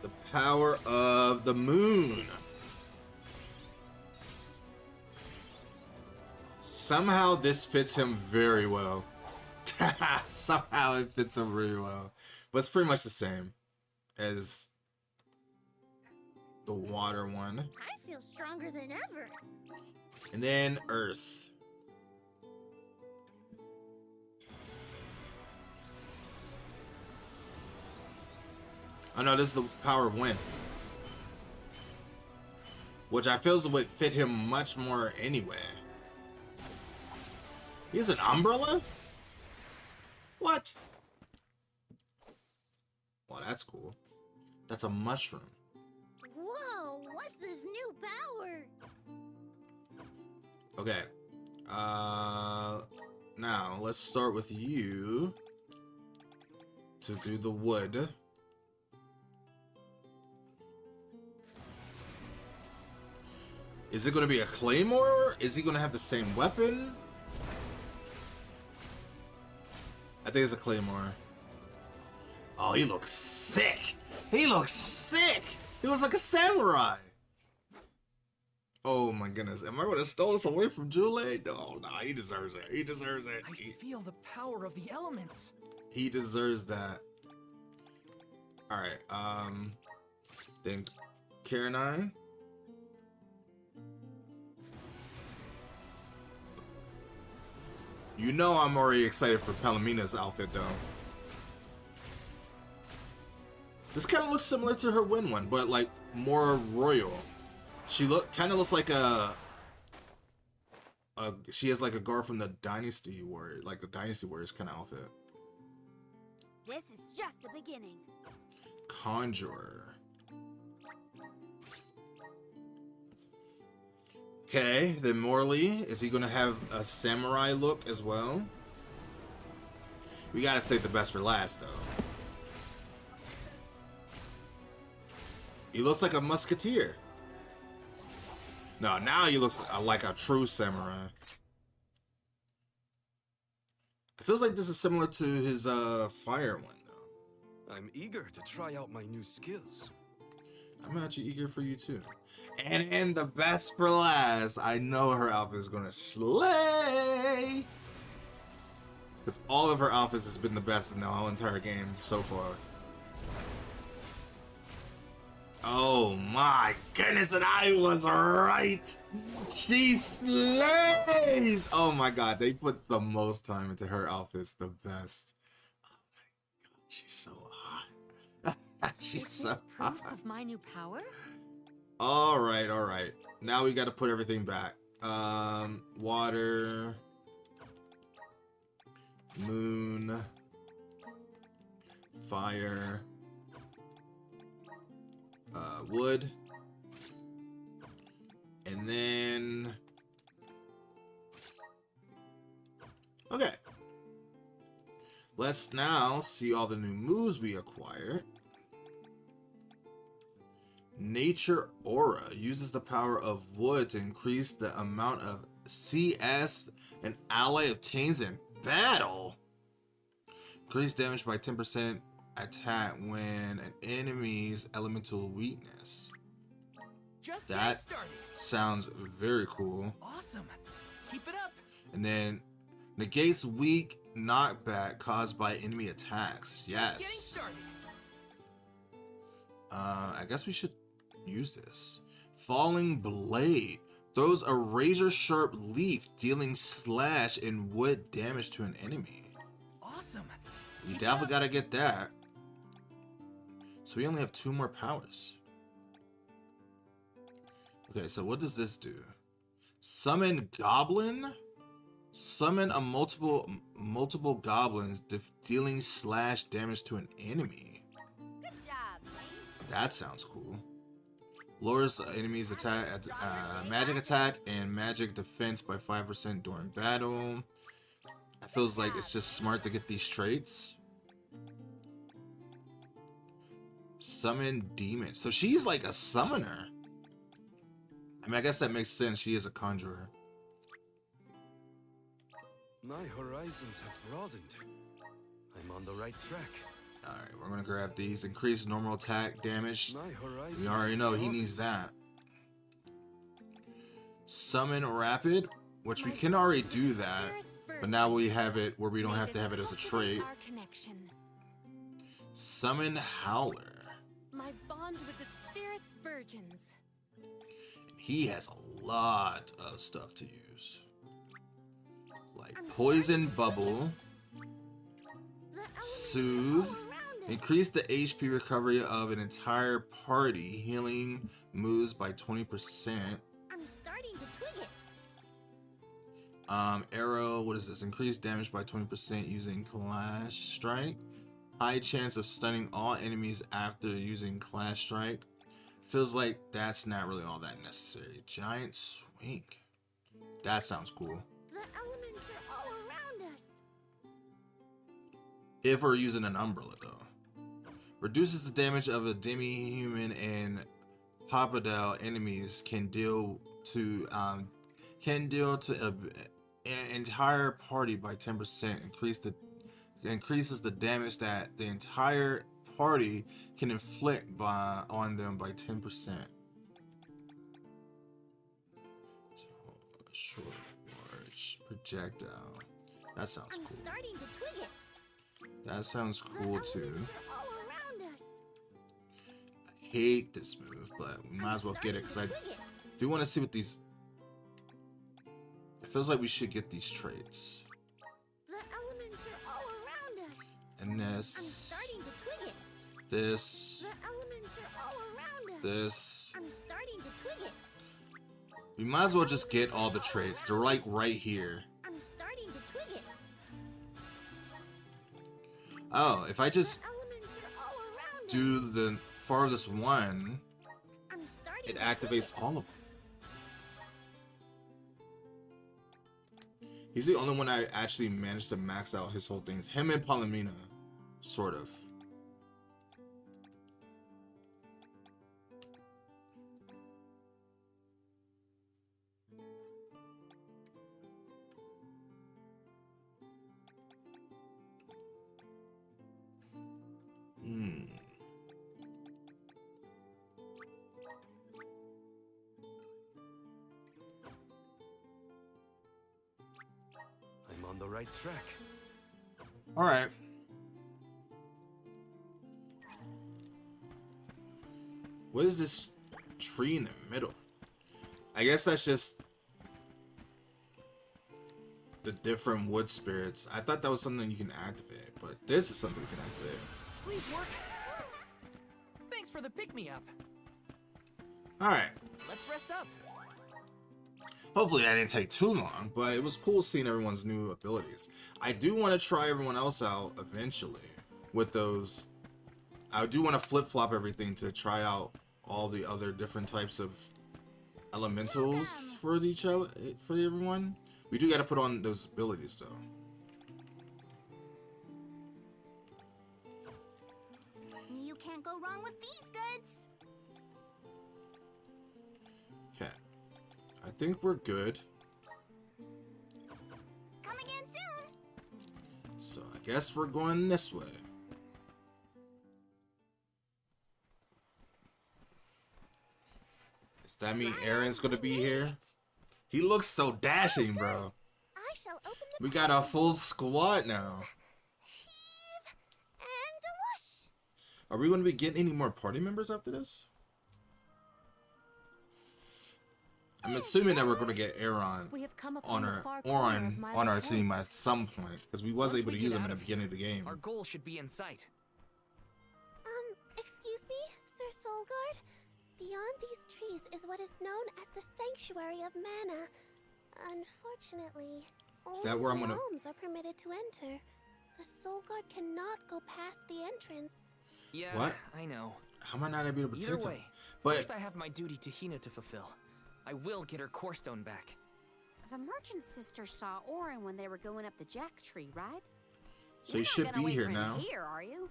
The power of the moon. Somehow this fits him very well. Somehow it fits him really well. But it's pretty much the same as the water one. I feel stronger than ever. And then earth. Oh no, this is the power of wind. Which I feel would fit him much more anyway. He has an umbrella? What? Well, that's cool. That's a mushroom. Whoa, what's power. Okay. Now let's start with you to do the wood. Is it going to be a claymore? Is he going to have the same weapon? I think it's a claymore. Oh, he looks sick. He looks sick. He looks like a samurai. Oh my goodness. Am I going to steal this away from Jule? No, nah, he deserves it. He deserves it. I feel the power of the elements. He deserves that. Alright, then Karenai. You know I'm already excited for Palamina's outfit though. This kind of looks similar to her Win one, but like more royal. She kind of looks like she has like a guard from the Dynasty Warrior, like the Dynasty Warriors kind of outfit. This is just the beginning. Conjurer. Okay, then Morley, is he gonna have a samurai look as well? We gotta save the best for last though. He looks like a musketeer. No, now he looks like a true samurai. It feels like this is similar to his fire one though. I'm eager to try out my new skills. I'm actually eager for you too. And the best for last, I know her outfit is gonna slay. Because all of her outfits has been the best in the whole entire game so far. Oh my goodness, and I was right. She slays. Oh my god, they put the most time into her outfits, the best. Oh my god, she's so hot. She's so Proof hot. of my new power? All right. Now we got to put everything back. Water, moon, fire, wood, and then okay. Let's now see all the new moves we acquired. Nature Aura uses the power of wood to increase the amount of CS an ally obtains in battle. Increase damage by 10% attack when an enemy's elemental weakness. Just That sounds very cool. Awesome. Keep it up. And then negates weak knockback caused by enemy attacks. Getting Yes. started. I guess we should use this. Falling Blade throws a razor sharp leaf, dealing slash and wood damage to an enemy. Awesome. We definitely gotta get that. So we only have 2 more powers. Okay, so what does this do? Summon Goblin? Summon a multiple goblins, dealing slash damage to an enemy. Good job, Lane. That sounds cool. Lowers enemies' attack, magic attack and magic defense by 5% during battle. It feels like it's just smart to get these traits. Summon demon. So she's like a summoner. I mean, I guess that makes sense. She is a conjurer. My horizons have broadened. I'm on the right track. Alright, we're gonna grab these. Increase normal attack damage. My horizons We already know he needs that. Summon rapid, which we can already do that. But now we have it where we don't have to have it as a trait. Our connection. Summon Howler. My bond with the spirits virgins. He has a lot of stuff to use. Like Poison Bubble, Soothe, increase the HP recovery of an entire party, healing moves by 20%. I'm starting to twig it. Arrow, what is this? Increase damage by 20% using Clash Strike. High chance of stunning all enemies after using Clash Strike. Feels like that's not really all that necessary. Giant swing. That sounds cool. The elements are all around us. If we're using an umbrella, though. Reduces the damage of a demi-human and Papadel enemies can deal to an entire party by 10%. Increases the damage that the entire party can inflict on them by 10%. Short large projectile. That sounds I'm cool. starting to twig it. That sounds The cool too. elements are all around us. I hate this move, but we might as well get it because I do want to see what these. It feels like we should get these traits. The elements are all around us. And I'm this, starting to twig it. this, The elements are all around us. this. I'm starting to twig it. We might as well just get all the traits. They're like right here. I'm starting to twig it. Oh, if I just The elements are all around us. do the farthest one, I'm starting it to twig activates it. all of them. He's the only one I actually managed to max out his whole things. Him and Palomina, sort of. I'm on the right track. All right. What is this tree in the middle? I guess that's just the different wood spirits. I thought that was something you can activate, but this is something you can activate. Please work. Thanks for the pick-me-up. All right. Let's rest up. Hopefully that didn't take too long, but it was cool seeing everyone's new abilities. I do want to try everyone else out eventually with those. I do want to flip-flop everything to try out all the other different types of elementals for each other, for everyone. We do got to put on those abilities though. You can't go wrong with these goods. Okay. I think we're good. Coming in soon. So I guess we're going this way. Does that mean Aaron's gonna be here? He looks so dashing, bro. I shall open the We got a full squad now. heave and a whoosh. Are we gonna be getting any more party members after this? I'm assuming that we're gonna get Aaron We have come on upon the our far corner of on our Milo's team Hills. at some point because we was Once able to we use get him in out the of beginning of the game. Our goal should be in sight. Excuse me, Sir Soulguard. Beyond these trees is what is known as the Sanctuary of Mana. Unfortunately, that where I'm only gonna- gnomes are permitted to enter. The Soulguard cannot go past the entrance. Yeah, What? I know. How am I not able to Either protect him? way, But first I have my duty to Hina to fulfill. I will get her core stone back. The merchant sisters saw Orin when they were going up the jack tree, right? so You're he not should gonna be wait here for him now. Here, are you?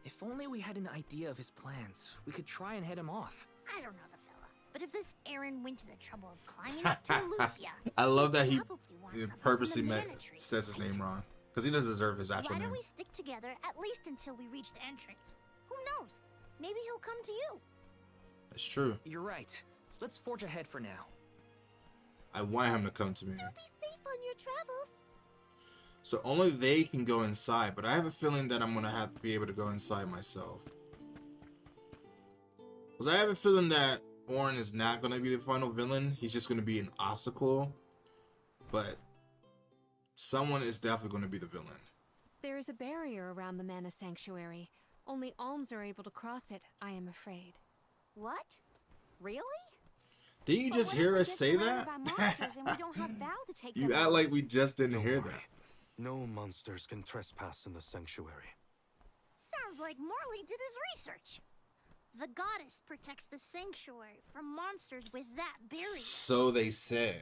If only we had an idea of his plans, we could try and head him off. I don't know the fella, but if this Aaron went to the trouble of climbing up to Lucia, I love that he probably wants something purposely from the met, mana tree, says his right? name wrong because he doesn't deserve his actual Why name. don't we stick together at least until we reach the entrance? Who knows? Maybe he'll come to you. It's true. You're right. Let's forge ahead for now. I want him to come to me. Be safe on your travels. So only they can go inside, but I have a feeling that I'm gonna have to be able to go inside myself. Because I have a feeling that Orin is not gonna be the final villain. He's just gonna be an obstacle. But someone is definitely gonna be the villain. There is a barrier around the Mana Sanctuary. Only alms are able to cross it, I am afraid. What? Really? Did you But just what if hear we us get say surrounded that? by monsters and we don't have Val to take You them act out? like we just didn't hear Don't that. worry. No monsters can trespass in the sanctuary. Sounds like Morley did his research. The goddess protects the sanctuary from monsters with that barrier. So they say.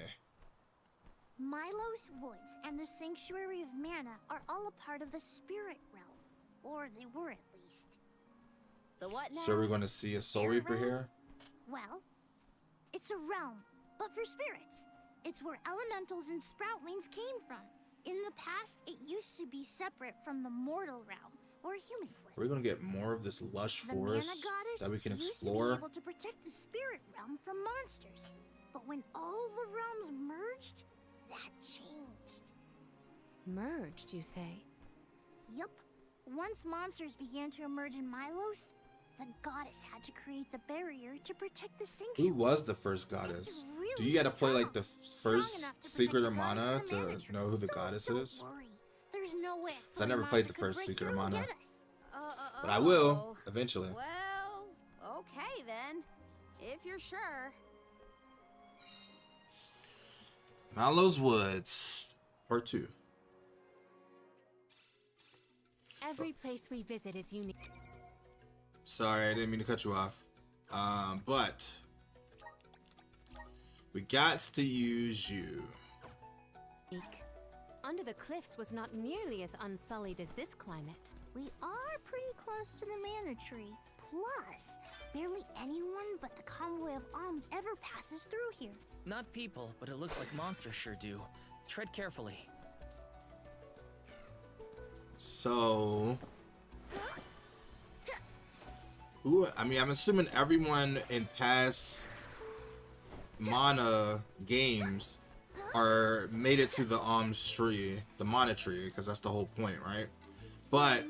Milos Woods and the Sanctuary of Mana are all a part of the spirit realm. Or they were at least. The what now? So we're going to see a Soul Reaper here? Well, it's a realm, but for spirits. It's where elementals and sproutlings came from. In the past, it used to be separate from the mortal realm, where humans live. We're going to get more of this lush The Mana forest goddess that we can used to explore. be able to protect the spirit realm from monsters. But when all the realms merged, that changed. Merged, you say? Yup. Once monsters began to emerge in Milos, the goddess had to create the barrier to protect the sanctuary. Who was the first goddess? Really Do you got to play like the first enough to Secret protect of the goddess Mana and the to Mana Tree. know who the So goddess don't is? worry. There's no way. Because I never played the could first break Secret of through and Mana. get us. But I will, eventually. Well, okay then. If you're sure. Milos Woods, Part 2. Every place we visit is unique. Sorry, I didn't mean to cut you off. But we got to use you. Under the cliffs was not nearly as unsullied as this climate. We are pretty close to the Mana Tree. Plus, barely anyone but the Convoy of Alms ever passes through here. Not people, but it looks like monsters sure do. Tread carefully. So, who? I mean, I'm assuming everyone in past Mana games are made it to the Alms tree, the Mana tree, because that's the whole point, right? But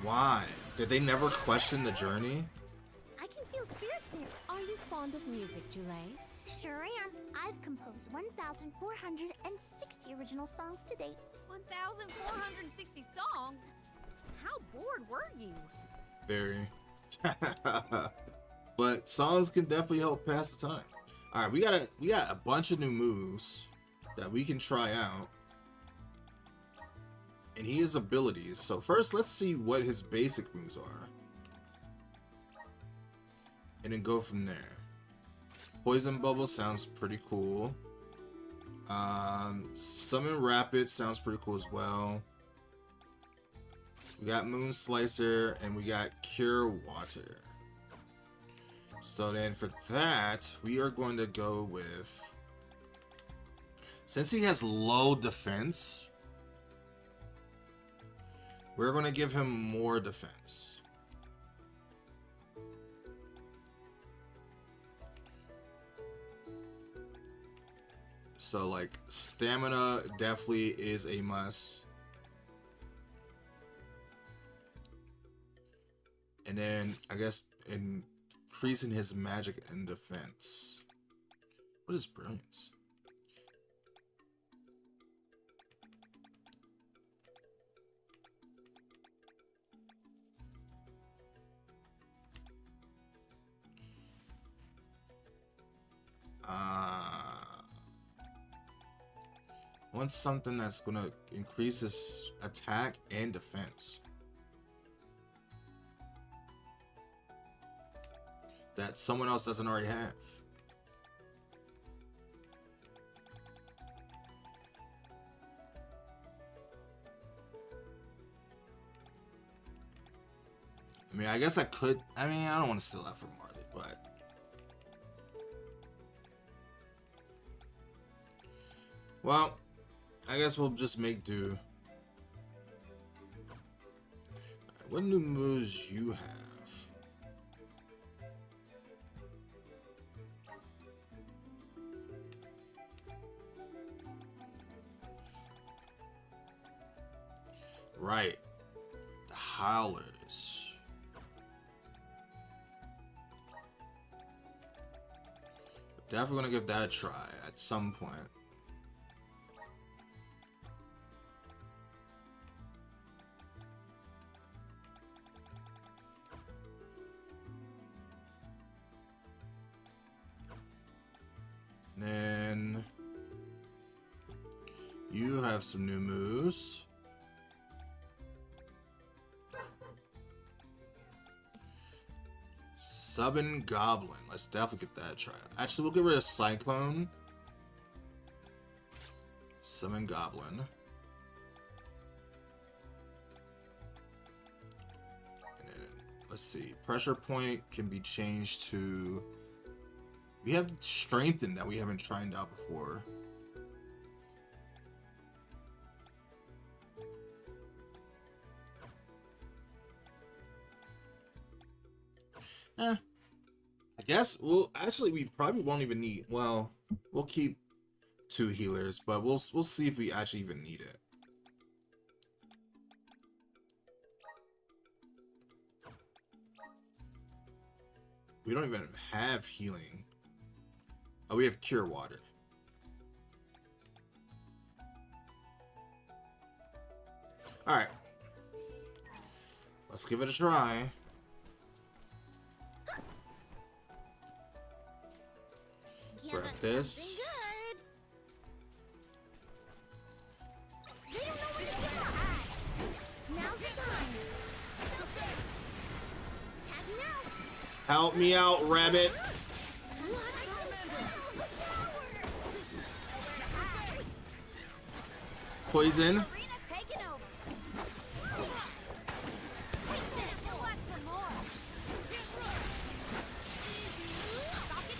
why? Did they never question the journey? I can feel spirits here. Are you fond of music, Jule? Sure am. I've composed 1,460 original songs to date. 1,460 songs? How bored were you? Very. But songs can definitely help pass the time. All right, we got a bunch of new moves that we can try out, and he has abilities. So first, let's see what his basic moves are, and then go from there. Poison Bubble sounds pretty cool. Summon Rapid sounds pretty cool as well. We got Moon Slicer and we got Cure Water. So then for that, we are going to go with, since he has low defense, we're going to give him more defense. So like stamina definitely is a must. And then I guess increasing his magic and defense. What is brilliance? Want something that's gonna increase his attack and defense. That someone else doesn't already have. I mean, I guess I could. I mean, I don't want to steal that from Marley, but. Well, I guess we'll just make do. What new moves you have? Right. The Howlers. Definitely gonna give that a try at some point. Then you have some new moves. Summon Goblin. Let's definitely get that a try. Actually, we'll get rid of Cyclone. Summon Goblin. And then, let's see. Pressure point can be changed to... We have Strengthen that we haven't tried out before. I guess we probably won't even need, well, we'll keep 2 healers, but we'll see if we actually even need it. We don't even have healing. Oh, we have Cure Water. Alright. Let's give it a try. Grab this. Help me out, rabbit. Poison.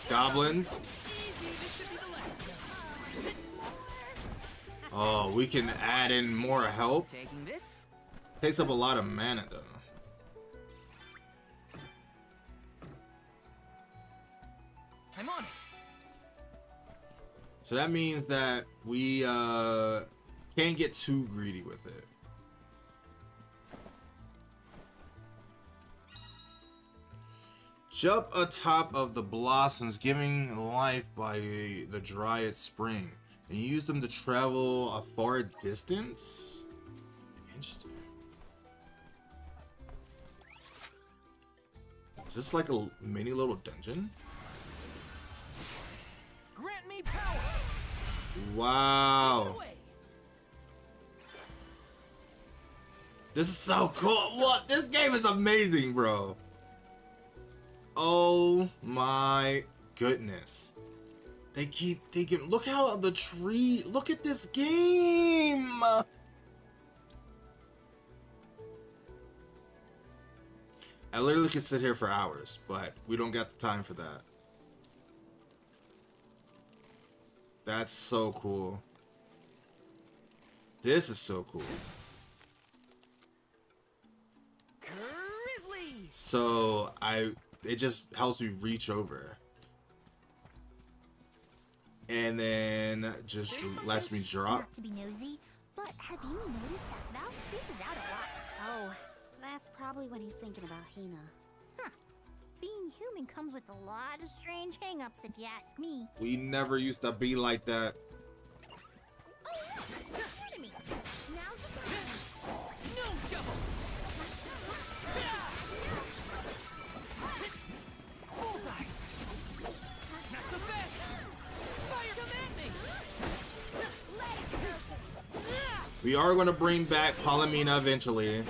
Goblins. Oh, we can add in more help. Takes up a lot of mana though. I'm on it. So that means that we can't get too greedy with it. Jump atop of the blossoms, giving life by the Dryad Spring, and use them to travel a far distance. Interesting. Is this like a mini little dungeon? Grant me power. Wow. This is so cool. What? This game is amazing, bro. Oh my goodness. They keep thinking, look how the tree, look at this game. I literally could sit here for hours, but we don't got the time for that. That's so cool. This is so cool. Grizzly. So it just helps me reach over. And then just lets me drop. Not to be nosy, but have you noticed that Val spaces out a lot? Oh, that's probably when he's thinking about Hina. Huh. Being human comes with a lot of strange hang-ups, if you ask me. We never used to be like that. Oh, enemy. Now's the time. No shovel. Bullseye. Not so fast. Fire, come at me. We are going to bring back Palomina eventually.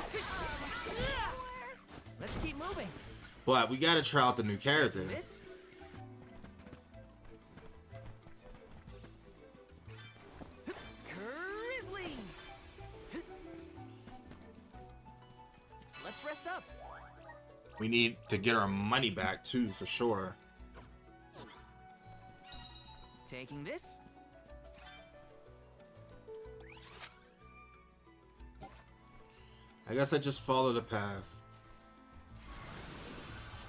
Let's keep moving. But we got to try out the new character. This? Grizzly. Let's rest up. We need to get our money back too, for sure. Taking this. I guess I just follow the path.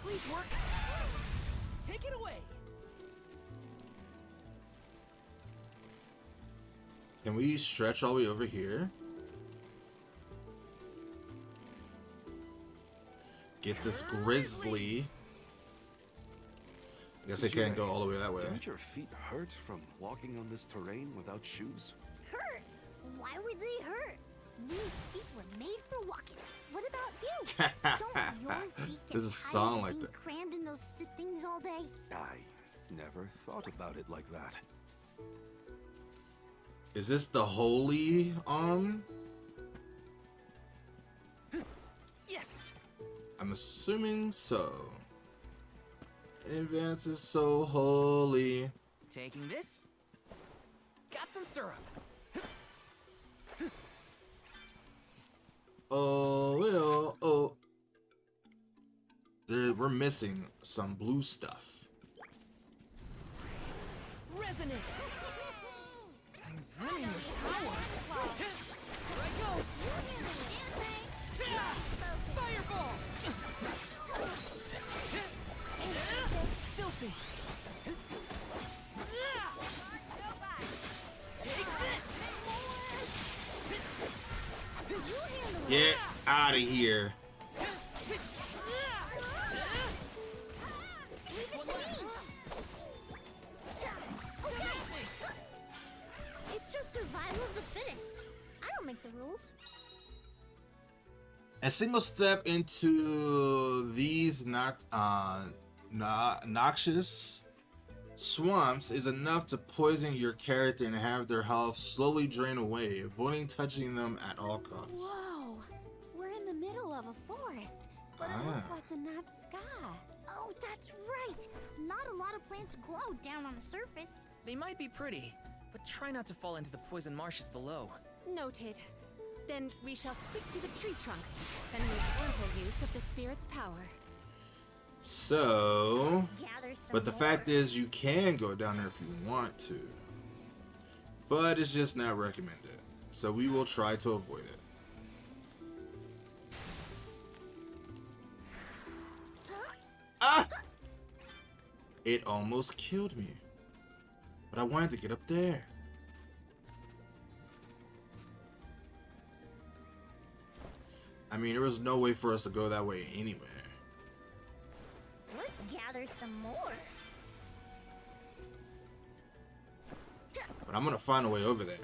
Please work. Take it away. Can we stretch all the way over here? Get this grizzly. I guess I can't go all the way that way. Don't your feet hurt from walking on this terrain without shoes? Hurt? Why would they hurt? These feet were made for walking. What about you? Don't your feet get There's a tired song of like being that. crammed in those stiff things all day? I never thought about it like that. Is this the holy Yes. I'm assuming so. Advance is so holy. Taking this. Got some syrup. Oh, well, oh. We're missing some blue stuff. Resonant. I'm running with power. Here I go. Fireball. Filthy. Take this. Get out of here. It's just survival of the fittest. I don't make the rules. A single step into these noxious swamps is enough to poison your character and have their health slowly drain away, avoiding touching them at all costs. Whoa, we're in the middle of a forest, but it looks like the night sky. Oh, that's right. Not a lot of plants glow down on the surface. They might be pretty, but try not to fall into the poison marshes below. Noted. Then we shall stick to the tree trunks and make ample use of the spirit's power. So, Gather some but the more. fact is you can go down there if you want to, but it's just not recommended. So we will try to avoid it. Ah! It almost killed me, but I wanted to get up there. I mean, there was no way for us to go that way anyway. Let's gather some more. But I'm gonna find a way over there.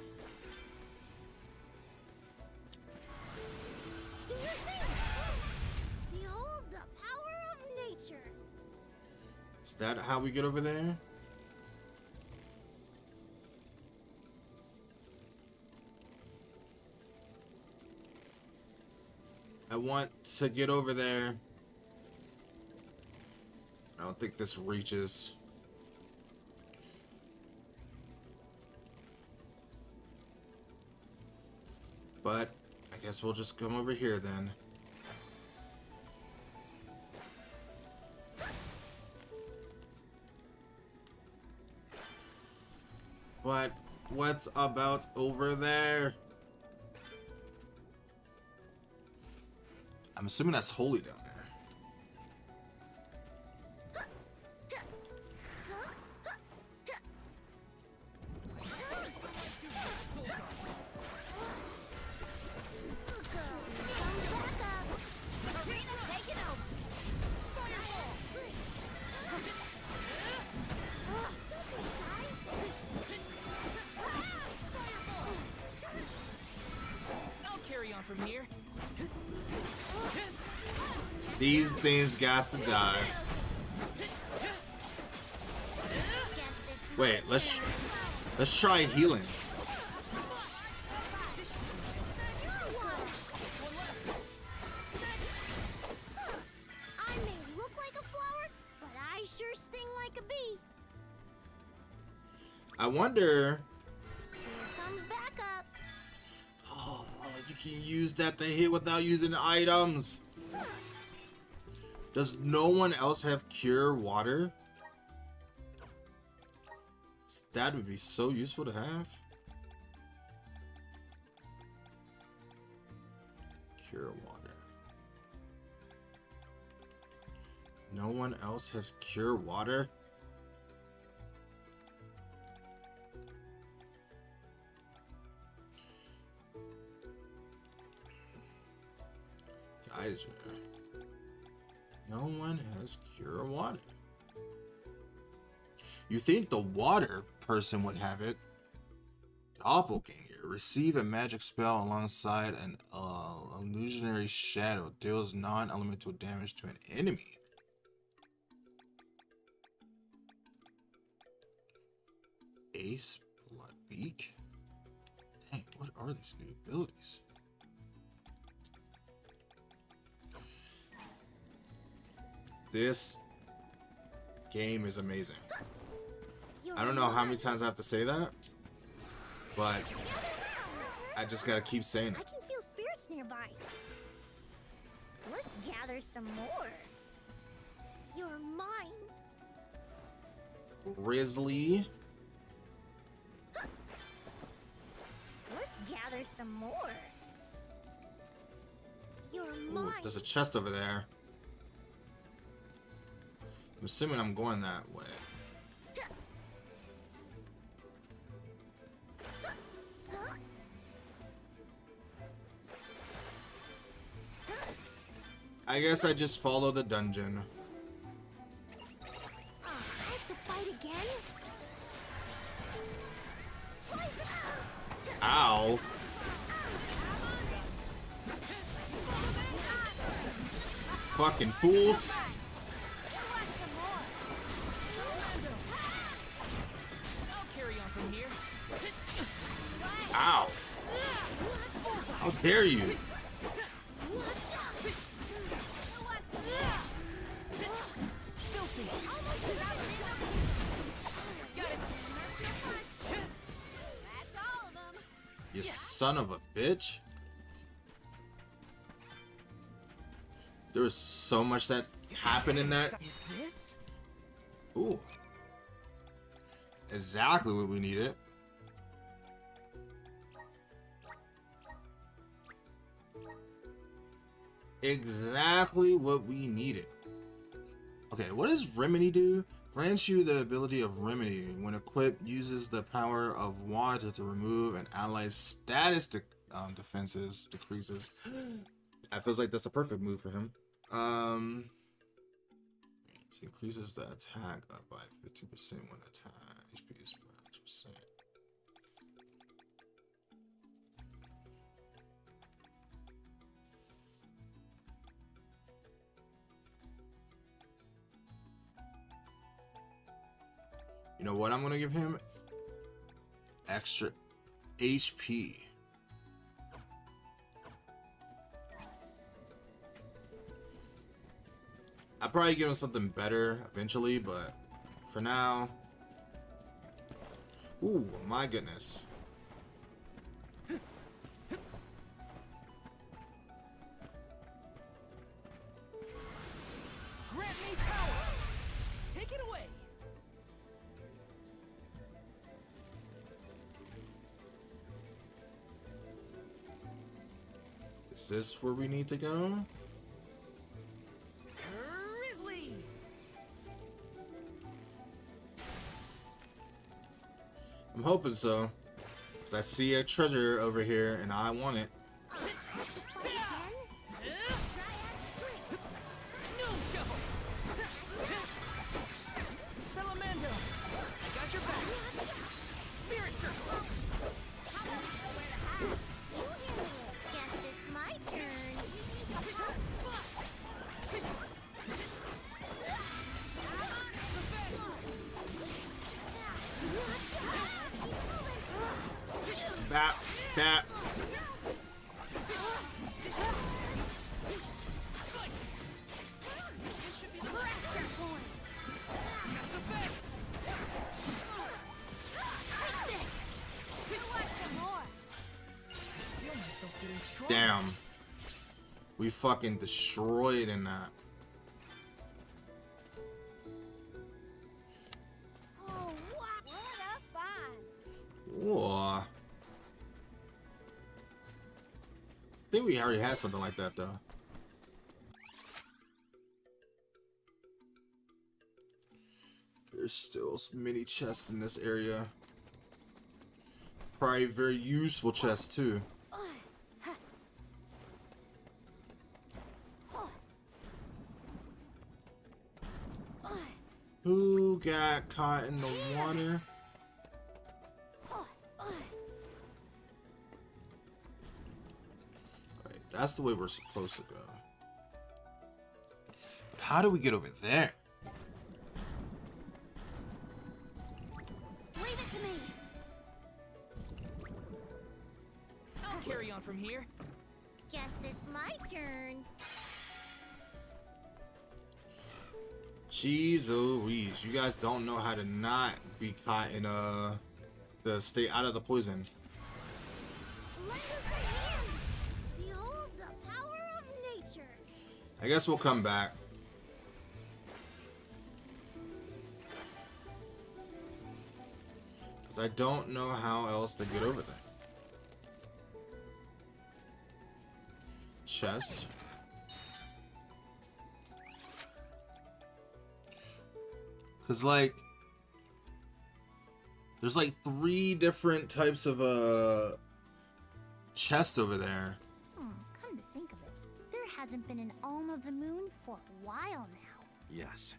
Behold the power of nature. Is that how we get over there? I want to get over there. I don't think this reaches. But I guess we'll just come over here then. But what's about over there? I'm assuming that's holy down there. I'll carry on from here. These things got to die. Wait, let's try healing. I may look like a flower, but I sure sting like a bee. I wonder. Here comes back up. Oh, you can use that to hit without using items. Does no one else have cure water? That would be so useful to have. Cure water. No one else has cure water? Geyser. No one has cure water. You think the water person would have it? Doppelganger. Receive a magic spell alongside an illusionary shadow. Deals non-elemental damage to an enemy. Ace Bloodbeak? Dang, what are these new abilities? This game is amazing. You're I don't know how many mine. times I have to say that, but I just gotta keep saying I it. can feel spirits nearby. Let's gather some more. You're mine. Grizzly. Let's gather some more. You're Ooh, mine. there's a chest over there. I'm assuming I'm going that way. I guess I just follow the dungeon. I have to fight again. Ow. Fucking fools. I'll carry on from here. Ow. How dare you? Filthy. Got it. That's all of them. You son of a bitch. There was so much that happened in that. Is this? Ooh. Exactly what we needed. Exactly what we needed. Okay, what does Remedy do? Grants you the ability of Remedy. When equipped, uses the power of water to remove an ally's status defenses decreases. That feels like that's the perfect move for him. It increases the attack up by 50% when attack HP is 100%. You know what I'm gonna give him? Extra HP. I'll probably give him something better eventually, but for now. Ooh, my goodness. Grant me power. Take it away. Is this where we need to go? Grizzly. I'm hoping so. Because I see a treasure over here and I want it. Noon shovel. Salamando. I got your back. Spirit circle. Guess it's my turn. Bap, bap. Pressure point. Take this. You want some more? Feel myself getting strong. Damn. We fucking destroyed in that. Oh, wow. What a find. Whoa. I think we already had something like that though. There's still many chests in this area. Probably very useful chests too. Who got caught in the water? Right, that's the way we're supposed to go. But how do we get over there? Leave it to me. I'll carry on from here. Guess it's my turn. Jeez Louise, you guys don't know how to not be caught in the stay out of the poison. Lend us a hand. Behold the power of nature. I guess we'll come back. Cause I don't know how else to get over there. Chest. Cause like there's like 3 different types of chest over there. Come to think of it, there hasn't been an Alm of the Moon for a while now. Yes,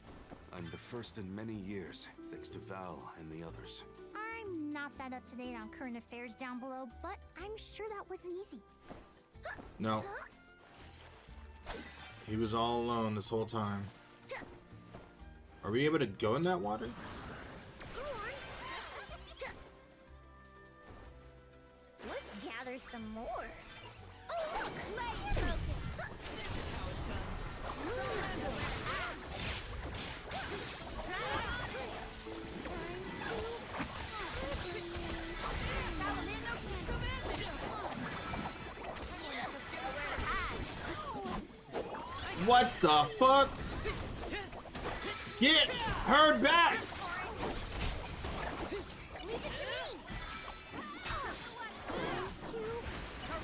I'm the first in many years, thanks to Val and the others. I'm not that up to date on current affairs down below, but I'm sure that wasn't easy. No. He was all alone this whole time. Are we able to go in that water? Let's gather some more. Oh, look! Let's focus. This is how it's done. What the fuck? Get her back!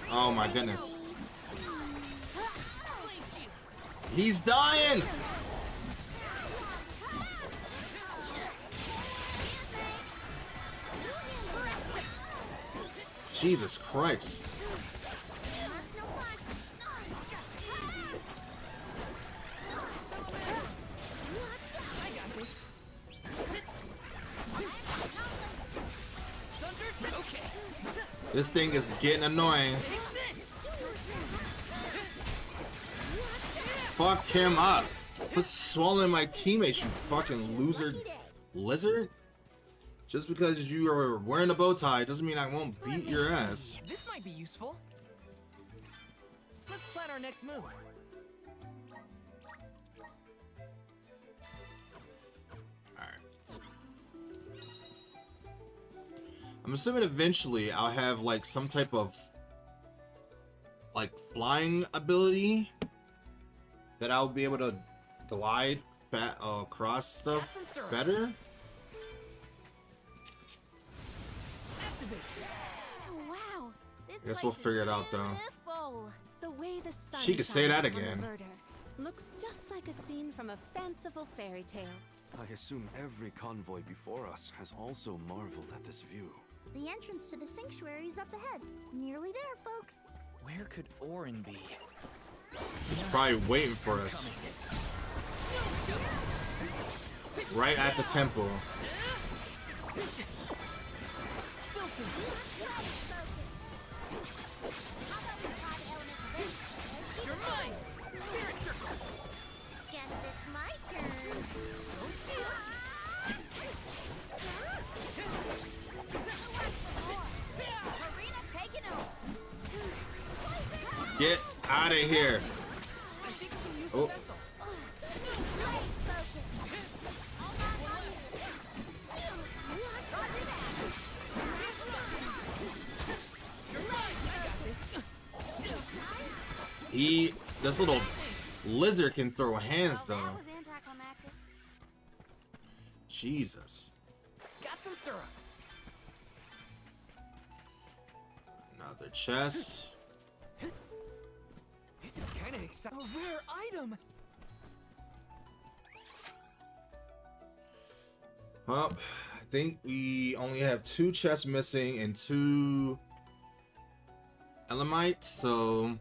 Oh my goodness. He's dying! Jesus Christ. This thing is getting annoying. Fuck him up. Quit swallowing my teammates, you fucking loser lizard. Just because you are wearing a bow tie doesn't mean I won't beat your ass. This might be useful. Let's plan our next move. I'm assuming eventually I'll have like some type of like flying ability that I'll be able to glide across stuff better. Wow. I guess we'll figure it out though. The way the sun She could say shines that on the again. birder looks just like a scene from a fanciful fairy tale. I assume every convoy before us has also marveled at this view. The entrance to the sanctuary is up ahead. Nearly there, folks. Where could Orin be? He's probably waiting for us. Right at the temple. You're mine! Spirit circle! Guess it's my turn. Get out of here. Oh. This little lizard can throw hands though. Jesus. Got some syrup. Another chest. This is kind of exciting. A rare item. Well, I think we only have 2 chests missing and 2 Elamite, so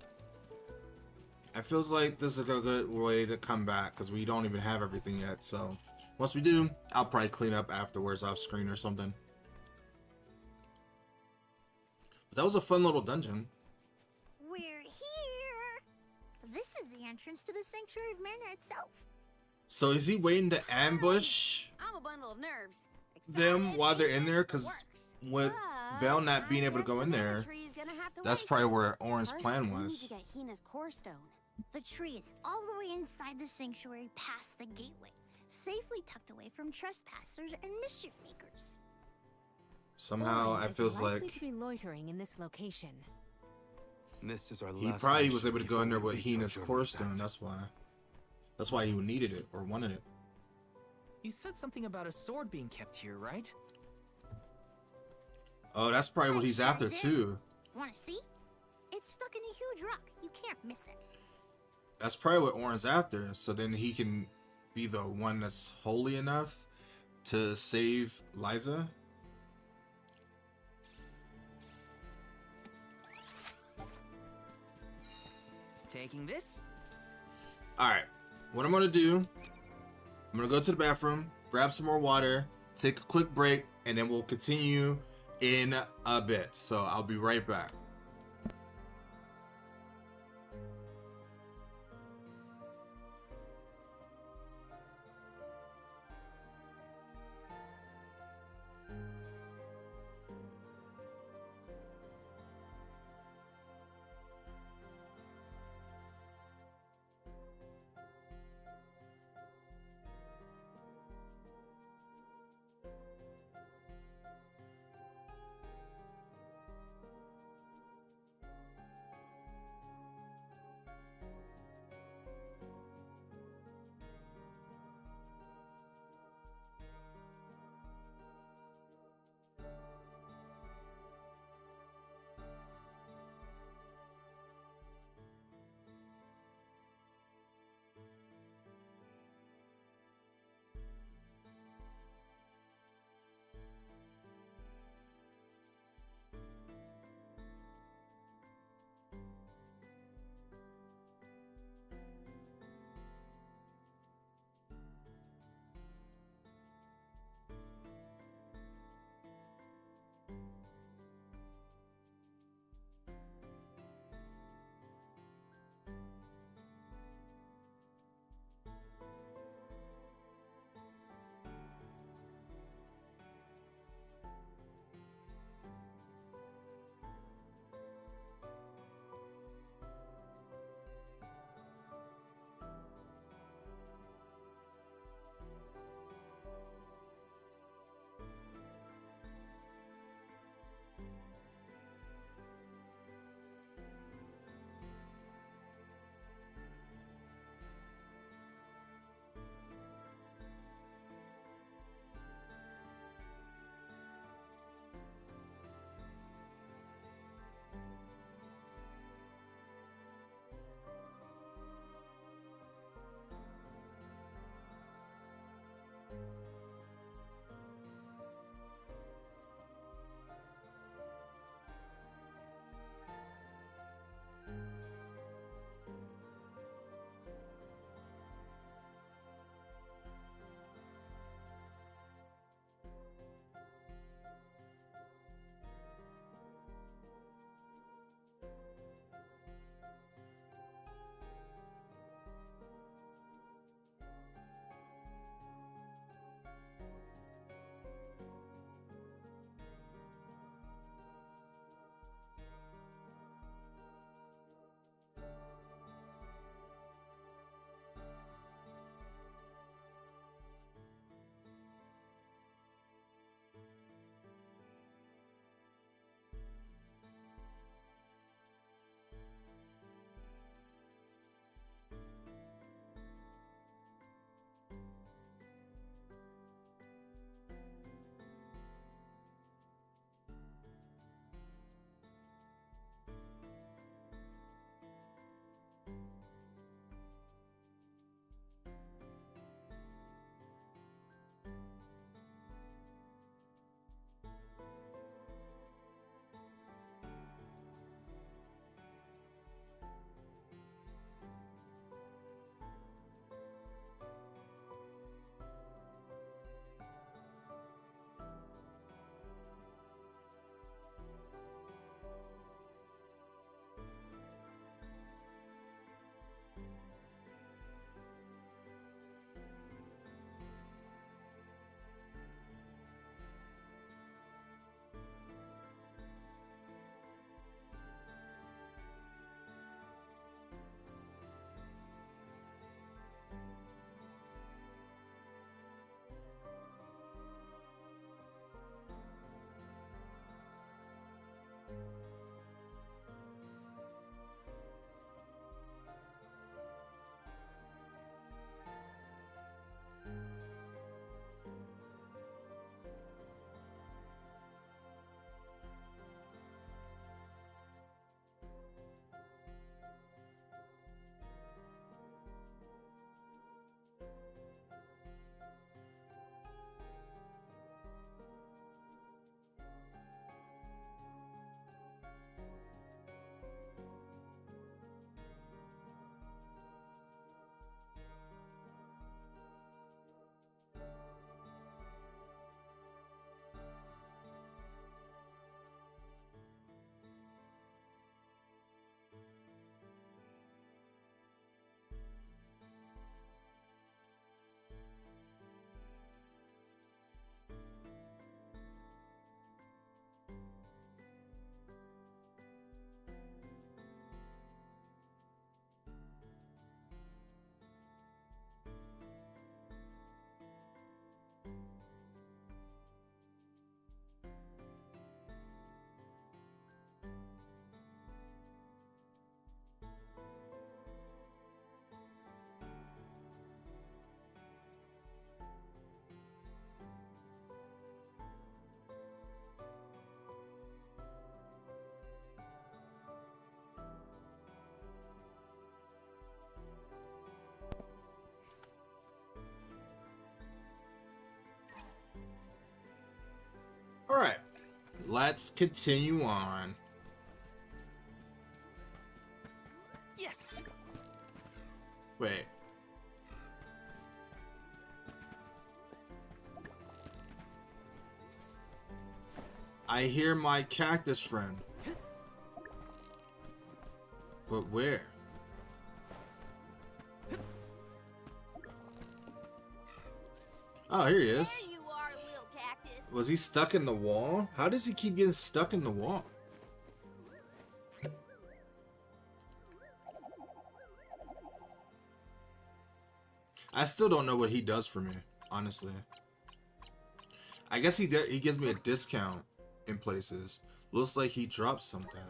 I feels like this is a good way to come back because we don't even have everything yet. So once we do, I'll probably clean up afterwards off screen or something. But that was a fun little dungeon. We're here. This is the entrance to the Sanctuary of Mana itself. So is he waiting to ambush I'm a bundle of nerves. them while they're in there? Because with Val not being able to go in there, that's probably where Orin's plan was. To get Hina's core stone. The tree is all the way inside the sanctuary past the gateway. safely tucked away from trespassers and mischief makers. Somehow, Orin it is feels likely like to be loitering in this location. This is our he last probably mission was able to go before in there we with reach our Hina's journey's core stone. end. That's why he needed it or wanted it. You said something about a sword being kept here, right? Oh, that's probably what I he's sure after did. too. Wanna see? It's stuck in a huge rock. You can't miss it. That's probably what Orin's after. So then he can be the one that's holy enough to save Liza. Taking this? Alright, what I'm gonna do, I'm gonna go to the bathroom, grab some more water, take a quick break, and then we'll continue in a bit. So I'll be right back. let's continue on. Yes. Wait. I hear my cactus friend. But where? Oh, here he is. There you are, little cactus. Was he stuck in the wall? How does he keep getting stuck in the wall? I still don't know what he does for me, honestly. I guess he gives me a discount in places. Looks like he dropped something.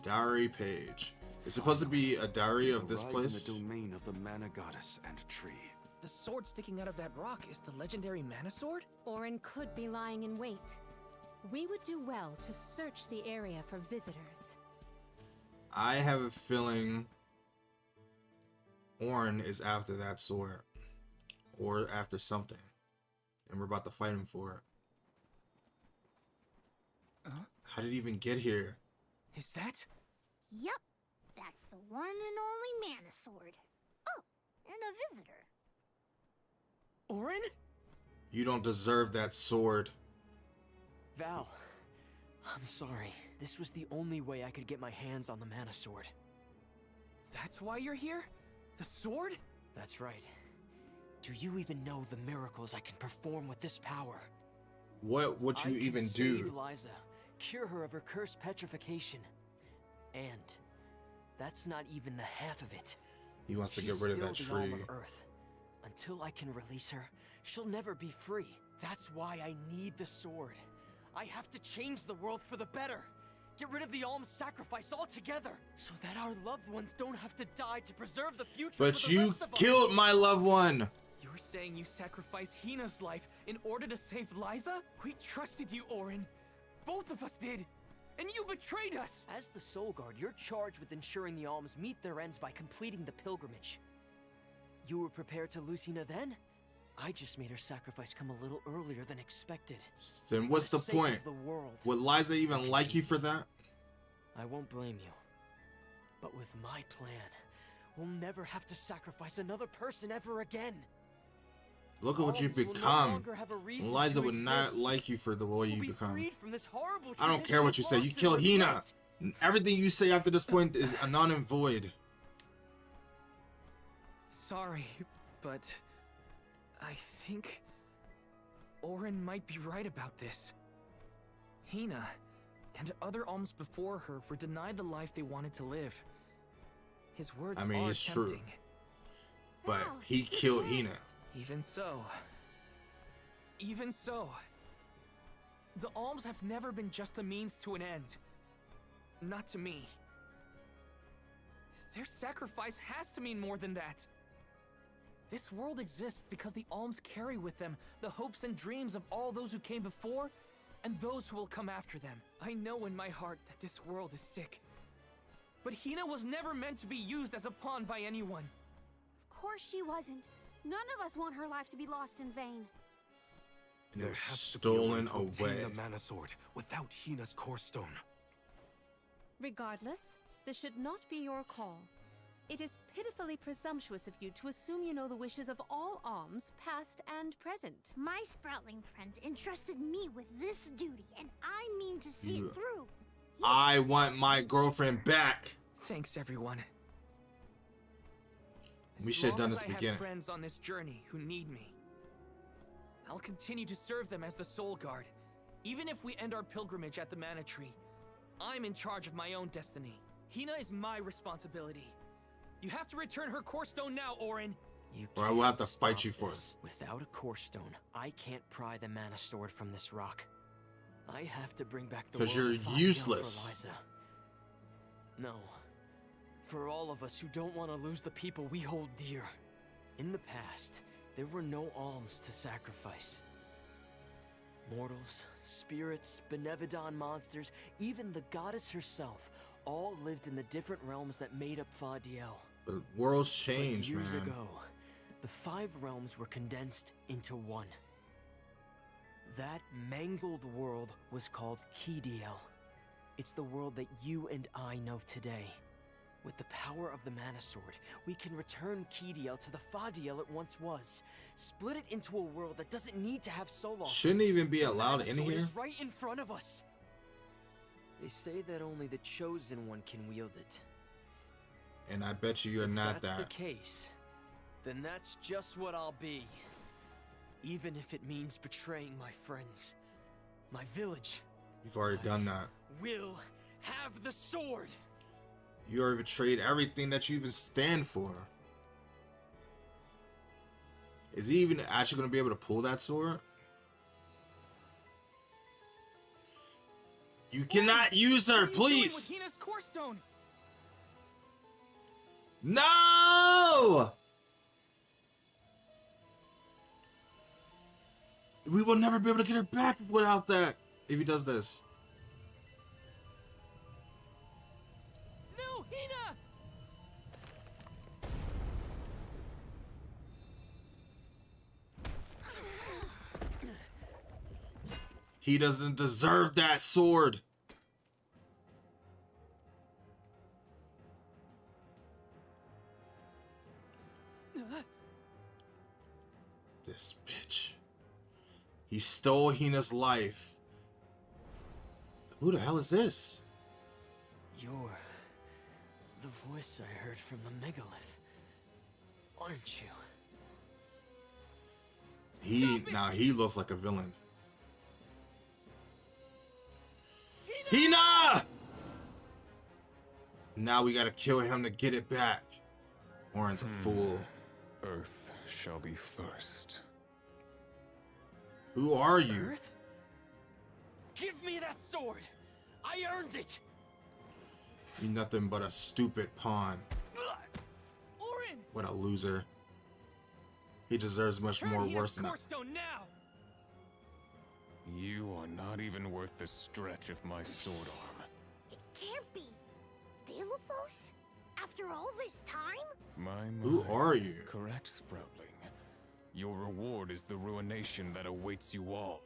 Diary page. It's supposed to be a diary of this place. In the domain of the mana goddess and tree. The sword sticking out of that rock is the legendary mana sword? Orin could be lying in wait. We would do well to search the area for visitors. I have a feeling Orin is after that sword. Or after something. And we're about to fight him for it. How did he even get here? Is that? Yep, that's the one and only mana sword. Oh, and a visitor. Orin? You don't deserve that sword. Val, I'm sorry. This was the only way I could get my hands on the mana sword. That's why you're here? The sword? That's right. Do you even know the miracles I can perform with this power? What would you even do? Save Liza, cure her of her cursed petrification. And that's not even the half of it. He wants to get rid of that She's still the tree. Alm of Earth. Until I can release her, she'll never be free. That's why I need the sword. I have to change the world for the better. Get rid of the Alm's sacrifice altogether, so that our loved ones don't have to die to preserve the future. But for the you rest of us. killed my loved one. You're saying you sacrificed Hina's life in order to save Liza? We trusted you, Orin. Both of us did. And you betrayed us! As the Soul Guard, you're charged with ensuring the Alms meet their ends by completing the pilgrimage. You were prepared to lose Hina then? I just made her sacrifice come a little earlier than expected. Then what's the For the sake point? of the world. Would Liza even like you for that? I won't blame you. But with my plan, we'll never have to sacrifice another person ever again. Look at what you've Alms will no become. longer have a reason Liza to would not exist. like you for the way you We'll be become. freed from this horrible I don't care what you say. tradition You of killed loss and Hina. regret. Everything you say after this point is a non and void. Sorry, but I think Orin might be right about this. Hina and other Alms before her were denied the life they wanted to live. His words I mean, are it's true. tempting. But he killed Hina. Even so, the Alms have never been just a means to an end. Not to me. Their sacrifice has to mean more than that. This world exists because the Alms carry with them the hopes and dreams of all those who came before and those who will come after them. I know in my heart that this world is sick. But Hina was never meant to be used as a pawn by anyone. Of course she wasn't. None of us want her life to be lost in vain. And it There was has to be a way stolen to obtain away. the mana sword without Hina's core stone. Regardless, this should not be your call. It is pitifully presumptuous of you to assume you know the wishes of all Alms, past and present. My Sproutling friends entrusted me with this duty, and I mean to see it through. I want my girlfriend back. Thanks, everyone. We As should have done long this as at the I have beginning. friends on this journey who need me, I'll continue to serve them as the Soul Guard. Even if we end our pilgrimage at the Mana Tree, I'm in charge of my own destiny. Hina is my responsibility. You have to return her core stone now, Orin. You Or I will have to can't fight stop you for this. Without a core stone, I can't pry the mana sword from this rock. I have to bring back the 'Cause world you're of Fatiel useless. for Liza. No. For all of us who don't want to lose the people we hold dear. In the past, there were no alms to sacrifice. Mortals, spirits, Benevodon monsters, even the goddess herself, all lived in the different realms that made up Fadiel. The world's But changed, years man. ago, the 5 realms were condensed into one. That mangled world was called Kidiel. It's the world that you and I know today. With the power of the Mana Sword, we can return Kidiel to the Fadiel it once was. Split it into a world that doesn't need to have Soul Offerings. Shouldn't even be allowed in The Mana Sword here. is right in front of us. They say that only the Chosen One can wield it. And I bet you you're not If that's that. the case, then that's just what I'll be. Even if it means betraying my friends, my village. You've already done that. Will have the sword. You already betrayed everything that you even stand for. Is he even actually going to be able to pull that sword? You cannot use her, please. Hina's core stone. No! We will never be able to get her back without that. If he does this. No, Hina! He doesn't deserve that sword. This bitch. He stole Hina's life. Who the hell is this? You're the voice I heard from the megalith, aren't you? He looks like a villain. Hina! Now we gotta kill him to get it back. Orin's a fool. Earth shall be first. Who are you? Earth? Give me that sword! I earned it! You nothing but a stupid pawn. Orin! What a loser. He deserves much more worse than that. Stone now. You are not even worth the stretch of my sword arm. It can't be. Delophos? After all this time? Who are you? Correct, Sproutling. Your reward is the ruination that awaits you all.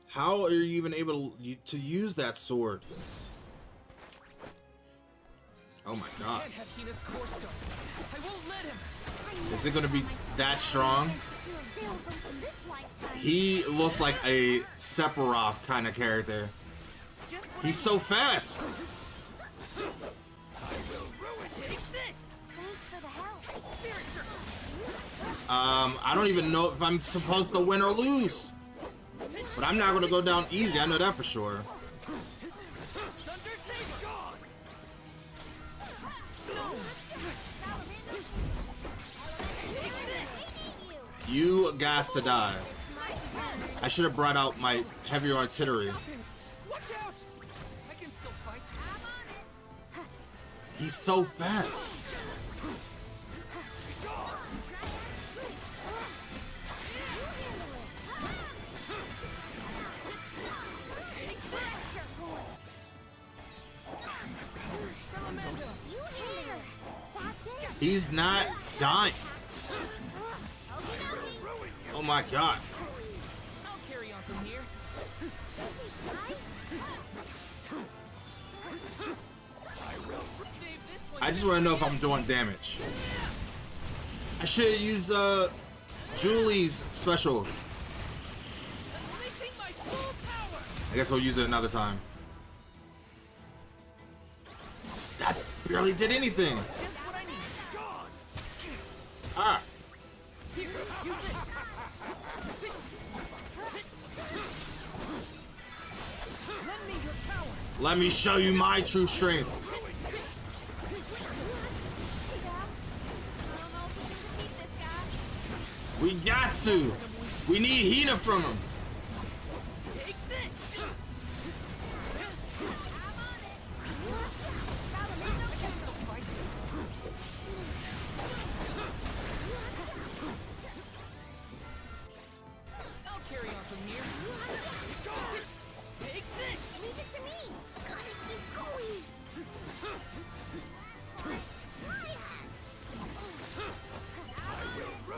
How are you even able to use that sword? Oh my god. Can't have Hina's core stone. I won't let him. Is it gonna be that strong? He looks like a Sephiroth kind of character. He's so fast. I don't even know if I'm supposed to win or lose. But I'm not gonna go down easy, I know that for sure. You guys to die. I should have brought out my heavy artillery. Watch out! I can still fight. He's so fast. He's not dying. Oh my god. I'll carry on from here. I just want to know if I'm doing damage. I should use Julie's special. I guess we'll use it another time. That barely did anything. Ah. Let me show you my true strength. We got to. We need Hina from him. I'll carry on from here. Take this. Leave it to me. Gotta keep going.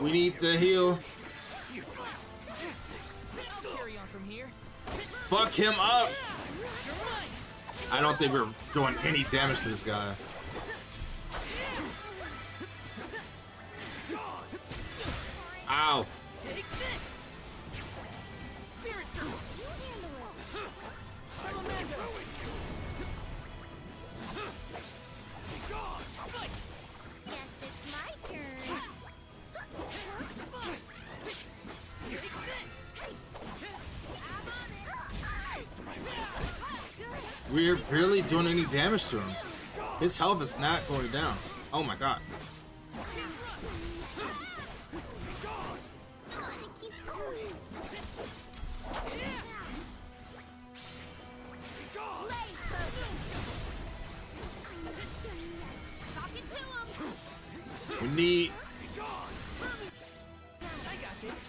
We need to heal. I'll carry on fuck him up. I don't think we're doing any damage to this guy. Ow. Take this! Spirit Circle! Salamander! Guess it's my turn. Take this! We're barely doing any damage to him. His health is not going down. Oh my god. Gotta keep going. Blaze focus. Talking to him. We need. I got this.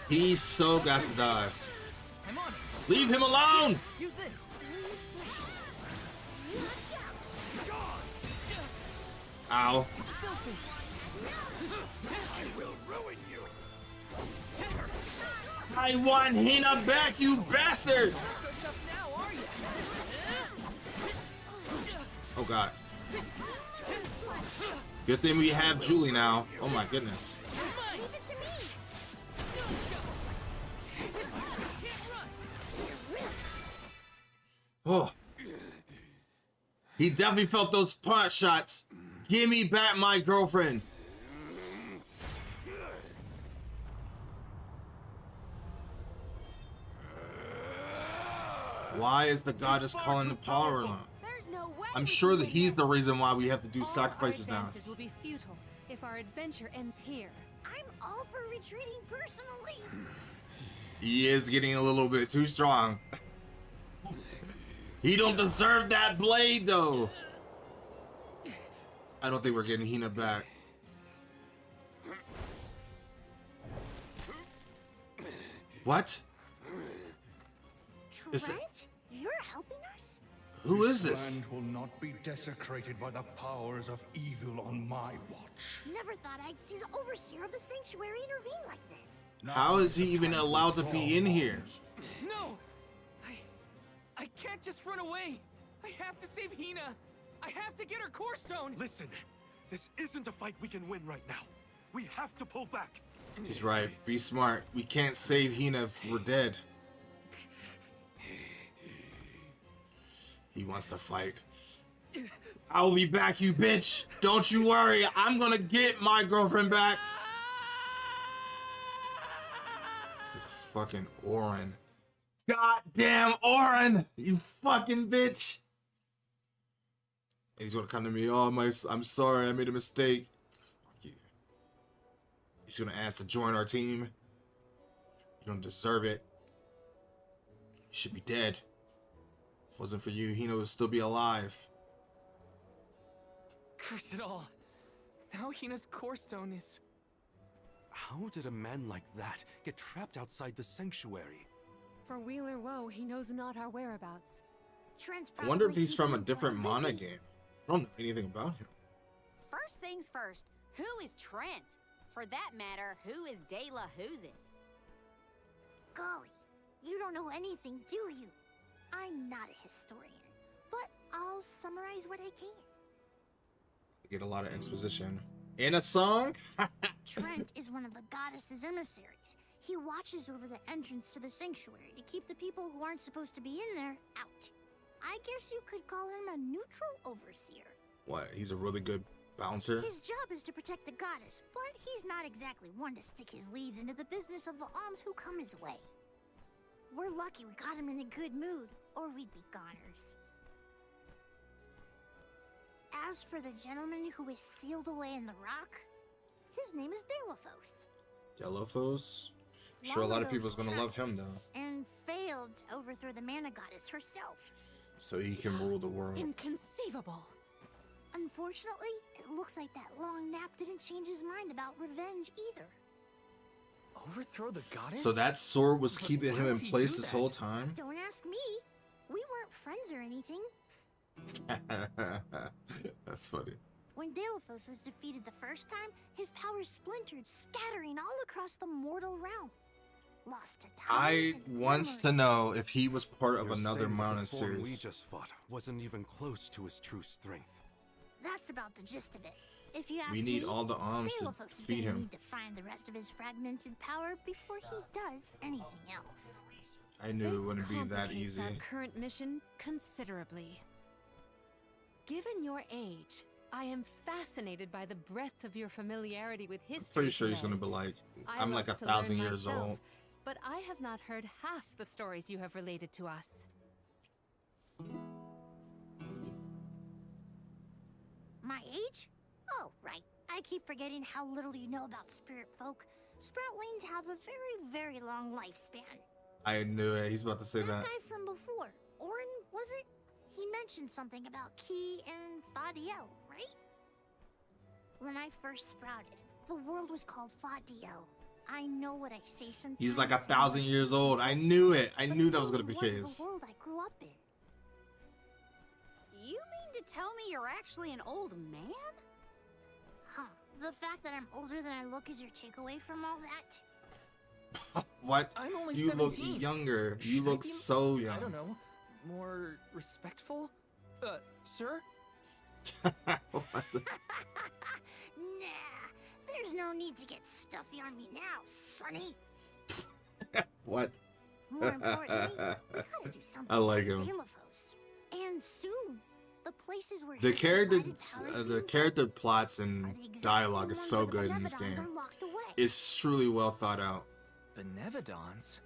He so got to die. I'm on it. Leave him alone! Use this. Ow. Selfie. I will ruin you. I want Hina back, you bastard! So tough now, are you? Oh god. Good thing we have Julie now. Oh my goodness. Leave it to me. Oh. He definitely felt those punch shots. Give me back my girlfriend. Why is the goddess calling the power alarm? There's no way I'm we sure can that win he's this. the reason why we have to do All sacrifices our now. advances will be futile if our adventure ends here. I'm all for retreating personally. He is getting a little bit too strong. He don't deserve that blade though. I don't think we're getting Hina back. What? Is it- Trent, you're helping us? Who is this? Land will not be desecrated by the powers of evil on my watch. Never thought I'd see the overseer of the sanctuary intervene like this. How is he even allowed to be in here? No! I can't just run away! I have to save Hina! I have to get her core stone! Listen, this isn't a fight we can win right now. We have to pull back. He's right. Be smart. We can't save Hina if we're dead. He wants to fight. I'll be back, you bitch. Don't you worry. I'm gonna get my girlfriend back. It's a fucking Orin. Goddamn Orin! You fucking bitch! And he's gonna come to me. Oh I'm sorry. I made a mistake. Fuck you. He's gonna ask to join our team. You don't deserve it. You should be dead. If it wasn't for you, Hina would still be alive. Curse it all. Now Hina's core stone is... How did a man like that get trapped outside the sanctuary? For Wheeler Woe, he knows not our whereabouts. Trent's I wonder if probably he's from a keeping different Gwen Mana busy. game. I don't know anything about him. First things first, who is Trent? For that matter, who is De La Who's it? Golly, you don't know anything, do you? I'm not a historian, but I'll summarize what I can. We get a lot of exposition. In a song? Trent is one of the goddess's emissaries. He watches over the entrance to the sanctuary to keep the people who aren't supposed to be in there out. I guess you could call him a neutral overseer. What? He's a really good bouncer? His job is to protect the goddess, but he's not exactly one to stick his leaves into the business of the alms who come his way. We're lucky we got him in a good mood, or we'd be goners. As for the gentleman who is sealed away in the rock, his name is Delphos. Yellowfoes? I'm sure a lot of people's gonna love him though. And failed to overthrow the mana goddess herself. So he can rule the world. Inconceivable. Unfortunately, it looks like that long nap didn't change his mind about revenge either. Overthrow the goddess? So that sword was But keeping why him in would he place do this that? whole time? Don't ask me. We weren't friends or anything. That's funny. When Dalephos was defeated the first time, his powers splintered, scattering all across the mortal realm. Lost to time. I wants to know if he was part of You're another saying that Mana the form we series. just fought wasn't even close to his true strength. That's about the gist of it. If you ask We need me, all the arms to Dalephos is defeat gonna him. need to find the rest of his fragmented power before he does anything else. I knew This it wouldn't be that complicates easy. our current mission considerably. Given your age, I am fascinated by the breadth of your familiarity with history. Pretty sure he's today. gonna be like, I I'm love like to learn 1,000 years myself, old. But I have not heard half the stories you have related to us. My age? Oh, right. I keep forgetting how little you know about spirit folk. Sproutlings have a very, very long lifespan. I knew it. He's about to say that. Guy from before, Orin, was it? He mentioned something about Key and Fadiel, right? When I first sprouted, the world was called Fadiel. I know what I say sometimes. He's like 1,000 years old. I knew it. I knew that was gonna be the case. The world I grew up in. You mean to tell me you're actually an old man? Huh. The fact that I'm older than I look is your takeaway from all that? What? I'm only You 17. look younger. You Should I look be, so I young. don't know, more respectful? Sir? What the- Nah, there's no need to get stuffy on me now, Sonny. What? More importantly, we gotta do something I like with him. Dalephos. And soon. The places where The his character, divided powers the being character plots are and the exact dialogue is same so ones where good the in this Benevodons game. are locked away. It's truly well thought out. Benevodons?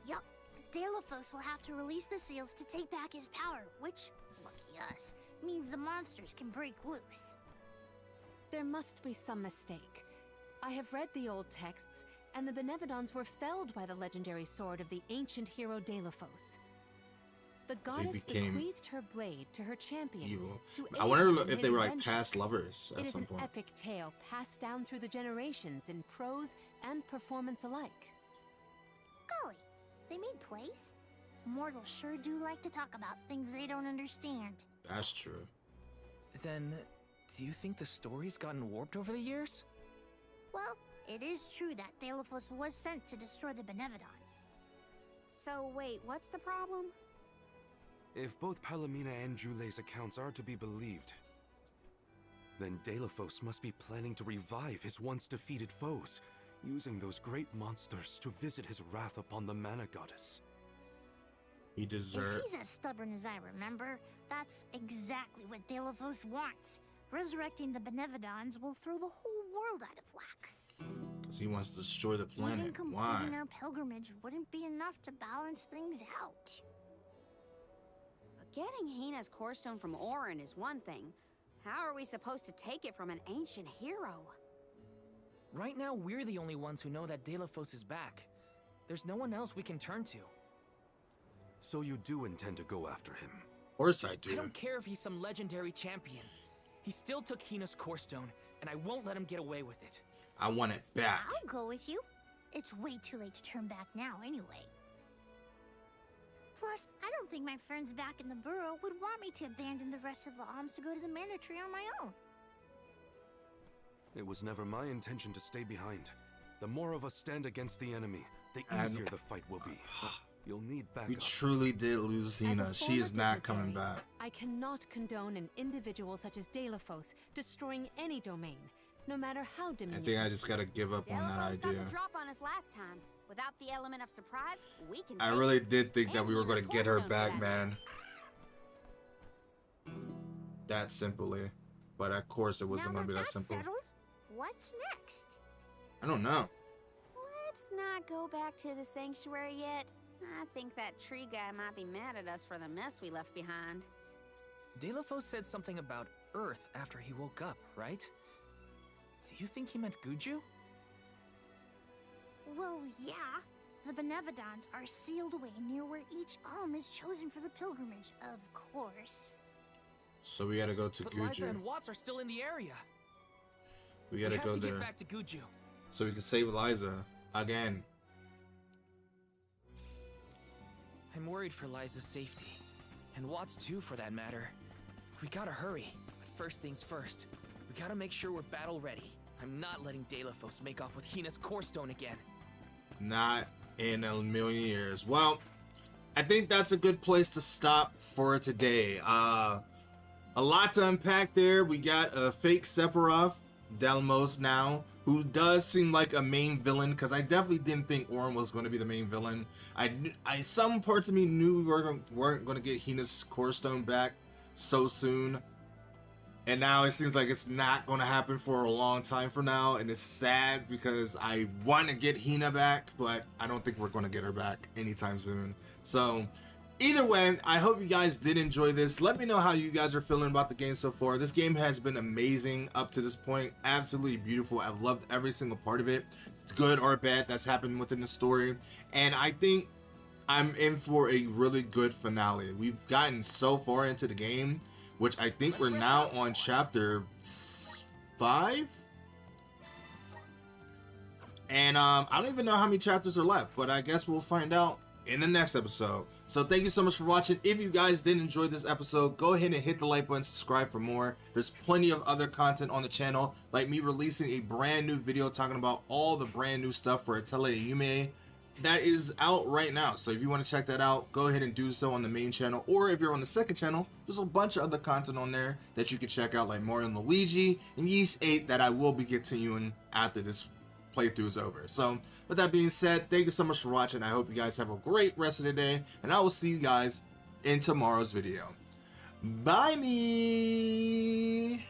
Yup. Dalephos will have to release the seals to take back his power, which, lucky us, means the monsters can break loose. There must be some mistake. I have read the old texts, and the Benevodons were felled by the legendary sword of the ancient hero Dalephos. The goddess became bequeathed her blade to her champion. Evil. To I aid wonder him in if his they were like invention. past lovers It at is some an point. epic tale passed down through the generations in prose and performance alike. Golly, they made plays? Mortals sure do like to talk about things they don't understand. That's true. Then, do you think the story's gotten warped over the years? Well, it is true that Dalephos was sent to destroy the Benevodons. So wait, what's the problem? If both Palomina and Jule's accounts are to be believed, then Dalephos must be planning to revive his once defeated foes, using those great monsters to visit his wrath upon the Mana Goddess. He deserved. If he's as stubborn as I remember, that's exactly what Dalephos wants. Resurrecting the Benevodons will throw the whole world out of whack. Because he wants to destroy the Even planet. Why? completing our pilgrimage wouldn't be enough to balance things out. But getting Hina's core stone from Orin is one thing. How are we supposed to take it from an ancient hero? Right now, we're the only ones who know that Dalephos is back. There's no one else we can turn to. So you do intend to go after him? Of course I do. I don't care if he's some legendary champion. He still took Hina's core stone, and I won't let him get away with it. I want it back. I'll go with you. It's way too late to turn back now anyway. Plus, I don't think my friends back in the burrow would want me to abandon the rest of the alms to go to the Mana Tree on my own. It was never my intention to stay behind. The more of us stand against the enemy, the easier the fight will be. You'll need backup. We truly did lose As a Hina. She former is not coming dignitary, back. I cannot condone an individual such as Dalephos destroying any domain, no matter how I diminutive. think I just gotta give up on that Dalephos got idea. the drop on us last time. Without the element of surprise, we can I take really it. did think that And we were Hina's gonna get her core stone for back, that man. That simply. But of course it wasn't now gonna be that that's simple. settled, what's next? I don't know. Let's not go back to the sanctuary yet. I think that tree guy might be mad at us for the mess we left behind. Dalephos said something about Earth after he woke up, right? Do you think he meant Guju? Well, yeah. The Benevodons are sealed away near where each alm is chosen for the pilgrimage, of course. So we gotta go to But Liza Guju. and Watts are still in the area. We gotta have go to there. get back to Guju. So we can save Liza again. I'm worried for Liza's safety. And Watts too, for that matter. We gotta hurry. First things first, we gotta make sure we're battle ready. I'm not letting Delafos make off with Hina's core stone again. Not in a million years. Well, I think that's a good place to stop for today. A lot to unpack there. We got a fake Sephiroth, Deimos now, who does seem like a main villain, because I definitely didn't think Auron was going to be the main villain. Some parts of me knew we weren't going to get Hina's core stone back so soon. And now it seems like it's not going to happen for a long time from now. And it's sad because I want to get Hina back, but I don't think we're going to get her back anytime soon. So either way, I hope you guys did enjoy this. Let me know how you guys are feeling about the game so far. This game has been amazing up to this point. Absolutely beautiful. I've loved every single part of it, good or bad, that's happened within the story. And I think I'm in for a really good finale. We've gotten so far into the game, which I think we're now on chapter 5. And I don't even know how many chapters are left, but I guess we'll find out in the next episode. So thank you so much for watching. If you guys did enjoy this episode, go ahead and hit the like button, subscribe for more. There's plenty of other content on the channel, like me releasing a brand new video talking about all the brand new stuff for Atelier Yume that is out right now. So if you want to check that out, go ahead and do so on the main channel, or if you're on the second channel, there's a bunch of other content on there that you can check out, like Mario and Luigi and Ys 8, that I will be continuing after this playthrough is over. So with that being said, thank you so much for watching. I hope you guys have a great rest of the day, and I will see you guys in tomorrow's video. Bye me.